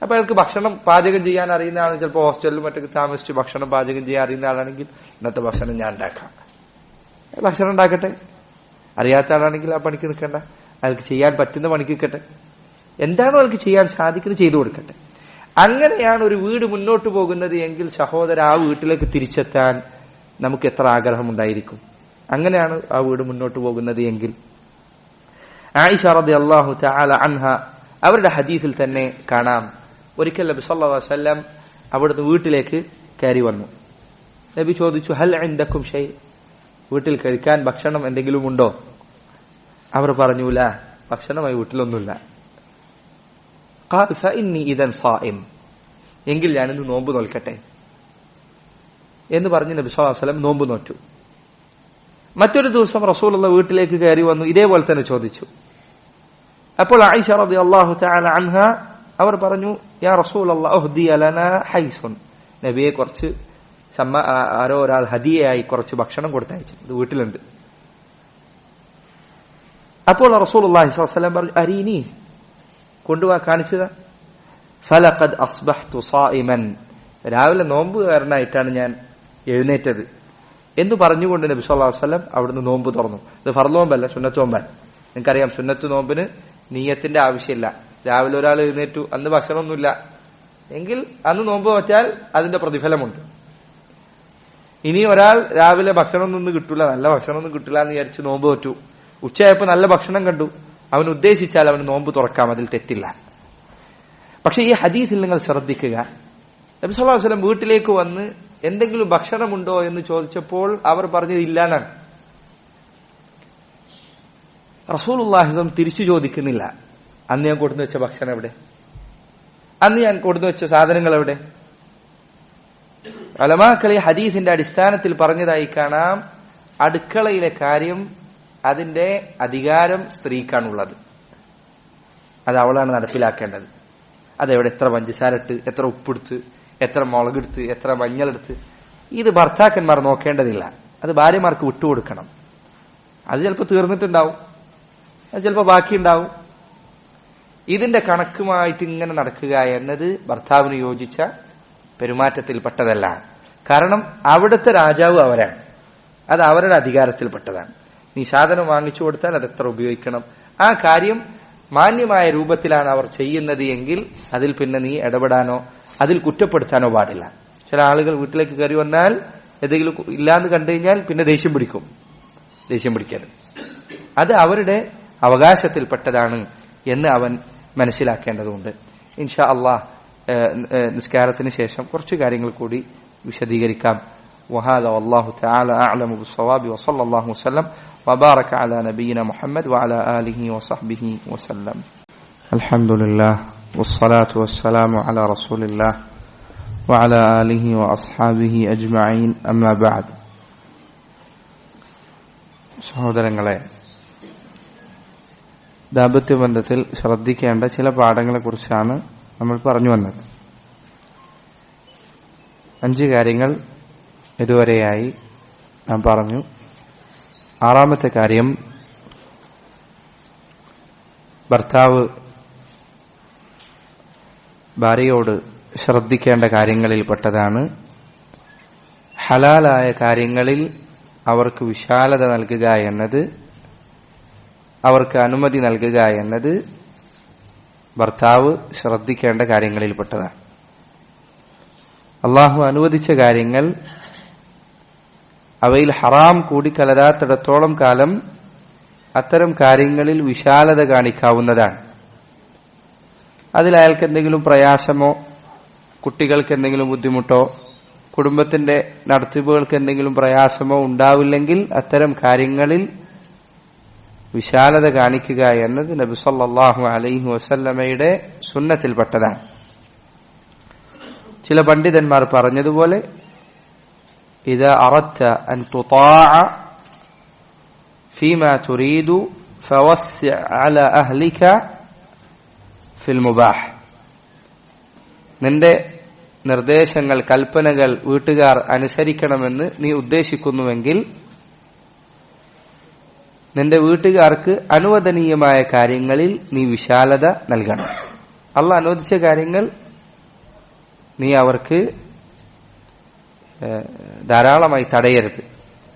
അപ്പൊ അയാൾക്ക് ഭക്ഷണം പാചകം ചെയ്യാൻ അറിയുന്ന ആളാണ്. ചിലപ്പോൾ ഹോസ്റ്റലിലും മറ്റൊക്കെ താമസിച്ച് ഭക്ഷണം പാചകം ചെയ്യാൻ അറിയുന്ന ആളാണെങ്കിൽ ഇന്നത്തെ ഭക്ഷണം ഞാൻ ഉണ്ടാക്കാം, ഭക്ഷണം ഉണ്ടാക്കട്ടെ. അറിയാത്ത ആളാണെങ്കിൽ ആ പണിക്ക് നിൽക്കണ്ട, അയാൾക്ക് ചെയ്യാൻ പറ്റുന്ന പണിക്ക് നിൽക്കട്ടെ. എന്താണോ അയാൾക്ക് ചെയ്യാൻ സാധിക്കുന്നത് ചെയ്തു കൊടുക്കട്ടെ. അങ്ങനെയാണ് ഒരു വീട് മുന്നോട്ട് പോകുന്നത് എങ്കിൽ സഹോദര, ആ വീട്ടിലേക്ക് തിരിച്ചെത്താൻ നമുക്ക് എത്ര ആഗ്രഹമുണ്ടായിരിക്കും. അങ്ങനെയാണ് ആ വീട് മുന്നോട്ട് പോകുന്നത് എങ്കിൽ. ആയിഷ റളിയല്ലാഹു തആല അൻഹ അവരുടെ ഹദീസിൽ തന്നെ കാണാം, ഒരിക്കൽ നബി സല്ലല്ലാഹു അലൈഹി വസല്ലം അവിടുന്ന് വീട്ടിലേക്ക് കയറി വന്നു. നബി ചോദിച്ചു, ഹൽ ഇൻദകും ഷൈ, വീട്ടിൽ കഴിക്കാൻ ഭക്ഷണം എന്തെങ്കിലും ഉണ്ടോ? അവർ പറഞ്ഞു, ലാ, ഭക്ഷണമായി വീട്ടിലൊന്നുമില്ല. ഖാല ഫഇന്നി ഇദൻ സായിം, എങ്കിൽ ഞാനിന്ന് നോമ്പ് നോൽക്കട്ടെ എന്ന് പറഞ്ഞ് നബി സല്ലല്ലാഹു അലൈഹി വസല്ലം നോമ്പ് നോറ്റു. മറ്റൊരു ദിവസം റസൂലുള്ള വീട്ടിലേക്ക് കയറി വന്നു, ഇതേപോലെ തന്നെ ചോദിച്ചു. അപ്പോൾ ആയിഷ റളിയല്ലാഹു തആല അൻഹ അവർ പറഞ്ഞു, യാ റസൂലല്ലാഹ് ഉഹ്ദിയ ലനാ ഹൈസുൻ, നബിയെ കുറച്ച് ആരോ ഒരാൾ ഹദിയയായി കുറച്ച് ഭക്ഷണം കൊടുത്തയച്ചു, ഇത് വീട്ടിലുണ്ട്. അപ്പോൾ റസൂലുള്ളാഹി സ്വല്ലല്ലാഹു അലൈഹി വസല്ലം പറഞ്ഞു, അരീനി, കൊണ്ടുവാ, കാണിച്ചതാ. ഫലഖദ് അസ്ബഹ്തു സായിമൻ, രാവിലെ നോമ്പുകാരനായിട്ടാണ് ഞാൻ എഴുന്നേറ്റത് എന്ന് പറഞ്ഞുകൊണ്ട് നബി സല്ലല്ലാഹു അലൈഹി വസല്ലം അവിടുന്ന് നോമ്പ് തുറന്നു. ഇത് ഫർള് നോമ്പല്ല, സുന്നത്ത് നോമ്പാണ്. നിങ്ങൾക്കറിയാം, സുന്നത്ത് നോമ്പിന് നിയ്യത്തിന്റെ ആവശ്യമില്ല. രാവിലെ ഒരാൾ എഴുന്നേറ്റു, അന്ന് ഭക്ഷണമൊന്നുമില്ല എങ്കിൽ അന്ന് നോമ്പ് വെച്ചാൽ അതിന്റെ പ്രതിഫലമുണ്ട്. ഇനി ഒരാൾ രാവിലെ ഭക്ഷണമൊന്നും കിട്ടില്ല, നല്ല ഭക്ഷണമൊന്നും കിട്ടില്ല എന്ന് വിചാരിച്ച് നോമ്പ് വെച്ചു, ഉച്ചയായപ്പോൾ നല്ല ഭക്ഷണം കണ്ടു, അവൻ ഉദ്ദേശിച്ചാൽ അവന് നോമ്പ് തുറക്കാം, അതിൽ തെറ്റില്ല. പക്ഷെ ഈ ഹദീസിൽ നിങ്ങൾ ശ്രദ്ധിക്കുക, നബി സല്ലല്ലാഹു അലൈഹി വസല്ലം വീട്ടിലേക്ക് വന്ന് എന്തെങ്കിലും ഭക്ഷണമുണ്ടോ എന്ന് ചോദിച്ചപ്പോൾ അവർ പറഞ്ഞത് ഇല്ലാന്നാണ്. റസൂലുള്ളാഹി സ്വല്ലല്ലാഹു അലൈഹി വസല്ലം തിരിച്ചു ചോദിക്കുന്നില്ല, അന്ന് ഞാൻ കൊടുത്തു വെച്ച ഭക്ഷണം എവിടെ, അന്ന് ഞാൻ കൊടുത്തു വെച്ച സാധനങ്ങൾ എവിടെ? ഉലമാക്കൾ ഈ ഹദീസിന്റെ അടിസ്ഥാനത്തിൽ പറഞ്ഞതായി കാണാം, അടുക്കളയിലെ കാര്യം അതിന്റെ അധികാരം സ്ത്രീക്കാണുള്ളത്. അത് അവളാണ് നടപ്പിലാക്കേണ്ടത്. അതെവിടെ എത്ര പഞ്ചസാര ഇട്ട്, എത്ര ഉപ്പെടുത്ത്, എത്ര മുളകെടുത്ത്, എത്ര മഞ്ഞളെടുത്ത്, ഇത് ഭർത്താക്കന്മാർ നോക്കേണ്ടതില്ല. അത് ഭാര്യമാർക്ക് വിട്ടുകൊടുക്കണം. അത് ചിലപ്പോൾ തീർന്നിട്ടുണ്ടാവും, അത് ചിലപ്പോൾ ബാക്കിയുണ്ടാവും. ഇതിന്റെ കണക്കുമായിട്ട് ഇങ്ങനെ നടക്കുക എന്നത് ഭർത്താവിന് യോജിച്ച പെരുമാറ്റത്തിൽപ്പെട്ടതല്ല. കാരണം അവിടുത്തെ രാജാവ് അവരാണ്. അത് അവരുടെ അധികാരത്തിൽപ്പെട്ടതാണ്. നീ സാധനം വാങ്ങിച്ചു കൊടുത്താൽ അത് എത്ര ഉപയോഗിക്കണം, ആ കാര്യം മാന്യമായ രൂപത്തിലാണ് അവർ ചെയ്യുന്നത് എങ്കിൽ അതിൽ പിന്നെ നീ ഇടപെടാനോ അതിൽ കുറ്റപ്പെടുത്താനോ പാടില്ല. ചില ആളുകൾ വീട്ടിലേക്ക് കയറി വന്നാൽ എന്തെങ്കിലും ഇല്ലാന്ന് കണ്ടു കഴിഞ്ഞാൽ പിന്നെ ദേഷ്യം പിടിക്കരുത്. അത് അവരുടെ അവകാശത്തിൽപ്പെട്ടതാണ് എന്ന് അവൻ മനസ്സിലാക്കേണ്ടതുണ്ട്. ഇൻഷാ അള്ളാഹ് നിസ്കാരത്തിന് ശേഷം കുറച്ച് കാര്യങ്ങൾ കൂടി വിശദീകരിക്കാം. وهذا والله تعالى أعلم بالصواب وصلى الله وسلم وبارك على نبينا محمد وعلى آله وصحبه وسلم. الحمد لله والصلاة والسلام على رسول الله وعلى آله وأصحابه أجمعين أما بعد. സഹോദരങ്ങളെ, ദാമ്പത്യബന്ധത്തിൽ ശ്രദ്ധിക്കേണ്ട ചില പാഠങ്ങളെ കുറിച്ചാണ് നമ്മൾ പറഞ്ഞു വന്നത്. 5 കാര്യങ്ങൾ ഇതുവരെയായി നാം പറഞ്ഞു. 6ാമത്തെ കാര്യം, ഭർത്താവ് ഭാര്യയോട് ശ്രദ്ധിക്കേണ്ട കാര്യങ്ങളിൽപ്പെട്ടതാണ് ഹലാലായ കാര്യങ്ങളിൽ അവർക്ക് വിശാലത നൽകുക എന്നത്, അവർക്ക് അനുമതി നൽകുക എന്നത് ഭർത്താവ് ശ്രദ്ധിക്കേണ്ട കാര്യങ്ങളിൽപ്പെട്ടതാണ്. അള്ളാഹു അനുവദിച്ച കാര്യങ്ങൾ അവയിൽ ഹറാം കൂടിക്കലരാത്തിടത്തോളം കാലം അത്തരം കാര്യങ്ങളിൽ വിശാലത കാണിക്കാവുന്നതാണ്. അതിൽ അയാൾക്ക് എന്തെങ്കിലും പ്രയാസമോ കുട്ടികൾക്ക് എന്തെങ്കിലും ബുദ്ധിമുട്ടോ കുടുംബത്തിന്റെ നടത്തിപ്പുകൾക്ക് എന്തെങ്കിലും പ്രയാസമോ ഉണ്ടാവില്ലെങ്കിൽ അത്തരം കാര്യങ്ങളിൽ വിശാലത കാണിക്കുക എന്നത് നബി സല്ലല്ലാഹു അലൈഹി വസല്ലമയുടെ സുന്നത്തിൽപ്പെട്ടതാണ്. ചില പണ്ഡിതന്മാർ പറഞ്ഞതുപോലെ, ഇദാ അറദ്ത അൻ തുതാഅ ഫീമാ തുരീദു ഫവസ്സി അലാ അഹ്ലിക ഫിൽ മുബാഹ്. നിന്റെ നിർദ്ദേശങ്ങൾ, കൽപ്പനകൾ വീട്ടുകാർ അനുസരിക്കണമെന്ന് നീ ഉദ്ദേശിക്കുന്നുവെങ്കിൽ നിന്റെ വീട്ടുകാർക്ക് അനുവദനീയമായ കാര്യങ്ങളിൽ നീ വിശാലത നൽകണം. അള്ളാഹ് അനുവദിച്ച കാര്യങ്ങൾ നീ അവർക്ക് ധാരാളമായി തടയരുത്.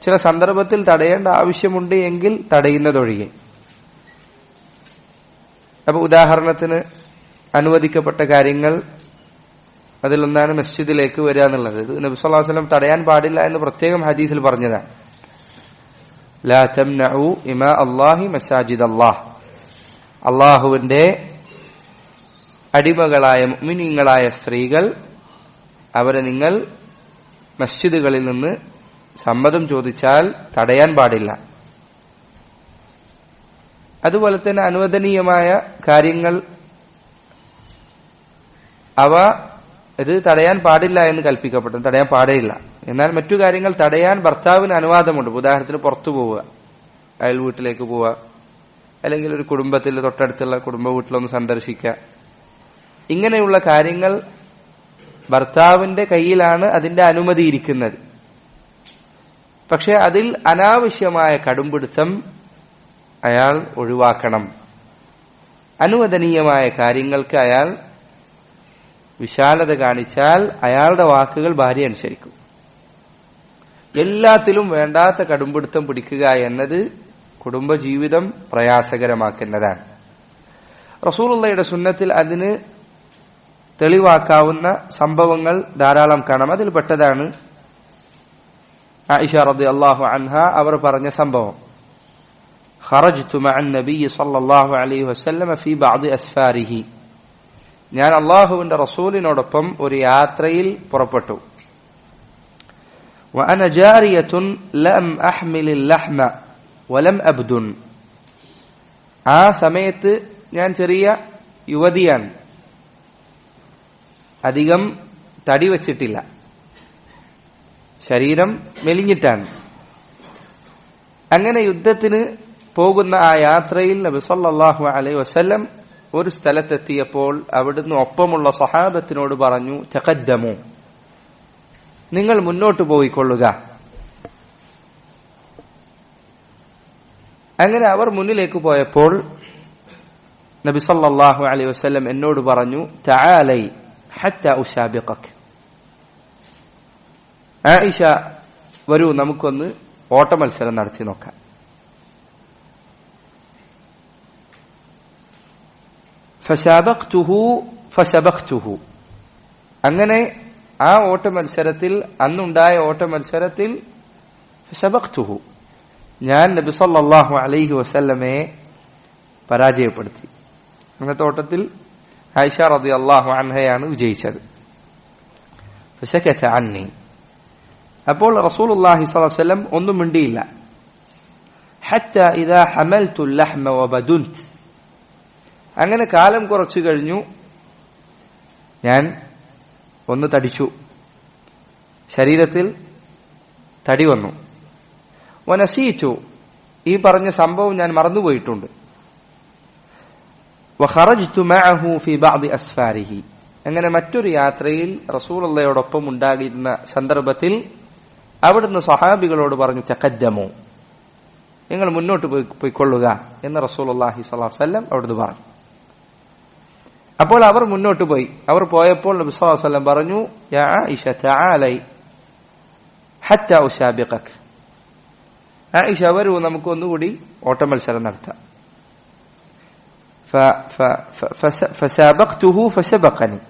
ചില സന്ദർഭത്തിൽ തടയേണ്ട ആവശ്യമുണ്ട് എങ്കിൽ തടയുന്നതൊഴികെ. അപ്പൊ ഉദാഹരണത്തിന് അനുവദിക്കപ്പെട്ട കാര്യങ്ങൾ അതിലൊന്നാണ് മസ്ജിദിലേക്ക് വരിക എന്നുള്ളത്. ഇത് നബി സല്ലല്ലാഹു അലൈഹി വസല്ലം തടയാൻ പാടില്ല എന്ന് പ്രത്യേകം ഹദീസിൽ പറഞ്ഞതാണ്. ലാ തംനഉ ഇമാ അല്ലാഹി മസാജിദ് അല്ലാഹ്. അള്ളാഹുവിന്റെ അടിമകളായ മുഅ്മിനീങ്ങളായ സ്ത്രീകൾ, അവരെ നിങ്ങൾ മസ്ജിദുകളിൽ നിന്ന് സമ്മതം ചോദിച്ചാൽ തടയാൻ പാടില്ല. അതുപോലെ തന്നെ അനുവദനീയമായ കാര്യങ്ങൾ അവ ഇത് തടയാൻ പാടില്ല എന്ന് കൽപ്പിക്കപ്പെട്ടു, തടയാൻ പാടില്ല. എന്നാൽ മറ്റു കാര്യങ്ങൾ തടയാൻ ഭർത്താവിന് അനുവാദമുണ്ട്. ഉദാഹരണത്തിന് പുറത്തു പോവുക, അയൽ വീട്ടിലേക്ക് പോവുക, അല്ലെങ്കിൽ ഒരു കുടുംബത്തിൽ തൊട്ടടുത്തുള്ള കുടുംബ വീട്ടിലൊന്ന് സന്ദർശിക്കുക. ഇങ്ങനെയുള്ള കാര്യങ്ങൾ ഭർത്താവിന്റെ കയ്യിലാണ് അതിന്റെ അനുമതി ഇരിക്കുന്നത്. പക്ഷെ അതിൽ അനാവശ്യമായ കടുംപിടുത്തം അയാൾ ഒഴിവാക്കണം. അനുവദനീയമായ കാര്യങ്ങൾക്ക് അയാൾ വിശാലത കാണിച്ചാൽ അയാളുടെ വാക്കുകൾ ഭാര്യ അനുസരിക്കും. എല്ലാത്തിലും വേണ്ടാത്ത കടുംപിടുത്തം പിടിക്കുക എന്നത് കുടുംബജീവിതം പ്രയാസകരമാക്കുന്നതാണ്. റസൂലുള്ളാഹിയുടെ സുന്നത്തിൽ അതിന് തെളിവാക്കാവുന്ന സംഭവങ്ങൾ ധാരാളം കാണാം. അതിൽപ്പെട്ടതാണ് ആയിഷ റളിയല്ലാഹു അൻഹ അവർ പറഞ്ഞ സംഭവം. ഖറജ്തു മഅൻ നബിയ്യി സ്വല്ലല്ലാഹു അലൈഹി വസല്ലം ഫീ ബഅദി അസ്ഫാരിഹി. ഞാൻ അല്ലാഹുവിന്റെ റസൂലിനോടൊപ്പം ഒരു യാത്രയിൽ പുറപ്പെട്ടു. വഅന ജാരിയത്തുൻ ലം അഹ്മിലിൽ ലഹ്മ വലം അബ്ദുൻ. ആ സമയത്ത് ഞാൻ ചെറിയ യുവതിയാണ്, അധികം തടി വച്ചിട്ടില്ല, ശരീരം മെലിഞ്ഞിട്ടാണ്. അങ്ങനെ യുദ്ധത്തിന് പോകുന്ന ആ യാത്രയിൽ നബി സല്ലല്ലാഹു അലൈഹി വസല്ലം ഒരു സ്ഥലത്തെത്തിയപ്പോൾ അവിടുന്ന് ഒപ്പമുള്ള സഹാബത്തിനോട് പറഞ്ഞു, തഖദ്ദമു, നിങ്ങൾ മുന്നോട്ട് പോയിക്കൊള്ളുക. അങ്ങനെ അവർ മുന്നിലേക്ക് പോയപ്പോൾ നബി സല്ലല്ലാഹു അലൈഹി വസല്ലം എന്നോട് പറഞ്ഞു, തആലൈ ഹത്താ ഉസാബിഖക്. ആയിഷ, വരൂ നമുക്കൊന്ന് ഓട്ട മത്സരം നടത്തി നോക്കാം. ഫസബഖ്തുഹു അങ്ങനെ ആ ഓട്ട മത്സരത്തിൽ അന്നുണ്ടായ ഓട്ട മത്സരത്തിൽ ഫസബഖ്തുഹു ഞാൻ നബി സല്ലല്ലാഹു അലൈഹി വസല്ലമയെ പരാജയപ്പെടുത്തി. അന്നത്തെ ഓട്ടത്തിൽ ആയിഷ റളിയല്ലാഹു അൻഹയാണ് വിജയിച്ചത്. ഫസകത അന്നി അപ്പോൾ റസൂലുള്ളാഹി സ്വല്ലല്ലാഹു അലൈഹി വസല്ലം ഒന്നും മിണ്ടിയില്ല. ഹത്താ ഇദാ ഹമൽതു ലഹ്മ വബദുൻത് അങ്ങനെ കാലം കുറച്ചു കഴിഞ്ഞു, ഞാൻ ഒന്ന് തടിച്ചു, ശരീരത്തിൽ തടി വന്നു. വനസീതു ഈ പറഞ്ഞ സംഭവം ഞാൻ മറന്നുപോയിട്ടുണ്ട്. വഖറജ്തു മഅഹു ഫീ ബഅദി അസ്ഫാരിഹി അങ്ങനെ മറ്റൊരു യാത്രയിൽ റസൂലുള്ളാഹിയോടൊപ്പം ഉണ്ടായിരുന്ന സന്ദർഭത്തിൽ അവിടുന്ന് സ്വഹാബികളോട് പറഞ്ഞു, തഖദ്ദമു നിങ്ങൾ മുന്നോട്ട് പോയിക്കൊള്ളുക എന്ന് റസൂലുള്ളാഹി സ്വല്ലല്ലാഹു അലൈഹി വസല്ലം അവിടുന്ന് പറഞ്ഞു. അപ്പോൾ അവർ മുന്നോട്ട് പോയി. അവർ പോയപ്പോൾ നബി സല്ലല്ലാഹു അലൈഹി വസല്ലം പറഞ്ഞു, യാ ആയിഷ തആലൈ ഹത്താ ഉസാബിഖക ആയിഷ വരൂ നമുക്ക് ഒന്നുകൂടി ഓട്ട മത്സരം നടത്താം. ഫസാബഖ്തുഹു ഫസബഖനി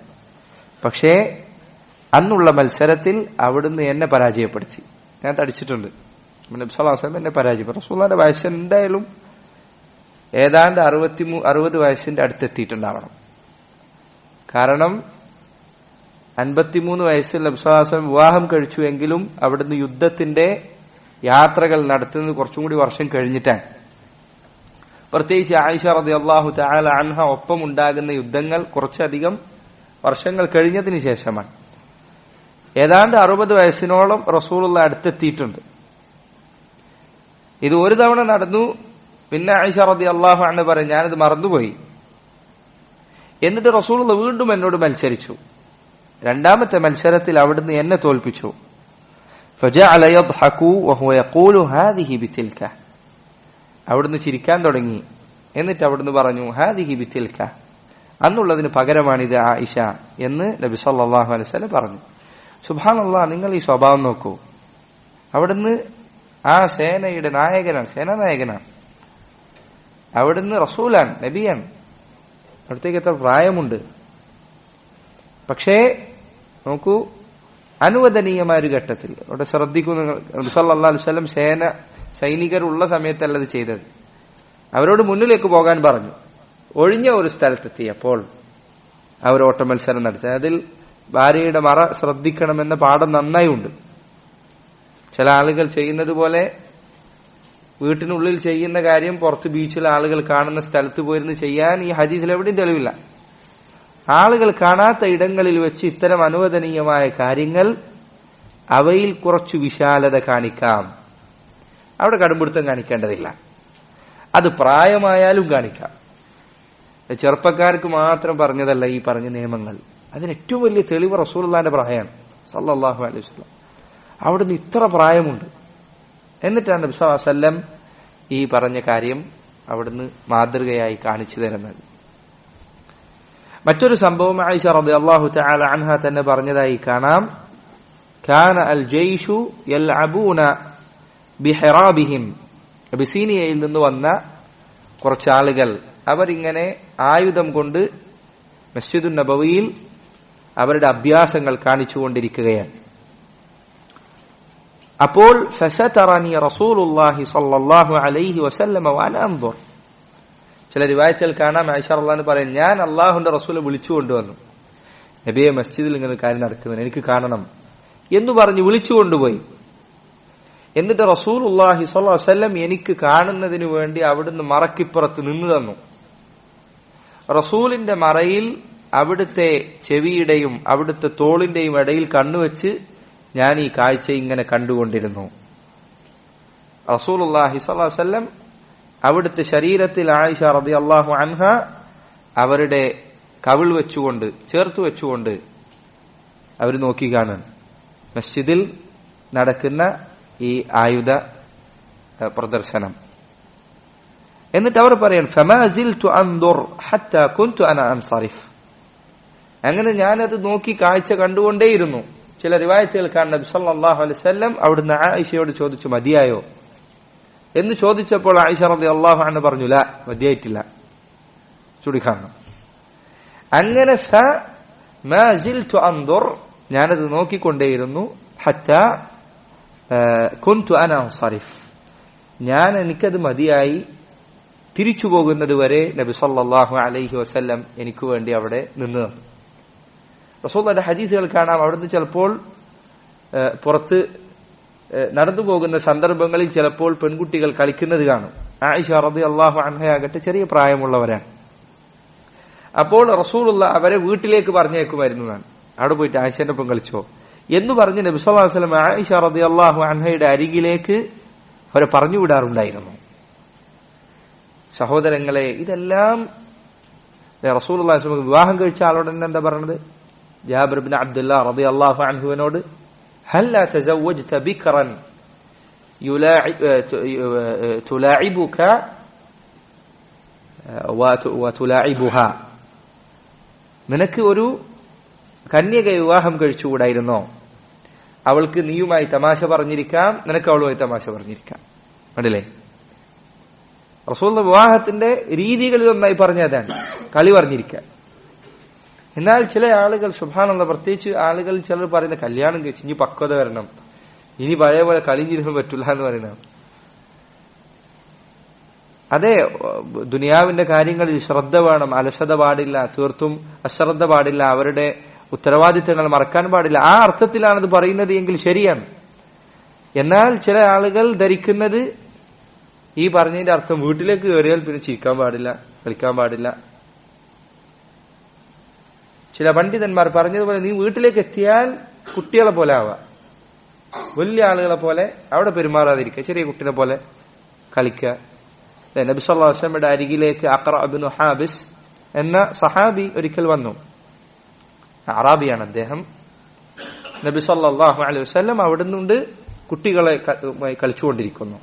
പക്ഷേ അന്നുള്ള മത്സരത്തിൽ അവിടുന്ന് എന്നെ പരാജയപ്പെടുത്തി. ഞാൻ തടിച്ചിട്ടുണ്ട്, നബി സല്ലല്ലാഹു അലൈഹി വസല്ലം എന്നെ പരാജയപ്പെടുത്തി. റസൂലുള്ളാഹിന്റെ വയസ്സ് എന്തായാലും ഏതാണ്ട് 60 വയസ്സിന്റെ അടുത്തെത്തിയിട്ടുണ്ടാവണം. കാരണം 53 വയസ്സിൽ നബി സല്ലല്ലാഹു അലൈഹി വസല്ലം വിവാഹം കഴിച്ചുവെങ്കിലും അവിടുന്ന് യുദ്ധത്തിന്റെ യാത്രകൾ നടത്തുന്നത് കുറച്ചും കൂടി വർഷം കഴിഞ്ഞിട്ടാണ്. പ്രത്യേകിച്ച് ആയിഷ റളിയല്ലാഹു തആല അൻഹ ഒപ്പം ഉണ്ടാകുന്ന യുദ്ധങ്ങൾ കുറച്ചധികം വർഷങ്ങൾ കഴിഞ്ഞതിന് ശേഷമാണ്. ഏതാണ്ട് 60 വയസ്സിനോളം റസൂലുള്ളാഹി അടുത്തെത്തിയിട്ടുണ്ട്. ഇത് ഒരു തവണ നടന്നു. പിന്നെ ആയിഷ റളിയല്ലാഹു അൻഹ പറയും, ഞാനിത് മറന്നുപോയി. എന്നിട്ട് റസൂലുള്ളാഹി വീണ്ടും എന്നോട് മത്സരിച്ചു. രണ്ടാമത്തെ മത്സരത്തിൽ അവിടുന്ന് എന്നെ തോൽപ്പിച്ചു. ഫജഅല യദ്ഹകു വഹുവ യഖൂലു ഹാദിഹി ബിതിൽക അവിടുന്ന് ചിരിക്കാൻ തുടങ്ങി. എന്നിട്ട് അവിടുന്ന് പറഞ്ഞു, ഹാദിഹി ബിതിൽക അന്നുള്ളതിന് പകരമാണിത് ആയിഷ എന്ന് നബി സല്ലല്ലാഹു അലൈഹി വസല്ലം പറഞ്ഞു. സുബ്ഹാനല്ലാഹ്, നിങ്ങൾ ഈ സ്വഭാവം നോക്കൂ. അവിടുന്ന് ആ സേനയുടെ നായകനാണ്, സേനാനായകനാണ്. അവിടുന്ന് റസൂലാണ്, നബിയാണ്. അവിടത്തേക്ക് എത്ര പ്രായമുണ്ട്. പക്ഷേ നോക്കൂ, അനുവദനീയമായ ഒരു ഘട്ടത്തിൽ അവിടെ ശ്രദ്ധിക്കുന്നു. നബി സല്ലല്ലാഹു അലൈഹി വസല്ലം സൈനികരുള്ള സമയത്തല്ല ഇത് ചെയ്തത്. അവരോട് മുന്നിലേക്ക് പോകാൻ പറഞ്ഞു. ഒഴിഞ്ഞ ഒരു സ്ഥലത്തെത്തിയപ്പോൾ അവർ ഓട്ട മത്സരം നടത്തി. അതിൽ ഭാര്യയുടെ മറ ശ്രദ്ധിക്കണമെന്ന പാഠം നന്നായി ഉണ്ട്. ചില ആളുകൾ ചെയ്യുന്നത് പോലെ വീട്ടിനുള്ളിൽ ചെയ്യുന്ന കാര്യം പുറത്ത് ബീച്ചിലെ ആളുകൾ കാണുന്ന സ്ഥലത്ത് പോയിരുന്ന് ചെയ്യാൻ ഈ ഹദീസിൽ എവിടെയും തെളിവില്ല. ആളുകൾ കാണാത്ത ഇടങ്ങളിൽ വെച്ച് ഇത്തരം അനുവദനീയമായ കാര്യങ്ങൾ അവയിൽ കുറച്ചു വിശാലത കാണിക്കാം. അവിടെ കടുംപിടുത്തം കാണിക്കേണ്ടതില്ല. അത് പ്രായമായാലും കാണിക്കാം. ചെറുപ്പക്കാർക്ക് മാത്രം പറഞ്ഞതല്ല ഈ പറഞ്ഞ നിയമങ്ങൾ. അതിന് ഏറ്റവും വലിയ തെളിവ് റസൂലുള്ളാഹിന്റെ പ്രായമാണ് സല്ലല്ലാഹു അലൈഹി വസല്ലം. അവിടുന്ന് ഇത്ര പ്രായമുണ്ട്. എന്നിട്ടാണ് നബി സല്ലല്ലാഹു അലൈഹി വസല്ലം ഈ പറഞ്ഞ കാര്യം അവിടുന്ന് മാതൃകയായി കാണിച്ചു തരുന്നത്. മറ്റൊരു സംഭവം ആയിഷ റളിയല്ലാഹു തആല അൻഹ തന്നെ പറഞ്ഞതായി കാണാം. കാന അൽ ജയ്ഷു യൽഅബൂന ബിഹിറാബിഹിം അബിസീനിയയിൽ നിന്ന് വന്ന കുറച്ച് ആളുകൾ അവരിങ്ങനെ ആയുധം കൊണ്ട് മസ്ജിദുൻ നബവിയിൽ അവരുടെ അഭ്യാസങ്ങൾ കാണിച്ചുകൊണ്ടിരിക്കുകയാണ്. അപ്പോൾ ഫസതറനി റസൂലുള്ളാഹി സ്വല്ലല്ലാഹു അലൈഹി വസല്ലം വഅന അൻദുർ ചില റിവായത്തുകൾ കാണാം. ആയിഷ റളിയല്ലാഹു പറയും, ഞാൻ അള്ളാഹുവിന്റെ റസൂലെ വിളിച്ചു കൊണ്ടുവന്നു. നബിയെ, മസ്ജിദിൽ ഇങ്ങനെ കാര്യം നടക്കുന്നത് എനിക്ക് കാണണം എന്ന് പറഞ്ഞ് വിളിച്ചു കൊണ്ടുപോയി. എന്നിട്ട് റസൂലുള്ളാഹി സ്വല്ലല്ലാഹു അലൈഹി വസല്ലം എനിക്ക് കാണുന്നതിന് വേണ്ടി അവിടുന്ന് മറക്കിപ്പുറത്ത് നിന്ന് തന്നു. റസൂലിന്റെ മറയിൽ അവിടുത്തെ ചെവിയുടെയും അവിടുത്തെ തോളിന്റെയും ഇടയിൽ കണ്ണുവെച്ച് ഞാൻ ഈ കാഴ്ച ഇങ്ങനെ കണ്ടുകൊണ്ടിരുന്നു. റസൂലുള്ളാഹി സ്വല്ലല്ലാഹു അലൈഹി വസല്ലം അവിടുത്തെ ശരീരത്തിൽ ആയിഷ റളിയല്ലാഹു അൻഹ അവരുടെ കവിൾ വെച്ചുകൊണ്ട് ചേർത്ത് വെച്ചുകൊണ്ട് അവർ നോക്കി കാണാൻ മസ്ജിദിൽ നടക്കുന്ന ഈ ആയുധ പ്രദർശനം. എന്നിട്ട് അവർ പറയാൻ, ഫമാ സിൽതു അൻദുർ ഹത്താ കുൻതു അന അൻസറിഫ് അങ്ങനെ ഞാനത് നോക്കി കാഴ്ച കണ്ടുകൊണ്ടേയിരുന്നു. ചില റിവായത്തുകൾ കാണുന്ന നബി സല്ലല്ലാഹു അലൈഹി വസല്ലം അവിടുന്ന് ആയിഷയോട് ചോദിച്ചു, മതിയായോ എന്ന് ചോദിച്ചപ്പോൾ ആയിഷ റളിയല്ലാഹു അൻഹ പറഞ്ഞു, ലാ, മതിയായിട്ടില്ല, ചുടിക്കാണണം. അങ്ങനെ മാ സിൽതു അൻദുർ, ഞാനത് നോക്കിക്കൊണ്ടേയിരുന്നു, ഹത്താ കുൻതു അന അൻസരിഫ്, ഞാൻ എനിക്കത് മതിയായി തിരിച്ചു പോകുന്നത് വരെ നബി സല്ലല്ലാഹു അലൈഹി വസല്ലം എനിക്ക് വേണ്ടി അവിടെ നിന്ന്. റസൂലുള്ളാഹിയുടെ ഹദീസുകൾ കാണാം, അവിടുന്ന് ചിലപ്പോൾ പുറത്ത് നടന്നു പോകുന്ന സന്ദർഭങ്ങളിൽ ചിലപ്പോൾ പെൺകുട്ടികൾ കളിക്കുന്നത് കാണും. ആയിഷ റളിയല്ലാഹു അൻഹയാകട്ടെ ചെറിയ പ്രായമുള്ളവരാണ്. അപ്പോൾ റസൂലുള്ള അവരെ വീട്ടിലേക്ക് പറഞ്ഞേക്കുമായിരുന്നു, അവിടെ പോയിട്ട് ആയിഷന്റെ ഒപ്പം കളിച്ചോ എന്ന് പറഞ്ഞ് നബി സല്ലല്ലാഹു അലൈഹി വസല്ലം ആയിഷ റളിയല്ലാഹു അൻഹയുടെ അരികിലേക്ക് അവരെ പറഞ്ഞുവിടാറുണ്ടായിരുന്നു. സഹോദരങ്ങളെ, ഇതെല്ലാം റസൂലുള്ളാഹി സ്വല്ലല്ലാഹു അലൈഹി വസല്ലം വിവാഹം കഴിച്ച ആളോട് തന്നെ എന്താ പറഞ്ഞത്? ജാബിർ ഇബ്നു അബ്ദുല്ലാഹ് റളിയല്ലാഹു അൻഹുവിനോട്, ഹല്ലാ തസവ്വജ്ത ബിക്റൻ തുലാഇബുക വതുലാഇബുഹാ, നിനക്ക് ഒരു കന്യക വിവാഹം കഴിച്ചുകൂടായിരുന്നോ? അവൾക്ക് നീയുമായി തമാശ പറഞ്ഞിരിക്കാം, നിനക്ക് അവളുമായി തമാശ പറഞ്ഞിരിക്കാം. കണ്ടില്ലേ, റസൂലുള്ളാഹി വിവാഹത്തിന്റെ രീതികളിൽ ഒന്നായി പറഞ്ഞതാണ് കളി പറഞ്ഞിരിക്കാൻ. എന്നാൽ ചില ആളുകൾ സുബ്ഹാനല്ലാഹ്, പ്രത്യേകിച്ച് ആളുകൾ ചിലർ പറയുന്ന കല്യാണം കഴിച്ച് ഇനി പക്വത വരണം, ഇനി പഴയ പോലെ കളി ജീവിതം പറ്റില്ല എന്ന് പറയുന്നത്. അതെ, ദുനിയാവിന്റെ കാര്യങ്ങളിൽ ശ്രദ്ധ വേണം, അലസത പാടില്ല, തീർത്തും അശ്രദ്ധ പാടില്ല, അവരുടെ ഉത്തരവാദിത്തങ്ങൾ മറക്കാൻ പാടില്ല. ആ അർത്ഥത്തിലാണത് പറയുന്നത് എങ്കിൽ ശരിയാണ്. എന്നാൽ ചില ആളുകൾ ധരിക്കുന്നത് ഈ പറഞ്ഞതിന്റെ അർത്ഥം വീട്ടിലേക്ക് കയറിയാൽ പിന്നെ ചിരിക്കാൻ പാടില്ല, കളിക്കാൻ പാടില്ല. ചില പണ്ഡിതന്മാർ പറഞ്ഞതുപോലെ നീ വീട്ടിലേക്ക് എത്തിയാൽ കുട്ടികളെ പോലെ ആവാ, വലിയ ആളുകളെ പോലെ അവിടെ പെരുമാറാതിരിക്കുക, ചെറിയ കുട്ടിനെ പോലെ കളിക്കുക. നബി സല്ലല്ലാഹു അലൈഹി വസല്ലമയുടെ അരികിലേക്ക് അഖറ ഇബ്നു ഹാബിസ് എന്ന സഹാബി ഒരിക്കൽ വന്നു. അറാബിയാണ് അദ്ദേഹം. നബി സല്ലല്ലാഹു അലൈഹി വസല്ലം അവിടുന്നുണ്ട് കുട്ടികളെ കളിച്ചുകൊണ്ടിരിക്കുന്നു,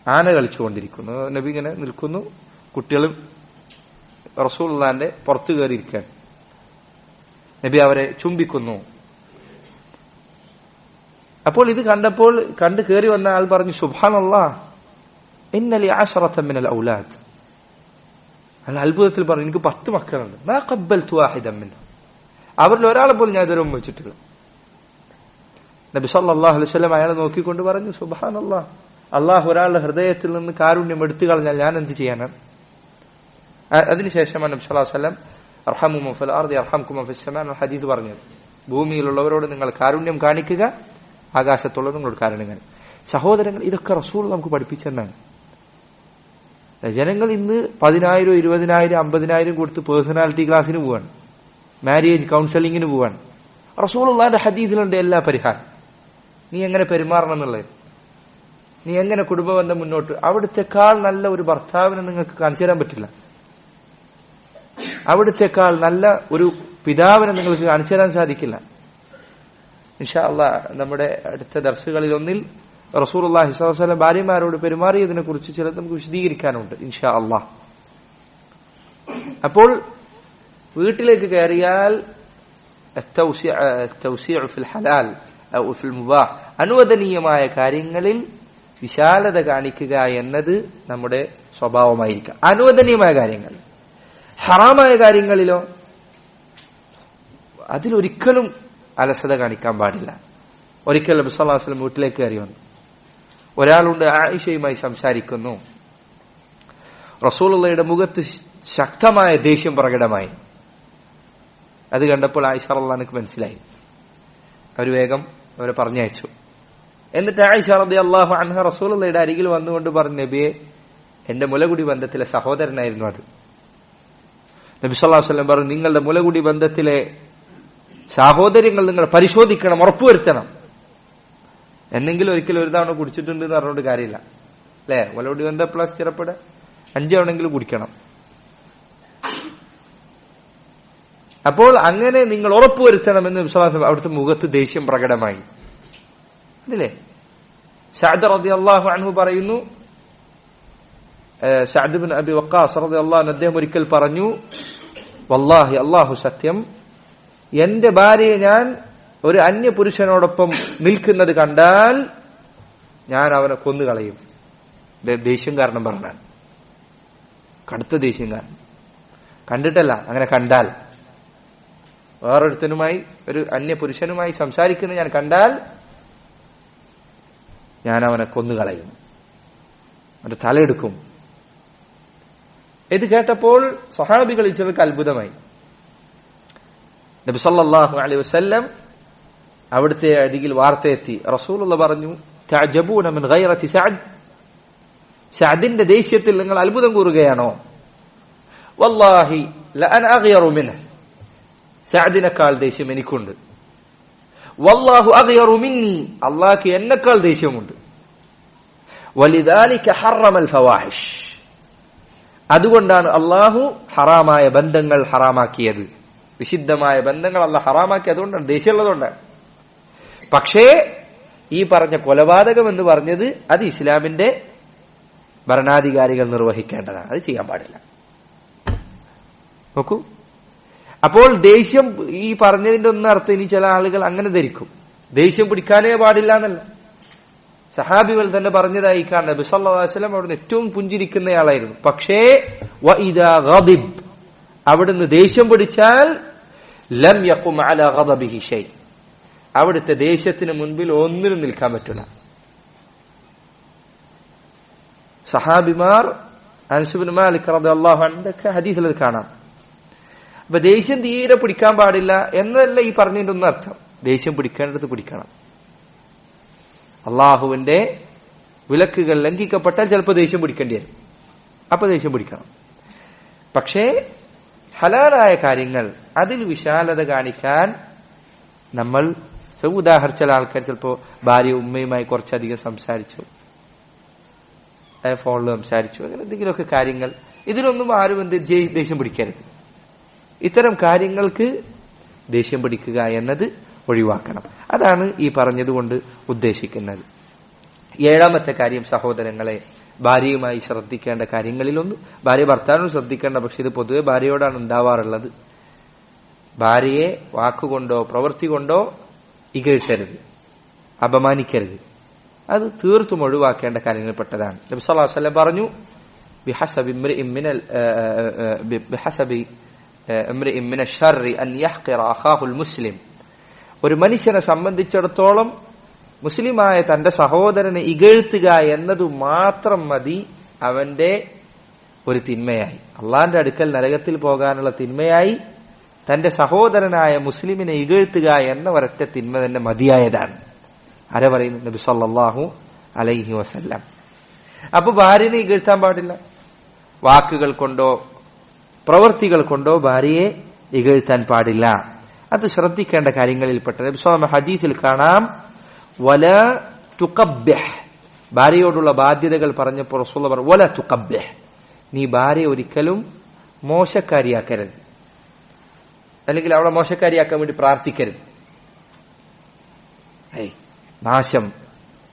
ആന കളിച്ചുകൊണ്ടിരിക്കുന്നു. നബി ഇങ്ങനെ നിൽക്കുന്നു, കുട്ടികളും റസൂലുള്ളാഹിന്റെ പുറത്തു കയറിയിരിക്കാൻ. നബി അവരെ ചുംബിക്കുന്നു. അപ്പോൾ ഇത് കണ്ട് കയറി വന്ന ആൾ പറഞ്ഞു, സുബ്ഹാനല്ലാഹ്, ഇന്ന ലി 10 മിനൽ ഔലാദ്. അയാൾ അത്ഭുതത്തിൽ പറഞ്ഞു, എനിക്ക് 10 മക്കളുണ്ട്. മാ ഖബ്ബൽതു വാഹിദൻ മിൻഹും, അവരിൽ ഒരാളെ പോലും ഞാൻ ഇതുവരെ ഉമ്മച്ചിട്ടില്ല. നബി സല്ലല്ലാഹു അലൈഹി വസല്ലം അയാളെ നോക്കിക്കൊണ്ട് പറഞ്ഞു, സുബ്ഹാനല്ലാഹ്, അള്ളാഹു ഒരാളുടെ ഹൃദയത്തിൽ നിന്ന് കാരുണ്യം എടുത്തു കളഞ്ഞാൽ ഞാൻ എന്ത് ചെയ്യാനാണ്? അതിനുശേഷമാണ് നബി സല്ലല്ലാഹു അലൈഹി വസല്ലം അർഹമു മൻ ഫിൽ അർദി അർഹംകും മൻ ഫിസ് സമാ എന്ന ഹദീസ് പറഞ്ഞത്. ഭൂമിയിലുള്ളവരോട് നിങ്ങൾ കാരുണ്യം കാണിക്കുക, ആകാശത്തുള്ളവരോട് നിങ്ങളോട് കാരുണ്യം കാണിക്കുക. സഹോദരങ്ങൾ, ഇതൊക്കെ റസൂൽ നമുക്ക് പഠിപ്പിച്ചെന്നാണ്. ജനങ്ങൾ ഇന്ന് 10,000, 20,000, 50,000 കൊടുത്ത് പേഴ്സണാലിറ്റി ക്ലാസ്സിന് പോവാണ്, മാരേജ് കൗൺസിലിങ്ങിന് പോവാണ്. റസൂലുള്ളാഹിന്റെ ഹദീസിലുണ്ട് എല്ലാ പരിഹാരം. നീ എങ്ങനെ പെരുമാറണം എന്നുള്ളത്, നീ എങ്ങനെ കുടുംബബന്ധം മുന്നോട്ട്, അവിടുത്തെക്കാൾ നല്ല ഒരു ഭർത്താവിനെ നിങ്ങൾക്ക് കാണിച്ചു തരാൻ പറ്റില്ല. അവിടുത്തെക്കാൾ നല്ല ഒരു പിതാവിനെ നിങ്ങൾക്ക് കാണിച്ചു തരാൻ സാധിക്കില്ല. ഇൻഷാ അല്ലാഹ് നമ്മുടെ അടുത്ത ദർസുകളിൽ ഒന്നിൽ റസൂലുള്ളാഹി സ്വല്ലല്ലാഹു അലൈഹി വസല്ലം ഭാര്യമാരോട് പെരുമാറിയതിനെ കുറിച്ച് ചിലത് നമുക്ക് വിശദീകരിക്കാനുണ്ട് ഇൻഷാ അല്ലാഹ്. അപ്പോൾ വീട്ടിലേക്ക് കയറിയാൽ തൗസിഉ ഫിൽ ഹലാൽ ഔ ഫിൽ മുബാഹ്, അനുവദനീയമായ കാര്യങ്ങളിൽ വിശാലത കാണിക്കുക എന്നത് നമ്മുടെ സ്വഭാവമായിരിക്കാം. അനുവദനീയമായ കാര്യങ്ങൾ, ഹറാമായ കാര്യങ്ങളിലോ അതിലൊരിക്കലും അലസത കാണിക്കാൻ പാടില്ല. ഒരിക്കൽ നബി സല്ലല്ലാഹു അലൈഹി വസല്ലം വീട്ടിലേക്ക് കയറി വന്നു. ഒരാളുണ്ട് ആയിഷയുമായി സംസാരിക്കുന്നു. റസൂലുള്ളാഹിയുടെ മുഖത്ത് ശക്തമായ ദേഷ്യം പ്രകടമായി. അത് കണ്ടപ്പോൾ ആയിഷ റളിയല്ലാഹു അൻഹ മനസ്സിലായി. അവർ വേഗം അവരെ പറഞ്ഞയച്ചു. എന്നിട്ട് ആയിഷ റളിയല്ലാഹു അൻഹ റസൂലുള്ളാഹിയുടെ അരികിൽ വന്നുകൊണ്ട് പറഞ്ഞു, നബിയെ, എന്റെ മുലകുടി ബന്ധത്തിലെ സഹോദരനായിരുന്നു അത്. നബി സല്ലല്ലാഹു അലൈഹി വസല്ലം പറഞ്ഞു, നിങ്ങളുടെ മുലകുടി ബന്ധത്തിലെ സഹോദര്യങ്ങൾ നിങ്ങൾ പരിശോധിക്കണം, ഉറപ്പുവരുത്തണം. എന്നെങ്കിലും ഒരിക്കലും ഒരു തവണ കുടിച്ചിട്ടുണ്ട് എന്ന് പറഞ്ഞുകൊണ്ട് കാര്യമില്ല, അല്ലെ? മുലകുടി ബന്ധം പ്ലസ് സ്ഥിരപ്പെടെ 5 തവണെങ്കിലും കുടിക്കണം. അപ്പോൾ അങ്ങനെ നിങ്ങൾ ഉറപ്പുവരുത്തണമെന്ന് നബി സല്ലല്ലാഹു അലൈഹി വസല്ലം അവിടുത്തെ മുഖത്ത് ദേഷ്യം പ്രകടമായി. അല്ലേ? സഅദ് റളിയല്ലാഹു അൻഹു പറയുന്നു, സഅദ് ഇബ്നു അബി വഖാസ് റളിയല്ലാഹു അൻഹു അദ്ദേഹം ഒരിക്കൽ പറഞ്ഞു, വല്ലാഹി, അല്ലാഹു സത്യം, എന്റെ ഭാര്യയെ ഞാൻ ഒരു അന്യ പുരുഷനോടൊപ്പം നിൽക്കുന്നത് കണ്ടാൽ ഞാൻ അവനെ കൊന്നുകളയും. ദേഷ്യം കാരണം പറഞ്ഞാൽ, കടുത്ത ദേഷ്യം കാരണം, കണ്ടിട്ടല്ല, അങ്ങനെ കണ്ടാൽ വേറൊരുത്തനുമായി ഒരു അന്യ പുരുഷനുമായി സംസാരിക്കുന്നത് ഞാൻ കണ്ടാൽ ഞാൻ അവനെ കൊന്നുകളയും, അവന്റെ തലയെടുക്കും. ഇത് കേട്ടപ്പോൾ സ്വഹാബികളിൽ ചിലർക്ക് അത്ഭുതമായി. നബി സല്ലല്ലാഹു അലൈഹി വസല്ലം അവിടുത്തെ അരികിൽ വാർത്തയെത്തി. റസൂലുള്ളാഹി പറഞ്ഞു, തഅജബൂന മിൻ ഗൈറതി സഅദ്, സഅദിന്റെ ദേഷ്യത്തിൽ നിങ്ങൾ അത്ഭുതം കൂറുകയാണോ? വല്ലാഹി ലഅന അഗ്യറു മിൻഹു, സഅദിനേക്കാൾ ദേഷ്യം എനിക്കുണ്ട്. വല്ലാഹു അഗ്യറു മിന്നി, അല്ലാഹുക്ക് എന്നെക്കാൾ ദേഷ്യമുണ്ട്. വലിദാലിക ഹറമൽ ഫവാഹിഷ്, അതുകൊണ്ടാണ് അല്ലാഹു ഹറാമായ ബന്ധങ്ങൾ ഹറാമാക്കിയത്. നിഷിദ്ധമായ ബന്ധങ്ങൾ അല്ലാഹു ഹറാമാക്കി, അതുകൊണ്ടാണ്, ദേഷ്യമുള്ളതുകൊണ്ടാണ്. പക്ഷേ ഈ പറഞ്ഞ കൊലപാതകം എന്ന് പറഞ്ഞത് അത് ഇസ്ലാമിന്റെ ഭരണാധികാരികൾ നിർവഹിക്കേണ്ടതാണ്, അത് ചെയ്യാൻ പാടില്ല. നോക്കൂ, അപ്പോൾ ദേഷ്യം ഈ പറഞ്ഞതിന്റെ ഒന്നും അർത്ഥം ഇനി ചില ആളുകൾ അങ്ങനെ ധരിക്കും, ദേഷ്യം പിടിക്കാനേ പാടില്ല എന്നല്ല. സഹാബികൾ തന്നെ പറഞ്ഞതായി കാണുന്നത് നബി സല്ലല്ലാഹു അലൈഹി വസല്ലം അവിടുന്ന് ഏറ്റവും പുഞ്ചിരിക്കുന്നയാളായിരുന്നു. പക്ഷേ വഇദാ ഗദിബ്, അവിടുന്ന് ദേഷ്യം പിടിച്ചാൽ ലം യഖും അലാ ഗദബിഹി ഷൈ, അവിടുത്തെ ദേഷ്യത്തിന് മുൻപിൽ ഒന്നിനും നിൽക്കാൻ പറ്റില്ല. സഹാബിമാർ അനസ് ഇബ്നു മാലിക് റളിയല്ലാഹു അൻഹു ഹദീസിൽ അത് കാണാം. അപ്പൊ ദേഷ്യം തീരെ പിടിക്കാൻ പാടില്ല എന്നല്ല ഈ പറഞ്ഞതിന്റെ ഒന്നും അർത്ഥം. ദേഷ്യം പിടിക്കേണ്ടത് പിടിക്കണം. അള്ളാഹുവിന്റെ വിലക്കുകൾ ലംഘിക്കപ്പെട്ടാൽ ചിലപ്പോൾ ദേഷ്യം പിടിക്കേണ്ടി വരും, അപ്പൊ ദേഷ്യം പിടിക്കണം. പക്ഷേ ഹലാലായ കാര്യങ്ങൾ അതിൽ വിശാലത കാണിക്കാൻ നമ്മൾ, ഉദാഹരിച്ച ആൾക്കാർ ചിലപ്പോ ഭാര്യ ഉമ്മയുമായി കുറച്ചധികം സംസാരിച്ചു, ഫോണിൽ സംസാരിച്ചു, അങ്ങനെ എന്തെങ്കിലുമൊക്കെ കാര്യങ്ങൾ, ഇതിലൊന്നും ആരും ദേഷ്യം പിടിക്കരുത്. ഇത്തരം കാര്യങ്ങൾക്ക് ദേഷ്യം പിടിക്കുക എന്നത് ഒഴിവാക്കണം. അതാണ് ഈ പറഞ്ഞതുകൊണ്ട് ഉദ്ദേശിക്കുന്നത്. ഏഴാമത്തെ കാര്യം, സഹോദരങ്ങളെ, ഭാര്യയുമായി ശ്രദ്ധിക്കേണ്ട കാര്യങ്ങളിലൊന്ന്, ഭാര്യ ഭർത്താവിനോട് ശ്രദ്ധിക്കേണ്ട, പക്ഷെ ഇത് പൊതുവെ ഭാര്യയോടാണ് ഉണ്ടാവാറുള്ളത്. ഭാര്യയെ വാക്കുകൊണ്ടോ പ്രവൃത്തി കൊണ്ടോ ഇകഴ്ത്തരുത്, അപമാനിക്കരുത്. അത് തീർത്തും ഒഴിവാക്കേണ്ട കാര്യങ്ങളിൽപ്പെട്ടതാണ്. നബി സല്ലല്ലാഹു അലൈഹി വസല്ലം പറഞ്ഞു, ബിഹസബി ഇംറിഇൻ മിന ശർരി അൻ യഹ്ഖിറ അഖാഹുൽ മുസ്ലിം, ഒരു മനുഷ്യനെ സംബന്ധിച്ചിടത്തോളം മുസ്ലിമായ തന്റെ സഹോദരനെ ഇകഴ്ത്തുക എന്നതു മാത്രം മതി അവന്റെ ഒരു തിന്മയായി, അള്ളാന്റെ അടുക്കൽ നരകത്തിൽ പോകാനുള്ള തിന്മയായി തന്റെ സഹോദരനായ മുസ്ലിമിനെ ഇകഴ്ത്തുക എന്ന ഒരൊറ്റ തിന്മ തന്നെ മതിയായതാണ്. ആരാ പറയുന്നു? നബി സല്ലല്ലാഹു അലൈഹി വസല്ലം. അപ്പൊ ഭാര്യനെ ഇകഴ്ത്താൻ പാടില്ല, വാക്കുകൾ കൊണ്ടോ പ്രവൃത്തികൾ കൊണ്ടോ ഭാര്യയെ ഇകഴ്ത്താൻ പാടില്ല. അത് ശ്രദ്ധിക്കേണ്ട കാര്യങ്ങളിൽപ്പെട്ട. നബി സല്ലല്ലാഹു ഹദീസിൽ കാണാം, വല തുഖബ്ബിഹ്, ഭാര്യയോടുള്ള ബാധ്യതകൾ പറഞ്ഞപ്പോൾ റസൂലുള്ളാഹി പറഞ്ഞു, വല തുഖബ്ബിഹ്, നീ ഭാര്യയെ ഒരിക്കലും മോശക്കാരിയാക്കരുത്, അല്ലെങ്കിൽ അവളെ മോശക്കാരിയാക്കാൻ വേണ്ടി പ്രാർത്ഥിക്കരുത്. നാശം,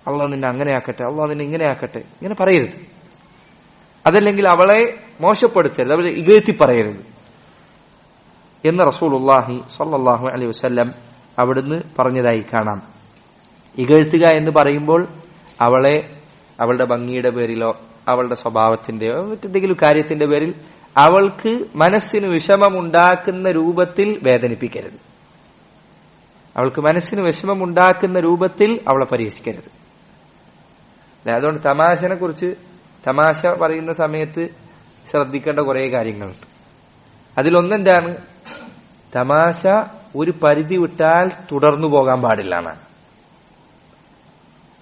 അള്ളാഹ് നിന്നെ അങ്ങനെ ആക്കട്ടെ, അള്ളാഹ് നിന്നെ ഇങ്ങനെ ആക്കട്ടെ, ഇങ്ങനെ പറയരുത്. അതല്ലെങ്കിൽ അവളെ മോശപ്പെടുത്തരുത്, അവളെ ഇകഴ്ത്തി പറയരുത് എന്ന് റസൂലുള്ളാഹി സ്വല്ലല്ലാഹു അലൈഹി വസല്ലം അവിടുന്ന് പറഞ്ഞതായി കാണാം. ഇകഴ്ത്തുക എന്ന് പറയുമ്പോൾ അവളെ അവളുടെ ഭംഗിയുടെ പേരിലോ അവളുടെ സ്വഭാവത്തിന്റെയോ മറ്റെന്തെങ്കിലും കാര്യത്തിന്റെ പേരിൽ അവൾക്ക് മനസ്സിന് വിഷമമുണ്ടാക്കുന്ന രൂപത്തിൽ വേദനിപ്പിക്കരുത്, അവൾക്ക് മനസ്സിന് വിഷമമുണ്ടാക്കുന്ന രൂപത്തിൽ അവളെ പരിഹസിക്കരുത്. അതുകൊണ്ട് തമാശനെ കുറിച്ച്, തമാശ പറയുന്ന സമയത്ത് ശ്രദ്ധിക്കേണ്ട കുറെ കാര്യങ്ങളുണ്ട്. അതിലൊന്നെന്താണ്? തമാശ ഒരു പരിധി വിട്ടാൽ തുടർന്നു പോകാൻ പാടില്ല എന്നാണ്.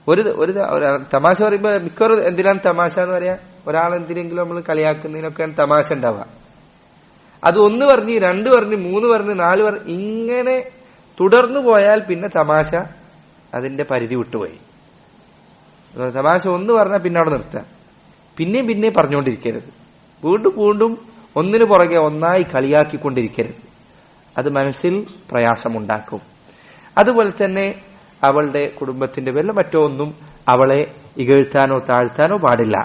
ഒരു തമാശ പറയുമ്പോൾ മിക്കവാറും എന്തിനാണ് തമാശ എന്ന് പറയാ, ഒരാളെന്തിനെങ്കിലും നമ്മൾ കളിയാക്കുന്നതിനൊക്കെയാണ് തമാശ ഉണ്ടാവുക. അത് 1 പറഞ്ഞ് 2 പറഞ്ഞ് 3 പറഞ്ഞ് 4 പറഞ്ഞ് ഇങ്ങനെ തുടർന്നു പോയാൽ പിന്നെ തമാശ അതിന്റെ പരിധി വിട്ടുപോയി. തമാശ 1 പറഞ്ഞാൽ പിന്നെ അവിടെ നിർത്താം, പിന്നെയും പിന്നെയും പറഞ്ഞുകൊണ്ടിരിക്കരുത്, വീണ്ടും വീണ്ടും ഒന്നിനു പുറകെ ഒന്നായി കളിയാക്കിക്കൊണ്ടിരിക്കരുത്. അത് മനസ്സിൽ പ്രയാസമുണ്ടാക്കും. അതുപോലെ തന്നെ അവളുടെ കുടുംബത്തിന്റെ പേരിൽ മറ്റോ ഒന്നും അവളെ ഇകഴ്ത്താനോ താഴ്ത്താനോ പാടില്ല.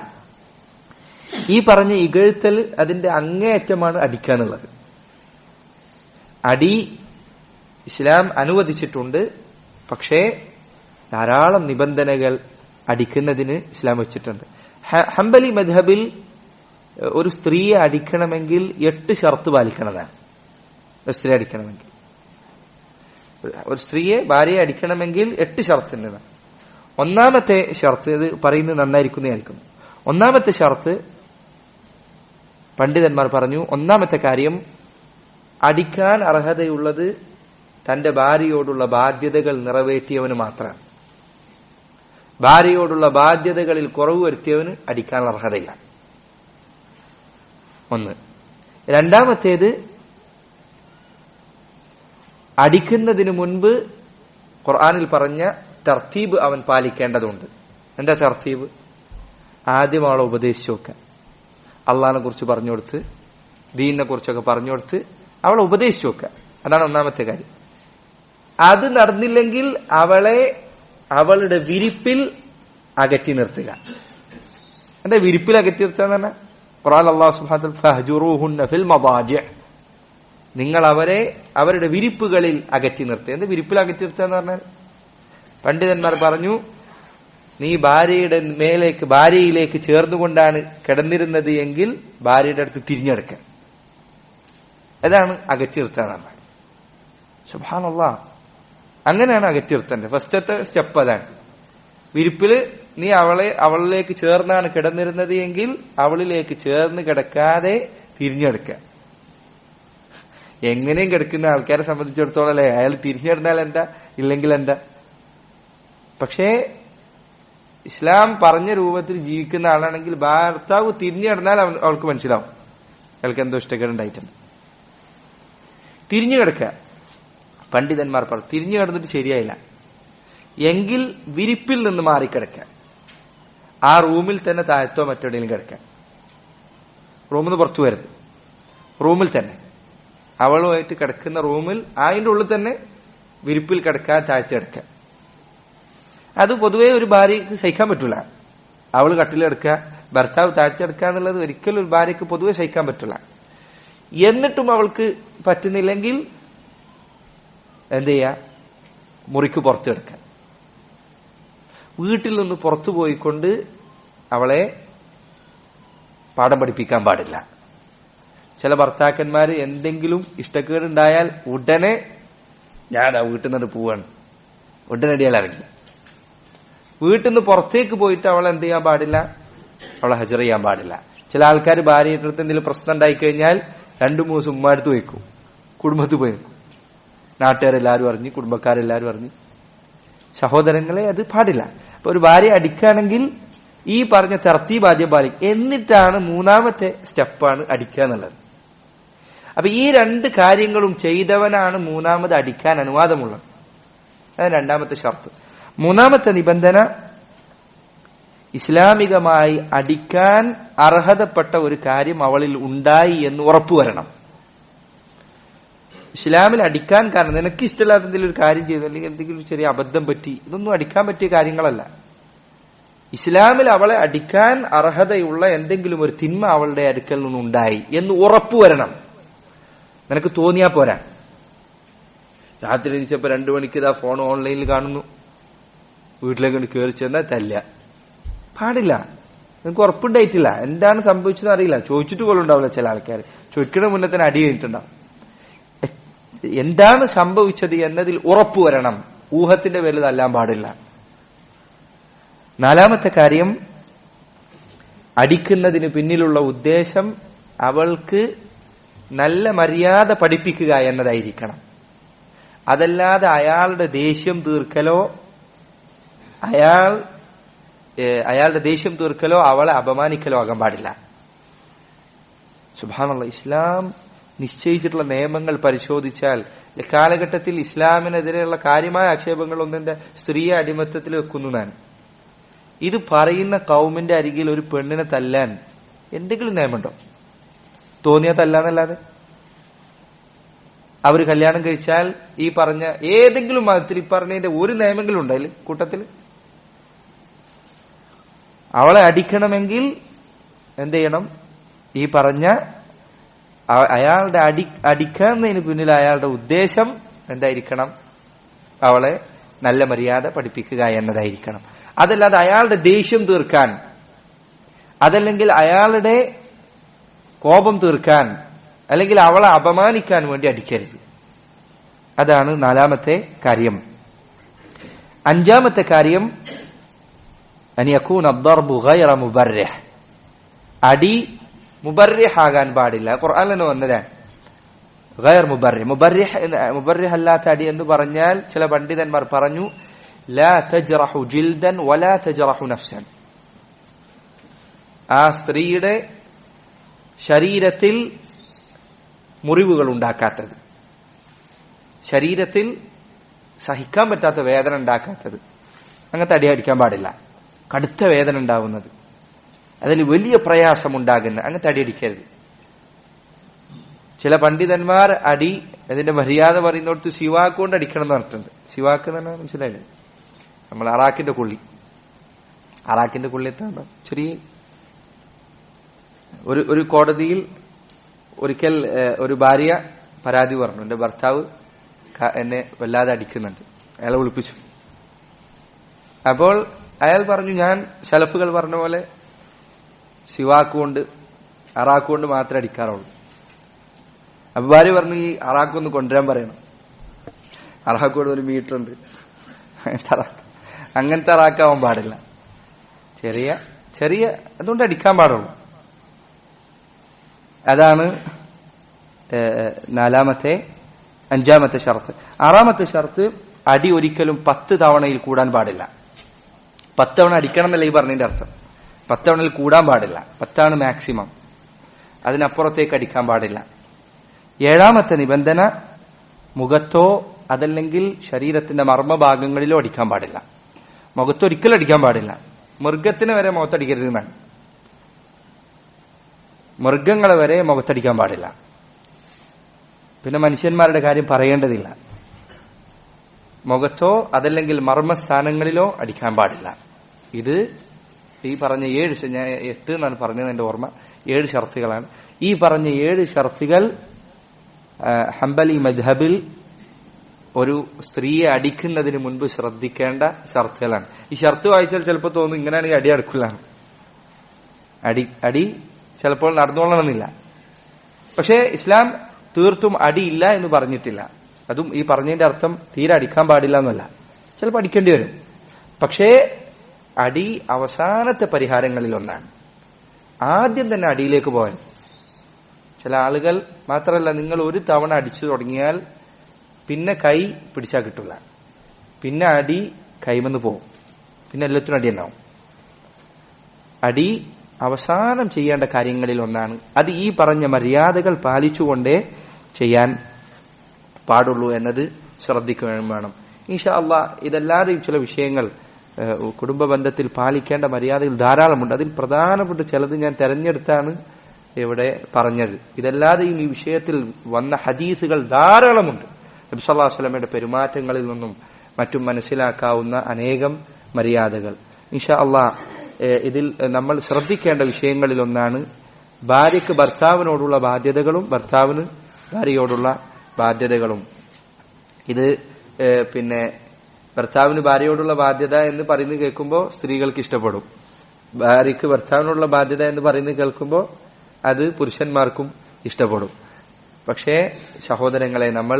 ഈ പറഞ്ഞ ഇകഴ്ത്തൽ അതിന്റെ അങ്ങേയറ്റമാണ് അടിക്കാന്നുള്ളത്. അടി ഇസ്ലാം അനുവദിച്ചിട്ടുണ്ട്. പക്ഷേ ധാരാളം നിബന്ധനകൾ അടിക്കുന്നതിന് ഇസ്ലാം വെച്ചിട്ടുണ്ട്. ഹംബലി മദ്ഹബിൽ ഒരു സ്ത്രീയെ അടിക്കണമെങ്കിൽ 8 ഷർത്ത് പാലിക്കണതാണ്. ഒരു സ്ത്രീ അടിക്കണമെങ്കിൽ, ഒരു സ്ത്രീയെ ഭാര്യയെ അടിക്കണമെങ്കിൽ 8 ഷർത്തുള്ളതാണ്. ഒന്നാമത്തെ ഷർത്ത്, ഇത് പറയുന്നത് നന്നായിരിക്കുന്നതായിരിക്കും. ഒന്നാമത്തെ ഷർത്ത് പണ്ഡിതന്മാർ പറഞ്ഞു, ഒന്നാമത്തെ കാര്യം അടിക്കാൻ അർഹതയുള്ളത് തന്റെ ഭാര്യയോടുള്ള ബാധ്യതകൾ നിറവേറ്റിയവന് മാത്രമാണ്. ഭാര്യയോടുള്ള ബാധ്യതകളിൽ കുറവ് വരുത്തിയവന് അടിക്കാൻ അർഹതയില്ല. ഒന്ന്. രണ്ടാമത്തേത്, അടിക്കുന്നതിന് മുൻപ് ഖുർആനിൽ പറഞ്ഞ തർത്തീബ് അവൻ പാലിക്കേണ്ടതുണ്ട്. എന്താ തർത്തീബ്? ആദ്യം അവളെ ഉപദേശിച്ചു നോക്കുക, അള്ളാഹിനെ കുറിച്ച് പറഞ്ഞു കൊടുത്ത്, ദീനിനെ കുറിച്ചൊക്കെ പറഞ്ഞു കൊടുത്ത് അവളെ ഉപദേശിച്ചു നോക്കുക. അതാണ് ഒന്നാമത്തെ കാര്യം. അത് നടന്നില്ലെങ്കിൽ അവളെ അവളുടെ വിരിപ്പിൽ അകറ്റി നിർത്തുക. എന്താ വിരിപ്പിൽ അകറ്റി നിർത്തുക എന്ന് പറഞ്ഞാൽ, ഖുർആൻ അല്ലാഹു സുബ്ഹാനഹു വ തആല ഫഹ്ജുറൂഹുന്ന ഫിൽ മദാജിഅ, നിങ്ങൾ അവരെ അവരുടെ വിരിപ്പുകളിൽ അകറ്റി നിർത്തുക. എന്താ വിരിപ്പിൽ അകറ്റി നിർത്തുക എന്ന് പറഞ്ഞാൽ, പണ്ഡിതന്മാർ പറഞ്ഞു, നീ ഭാര്യയിലേക്ക് ചേർന്നുകൊണ്ടാണ് കിടന്നിരുന്നത് എങ്കിൽ ഭാര്യയുടെ അടുത്ത് തിരിഞ്ഞെടുക്കുക. അതാണ് അകറ്റി നിർത്തുക എന്ന് പറഞ്ഞാൽ. സുബ്ഹാനല്ലാഹ്, അങ്ങനെയാണ് അകറ്റി നിർത്തേണ്ടത്. ഫസ്റ്റത്തെ സ്റ്റെപ്പ് അതാണ്. വിരിപ്പില് നീ അവളിലേക്ക് ചേർന്നാണ് കിടന്നിരുന്നത് എങ്കിൽ അവളിലേക്ക് ചേർന്ന് കിടക്കാതെ തിരിഞ്ഞെടുക്കുക. എങ്ങനെയും കിടക്കുന്ന ആൾക്കാരെ സംബന്ധിച്ചിടത്തോളം അല്ലേ, അയാൾ തിരിഞ്ഞെടുത്താൽ എന്താ, ഇല്ലെങ്കിൽ എന്താ. പക്ഷേ ഇസ്ലാം പറഞ്ഞ രൂപത്തിൽ ജീവിക്കുന്ന ആളാണെങ്കിൽ ഭർത്താവ് തിരിഞ്ഞെടുന്നാൽ അവൾക്ക് മനസ്സിലാവും അയാൾക്ക് എന്തോ ഇഷ്ടക്കേടുണ്ടായിട്ടുണ്ട്. തിരിഞ്ഞു കിടക്കുക. പണ്ഡിതന്മാർ പറഞ്ഞു, തിരിഞ്ഞു കിടന്നിട്ട് ശരിയായില്ല എങ്കിൽ വിരിപ്പിൽ നിന്ന് മാറിക്കിടക്കുക. ആ റൂമിൽ തന്നെ താഴത്തോ മറ്റെവിടെയെങ്കിലും കിടക്കുക. റൂമിൽ നിന്ന് പുറത്തു വരരുത്. റൂമിൽ തന്നെ അവളുമായിട്ട് കിടക്കുന്ന റൂമിൽ അതിന്റെ ഉള്ളിൽ തന്നെ വിരിപ്പിൽ കിടക്കാൻ താഴ്ത്തി കിടക്കുക. അത് പൊതുവെ ഒരു ഭാര്യക്ക് സഹിക്കാൻ പറ്റൂല. അവള് കട്ടിലെടുക്കുക, ഭർത്താവ് താഴ്ത്തിയെടുക്കുക എന്നുള്ളത് ഒരിക്കലും ഒരു ഭാര്യക്ക് പൊതുവെ സഹിക്കാൻ പറ്റില്ല. എന്നിട്ടും അവൾക്ക് പറ്റുന്നില്ലെങ്കിൽ എന്ത് ചെയ്യുക, മുറിക്ക് പുറത്ത് കിടക്കുക. വീട്ടിൽ നിന്ന് പുറത്തു പോയിക്കൊണ്ട് അവളെ പാഠം പഠിപ്പിക്കാൻ പാടില്ല. ചില ഭർത്താക്കന്മാര് എന്തെങ്കിലും ഇഷ്ടക്കേടുണ്ടായാൽ ഉടനെ ഞാൻ ആ വീട്ടിൽ നിന്ന് പോവാണ്, ഉടനടിയാൽ ഇറങ്ങി. വീട്ടിൽ നിന്ന് പുറത്തേക്ക് പോയിട്ട് അവൾ എന്ത് ചെയ്യാൻ പാടില്ല, അവളെ ഹജർ ചെയ്യാൻ പാടില്ല. ചില ആൾക്കാർ ഭാര്യയുടെ അടുത്ത് എന്തെങ്കിലും പ്രശ്നം ഉണ്ടായി കഴിഞ്ഞാൽ 2-3 ദിവസം ഉമ്മാടുത്ത് വയ്ക്കും, കുടുംബത്തിൽ പോയി നിൽക്കും. നാട്ടുകാരെല്ലാവരും അറിഞ്ഞ്, കുടുംബക്കാരെല്ലാവരും അറിഞ്ഞ്. സഹോദരങ്ങളെ, അത് പാടില്ല. അപ്പൊ ഒരു ഭാര്യ അടിക്കുകയാണെങ്കിൽ ഈ പറഞ്ഞ തർത്തീബ് ആദ്യം പാലിക്കും. എന്നിട്ടാണ് മൂന്നാമത്തെ സ്റ്റെപ്പാണ് അടിക്കുക എന്നുള്ളത്. അപ്പൊ ഈ 2 കാര്യങ്ങളും ചെയ്തവനാണ് മൂന്നാമത് അടിക്കാൻ അനുവാദമുള്ളത്. അതാണ് രണ്ടാമത്തെ ഷർത്ത്. മൂന്നാമത്തെ നിബന്ധന, ഇസ്ലാമികമായി അടിക്കാൻ അർഹതപ്പെട്ട ഒരു കാര്യം അവളിൽ ഉണ്ടായി എന്ന് ഉറപ്പുവരണം. ഇസ്ലാമിൽ അടിക്കാൻ കാരണം നിനക്ക് ഇഷ്ടമില്ലാത്ത എന്തെങ്കിലും ഒരു കാര്യം ചെയ്തു, അല്ലെങ്കിൽ എന്തെങ്കിലും ചെറിയ അബദ്ധം പറ്റി, ഇതൊന്നും അടിക്കാൻ പറ്റിയ കാര്യങ്ങളല്ല. ഇസ്ലാമിൽ അവളെ അടിക്കാൻ അർഹതയുള്ള എന്തെങ്കിലും ഒരു തിന്മ അവളുടെ അടുക്കൽ നിന്നുണ്ടായി എന്ന് ഉറപ്പുവരണം. നിനക്ക് തോന്നിയാ പോരാ. രാത്രി എണീച്ചപ്പോ 2 മണിക്ക് ഇതാ ഫോൺ ഓൺലൈനിൽ കാണുന്നു, വീട്ടിലേക്ക് കയറി ചെന്നാൽ തല്ല. പാടില്ല. നിനക്ക് ഉറപ്പുണ്ടായിട്ടില്ല, എന്താണ് സംഭവിച്ചതെന്ന് അറിയില്ല. ചോദിച്ചിട്ട് പോലും ഉണ്ടാവില്ല. ചില ആൾക്കാർ ചോദിക്കണ മുന്നേ തന്നെ അടി കഴിഞ്ഞിട്ടുണ്ടാവും. എന്താണ് സംഭവിച്ചത് എന്നതിൽ ഉറപ്പുവരണം. ഊഹത്തിന്റെ പേരിൽ തല്ലാൻ പാടില്ല. നാലാമത്തെ കാര്യം, അടിക്കുന്നതിന് പിന്നിലുള്ള ഉദ്ദേശം അവൾക്ക് നല്ല മര്യാദ പഠിപ്പിക്കുക എന്നതായിരിക്കണം. അതല്ലാതെ അയാളുടെ ദേഷ്യം തീർക്കലോ അവളെ അപമാനിക്കലോ ആകാൻ പാടില്ല. സുബ്ഹാനല്ലാഹ്, ഇസ്ലാം നിശ്ചയിച്ചിട്ടുള്ള നിയമങ്ങൾ പരിശോധിച്ചാൽ കാലഘട്ടത്തിൽ ഇസ്ലാമിനെതിരെയുള്ള കാര്യമായ ആക്ഷേപങ്ങളൊന്നിന്റെ സ്ത്രീയെ അടിമത്തത്തിൽ വെക്കുന്നു. ഞാൻ ഇത് പറയുന്ന കൗമിന്റെ അരികിൽ ഒരു പെണ്ണിനെ തല്ലാൻ എന്തെങ്കിലും നിയമമുണ്ടോ? തോന്നിയാ തല്ലാന്നല്ലാതെ. അവർ കല്യാണം കഴിച്ചാൽ ഈ പറഞ്ഞ ഏതെങ്കിലും മതത്തിൽ ഈ പറഞ്ഞതിന്റെ ഒരു നിയമങ്ങളും ഉണ്ടായില്ല കൂട്ടത്തിൽ. അവളെ അടിക്കണമെങ്കിൽ എന്ത് ചെയ്യണം? ഈ പറഞ്ഞ അയാളുടെ അടിക്കുന്നതിന് പിന്നിൽ അയാളുടെ ഉദ്ദേശം എന്തായിരിക്കണം? അവളെ നല്ല മര്യാദ പഠിപ്പിക്കുക എന്നതായിരിക്കണം. അതല്ലാതെ അയാളുടെ ദേഷ്യം തീർക്കാൻ, അതല്ലെങ്കിൽ അയാളുടെ കോപം തീർക്കാൻ, അല്ലെങ്കിൽ അവളെ അപമാനിക്കാൻ വേണ്ടി അടിക്കരുത്. അതാണ് 4ാമത്തെ കാര്യം. 5ാമത്തെ കാര്യം അൻ യകൂന അദ്ദർബു ഗൈറ മുബർരിഹ്. അടി മുബർരിഹ് ആകാൻ പാടില്ല. ഖുർആനിൽ വന്നതാണ് ഗൈർ മുബർരിഹ്. മുബർരിഹ് അല്ലാത്ത അടി എന്ന് പറഞ്ഞാൽ ചില പണ്ഡിതന്മാർ പറഞ്ഞു ലാ തജ്റഹു ജിൽദൻ വലാ തജ്റഹു നഫ്സൻ. ആ സ്ത്രീയുടെ ശരീരത്തിൽ മുറിവുകൾ ഉണ്ടാക്കാത്തത്, ശരീരത്തിൽ സഹിക്കാൻ പറ്റാത്ത വേദന ഉണ്ടാക്കാത്തത്, അങ്ങനത്തെ അടി അടിക്കാൻ പാടില്ല. കടുത്ത വേദന ഉണ്ടാവുന്നത്, അതിൽ വലിയ പ്രയാസം ഉണ്ടാകുന്ന അങ്ങനത്തെ അടി അടിക്കരുത്. ചില പണ്ഡിതന്മാർ അടി അതിന്റെ മര്യാദ പറയുന്നിടത്ത് സിവാക്ക് കൊണ്ട് അടിക്കണം എന്ന് പറഞ്ഞിട്ടുണ്ട്. സിവാക്ക് എന്ന് പറഞ്ഞാൽ മനസ്സിലായില്ലേ? നമ്മൾ അറാക്കിന്റെ കുള്ളി എത്താൻ ചെറിയ ഒരു കോടതിയിൽ ഒരിക്കൽ ഒരു ഭാര്യ പരാതി പറഞ്ഞു, എന്റെ ഭർത്താവ് എന്നെ വല്ലാതെ അടിക്കുന്നുണ്ട്. അയാളെ വിളിപ്പിച്ചു. അപ്പോൾ അയാൾ പറഞ്ഞു, ഞാൻ സലഫുകൾ പറഞ്ഞ പോലെ സിവാക്കുകൊണ്ട് അറാക്കുകൊണ്ട് മാത്രമേ അടിക്കാറുള്ളൂ. അപ്പൊ ഭാര്യ പറഞ്ഞു, ഈ അറാക്കൊന്ന് കൊണ്ടുവരാൻ പറയണം. അറാക്കോട് 1 മീറ്റർ ഉണ്ട്, അങ്ങനത്തെ അറാക്കാവാൻ പാടില്ല. ചെറിയ ചെറിയ അതുകൊണ്ട് അടിക്കാൻ പാടുള്ളൂ. അതാണ് 5ാമത്തെ ഷർത്ത്. 6ാമത്തെ ഷർത്ത് അടി ഒരിക്കലും 10 തവണയിൽ കൂടാൻ പാടില്ല. 10 തവണ അടിക്കണം എന്നല്ല ഈ പറഞ്ഞതിന്റെ അർത്ഥം. 10 തവണയിൽ കൂടാൻ പാടില്ല. 10 മാക്സിമം. അതിനപ്പുറത്തേക്ക് അടിക്കാൻ പാടില്ല. 7ാമത്തെ നിബന്ധന മുഖത്തോ അതല്ലെങ്കിൽ ശരീരത്തിന്റെ മർമ്മഭാഗങ്ങളിലോ അടിക്കാൻ പാടില്ല. മുഖത്തൊരിക്കലും അടിക്കാൻ പാടില്ല. മൃഗത്തിന് വരെ മുഖത്തടിക്കരുത് എന്നാണ്. മൃഗങ്ങളെ വരെ മുഖത്തടിക്കാൻ പാടില്ല. പിന്നെ മനുഷ്യന്മാരുടെ കാര്യം പറയേണ്ടതില്ല. മുഖത്തോ അതല്ലെങ്കിൽ മർമ്മസ്ഥാനങ്ങളിലോ അടിക്കാൻ പാടില്ല. ഇത് ഈ പറഞ്ഞ 7, ഞാൻ 8 എന്നാണ് പറഞ്ഞത് എന്റെ ഓർമ്മ, 7 ഷർത്തുകളാണ്. ഈ പറഞ്ഞ 7 ഷർത്തുകൾ ഹംബലി മദ്ഹബിൽ ഒരു സ്ത്രീയെ അടിക്കുന്നതിന് മുൻപ് ശ്രദ്ധിക്കേണ്ട ഷർത്തുകളാണ്. ഈ ഷർത്ത് വായിച്ചാൽ ചിലപ്പോൾ തോന്നും ഇങ്ങനെയാണ് ഈ അടി അടുക്കില്ലാണ്. അടി ചിലപ്പോൾ നടന്നോളണമെന്നില്ല. പക്ഷേ ഇസ്ലാം തീർത്തും അടിയില്ല എന്ന് പറഞ്ഞിട്ടില്ല. അതും ഈ പറഞ്ഞതിന്റെ അർത്ഥം തീരെ അടിക്കാൻ പാടില്ല എന്നല്ല. ചിലപ്പോൾ അടിക്കേണ്ടി വരും. പക്ഷേ അടി അവസാനത്തെ പരിഹാരങ്ങളിൽ ഒന്നാണ്. ആദ്യം തന്നെ അടിയിലേക്ക് പോകാൻ ചില ആളുകൾ മാത്രമല്ല, നിങ്ങൾ ഒരു തവണ അടിച്ചു തുടങ്ങിയാൽ പിന്നെ കൈ പിടിച്ചാൽ കിട്ടില്ല. പിന്നെ അടി കൈമെന്ന് പോകും. പിന്നെ എല്ലാത്തിനും അടി ഉണ്ടാവും. അടി അവസാനം ചെയ്യേണ്ട കാര്യങ്ങളിൽ ഒന്നാണ്. അത് ഈ പറഞ്ഞ മര്യാദകൾ പാലിച്ചുകൊണ്ടേ ചെയ്യാൻ പാടുള്ളൂ എന്നത് ശ്രദ്ധിക്കുകയും വേണം. ഇൻഷാ അല്ലാഹ് ഇതല്ലാതെയും ചില വിഷയങ്ങൾ കുടുംബ ബന്ധത്തിൽ പാലിക്കേണ്ട മര്യാദകൾ ധാരാളമുണ്ട്. അതിൽ പ്രധാനപ്പെട്ട ചിലത് ഞാൻ തെരഞ്ഞെടുത്താണ് ഇവിടെ പറഞ്ഞത്. ഇതല്ലാതെയും ഈ വിഷയത്തിൽ വന്ന ഹദീസുകൾ ധാരാളമുണ്ട്. നബി സല്ലല്ലാഹു അലൈഹി വസല്ലമയുടെ പെരുമാറ്റങ്ങളിൽ നിന്നും മറ്റും മനസ്സിലാക്കാവുന്ന അനേകം മര്യാദകൾ. ഇൻഷാ അല്ലാഹ് ഇതിൽ നമ്മൾ ശ്രദ്ധിക്കേണ്ട വിഷയങ്ങളിൽ ഒന്നാണ് ഭാര്യയ്ക്ക് ഭർത്താവിനോടുള്ള ബാധ്യതകളും ഭർത്താവിന് ഭാര്യയോടുള്ള ബാധ്യതകളും. ഇത് പിന്നെ ഭർത്താവിന് ഭാര്യയോടുള്ള ബാധ്യത എന്ന് പറയുന്നത് കേൾക്കുമ്പോൾ സ്ത്രീകൾക്ക് ഇഷ്ടപ്പെടും. ഭാര്യയ്ക്ക് ഭർത്താവിനോടുള്ള ബാധ്യത എന്ന് പറയുന്നത് കേൾക്കുമ്പോൾ അത് പുരുഷന്മാർക്കും ഇഷ്ടപ്പെടും. പക്ഷേ സഹോദരങ്ങളെ, നമ്മൾ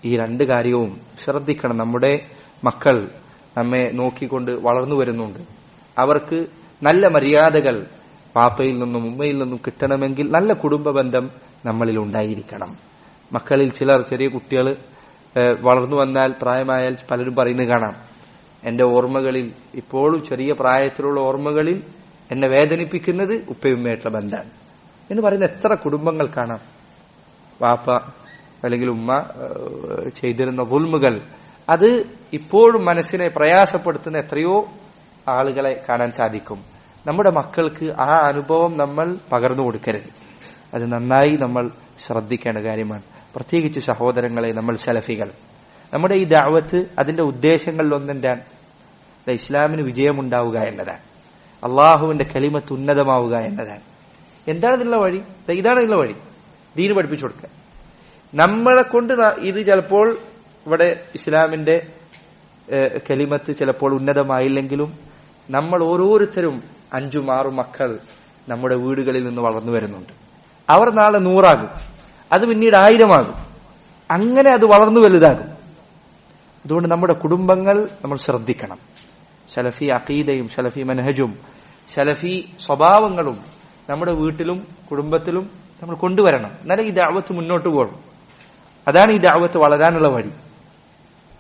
ഈ 2 കാര്യവും ശ്രദ്ധിക്കണം. നമ്മുടെ മക്കൾ നമ്മെ നോക്കിക്കൊണ്ട് വളർന്നു വരുന്നുണ്ട്. അവർക്ക് നല്ല മര്യാദകൾ പാപ്പയിൽ നിന്നും ഉമ്മയിൽ നിന്നും കിട്ടണമെങ്കിൽ നല്ല കുടുംബ ബന്ധം നമ്മളിൽ ഉണ്ടായിരിക്കണം. മക്കളിൽ ചിലർ, ചെറിയ കുട്ടികൾ വളർന്നു വന്നാൽ, പ്രായമായാൽ പലരും പറയുന്നത് കാണാം, എന്റെ ഓർമ്മകളിൽ ഇപ്പോഴും ചെറിയ പ്രായത്തിലുള്ള ഓർമ്മകളിൽ എന്നെ വേദനിപ്പിക്കുന്നത് ഉപ്പയുമ്മയായിട്ടുള്ള ബന്ധമാണ് എന്ന് പറയുന്ന എത്ര കുടുംബങ്ങൾ കാണാം. വാപ്പ അല്ലെങ്കിൽ ഉമ്മ ചെയ്തിരുന്ന ദുൽമുകൾ അത് ഇപ്പോഴും മനസ്സിനെ പ്രയാസപ്പെടുത്തുന്ന എത്രയോ ആളുകളെ കാണാൻ സാധിക്കും. നമ്മുടെ മക്കൾക്ക് ആ അനുഭവം നമ്മൾ പകർന്നു കൊടുക്കരുത്. അത് നന്നായി നമ്മൾ ശ്രദ്ധിക്കേണ്ട കാര്യമാണ്. പ്രത്യേകിച്ച് സഹോദരങ്ങളെ, നമ്മൾ സലഫികൾ, നമ്മുടെ ഈ ദഅവത്ത് അതിന്റെ ഉദ്ദേശങ്ങളിൽ ഒന്നെന്താണ്? ഇസ്ലാമിന് വിജയമുണ്ടാവുക എന്നതാണ്. അള്ളാഹുവിന്റെ കലിമത്ത് ഉന്നതമാവുക എന്നതാണ്. എന്താണ് ഇതിനുള്ള വഴി? ഇതാണ് ഇതിനുള്ള വഴി. ദീന് പഠിപ്പിച്ചു കൊടുക്കുക. നമ്മളെ കൊണ്ട് ഇത് ചിലപ്പോൾ ഇവിടെ ഇസ്ലാമിന്റെ കലിമത്ത് ചിലപ്പോൾ ഉന്നതമായില്ലെങ്കിലും നമ്മൾ ഓരോരുത്തരും 5-6 മക്കൾ നമ്മുടെ വീടുകളിൽ നിന്ന് വളർന്നു വരുന്നുണ്ട്. അവർ നാളെ 100 അത് പിന്നീട് 1000 അങ്ങനെ അത് വളർന്നു വലുതാകും. അതുകൊണ്ട് നമ്മുടെ കുടുംബങ്ങൾ നമ്മൾ ശ്രദ്ധിക്കണം. സലഫി അഖീദയും സലഫി മനഹജും സലഫി സ്വഭാവങ്ങളും നമ്മുടെ വീട്ടിലും കുടുംബത്തിലും നമ്മൾ കൊണ്ടുവരണം. എന്നാലേ ഈ ദഅവത്ത് മുന്നോട്ട് പോകും. അതാണ് ഈ ദഅവത്ത് വളരാനുള്ള വഴി.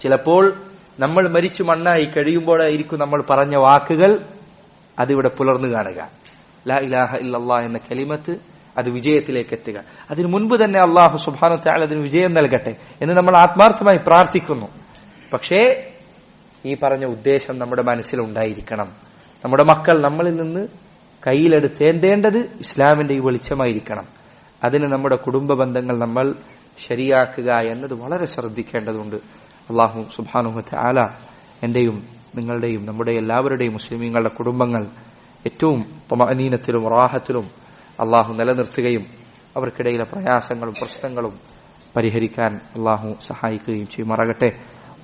ചിലപ്പോൾ നമ്മൾ മരിച്ചു മണ്ണായി കഴിയുമ്പോഴായിരിക്കും നമ്മൾ പറഞ്ഞ വാക്കുകൾ അതിവിടെ പുലർന്നു കാണുക. ലാ ഇലാഹ ഇല്ലല്ലാഹ് എന്ന കലിമത്ത് അത് വിജയത്തിലേക്ക് എത്തുക. അതിനു മുൻപ് തന്നെ അല്ലാഹു സുബ്ഹാനഹു വ തആല അതിന് വിജയം നൽകട്ടെ എന്ന് നമ്മൾ ആത്മാർത്ഥമായി പ്രാർത്ഥിക്കുന്നു. പക്ഷേ ഈ പറഞ്ഞ ഉദ്ദേശം നമ്മുടെ മനസ്സിലുണ്ടായിരിക്കണം. നമ്മുടെ മക്കൾ നമ്മളിൽ നിന്ന് കയ്യിലെടുത്തേണ്ടേണ്ടത് ഇസ്ലാമിന്റെ ഈ വെളിച്ചമായിരിക്കണം. അതിന് നമ്മുടെ കുടുംബ ബന്ധങ്ങൾ നമ്മൾ ശരിയാക്കുക എന്നത് വളരെ ശ്രദ്ധിക്കേണ്ടതുണ്ട്. അല്ലാഹു സുബ്ഹാനഹു വ തആല എന്റെയും നിങ്ങളുടെയും നമ്മുടെ എല്ലാവരുടെയും മുസ്ലിമീങ്ങളുടെ കുടുംബങ്ങൾ ഏറ്റവും തമഅനീനത്തിലും റാഹത്തിലും അല്ലാഹു നിലനിർത്തുകയും അവർക്കിടയിലെ പ്രയാസങ്ങളും പ്രശ്നങ്ങളും പരിഹരിക്കാൻ അല്ലാഹു സഹായിക്കുകയും ചെയ്യുമാറാകട്ടെ.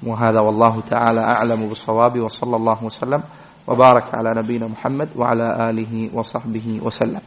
وهذا والله تعالى أعلم بالصواب وصلى الله وسلم وبارك على نبينا محمد وعلى آله وصحبه وسلم.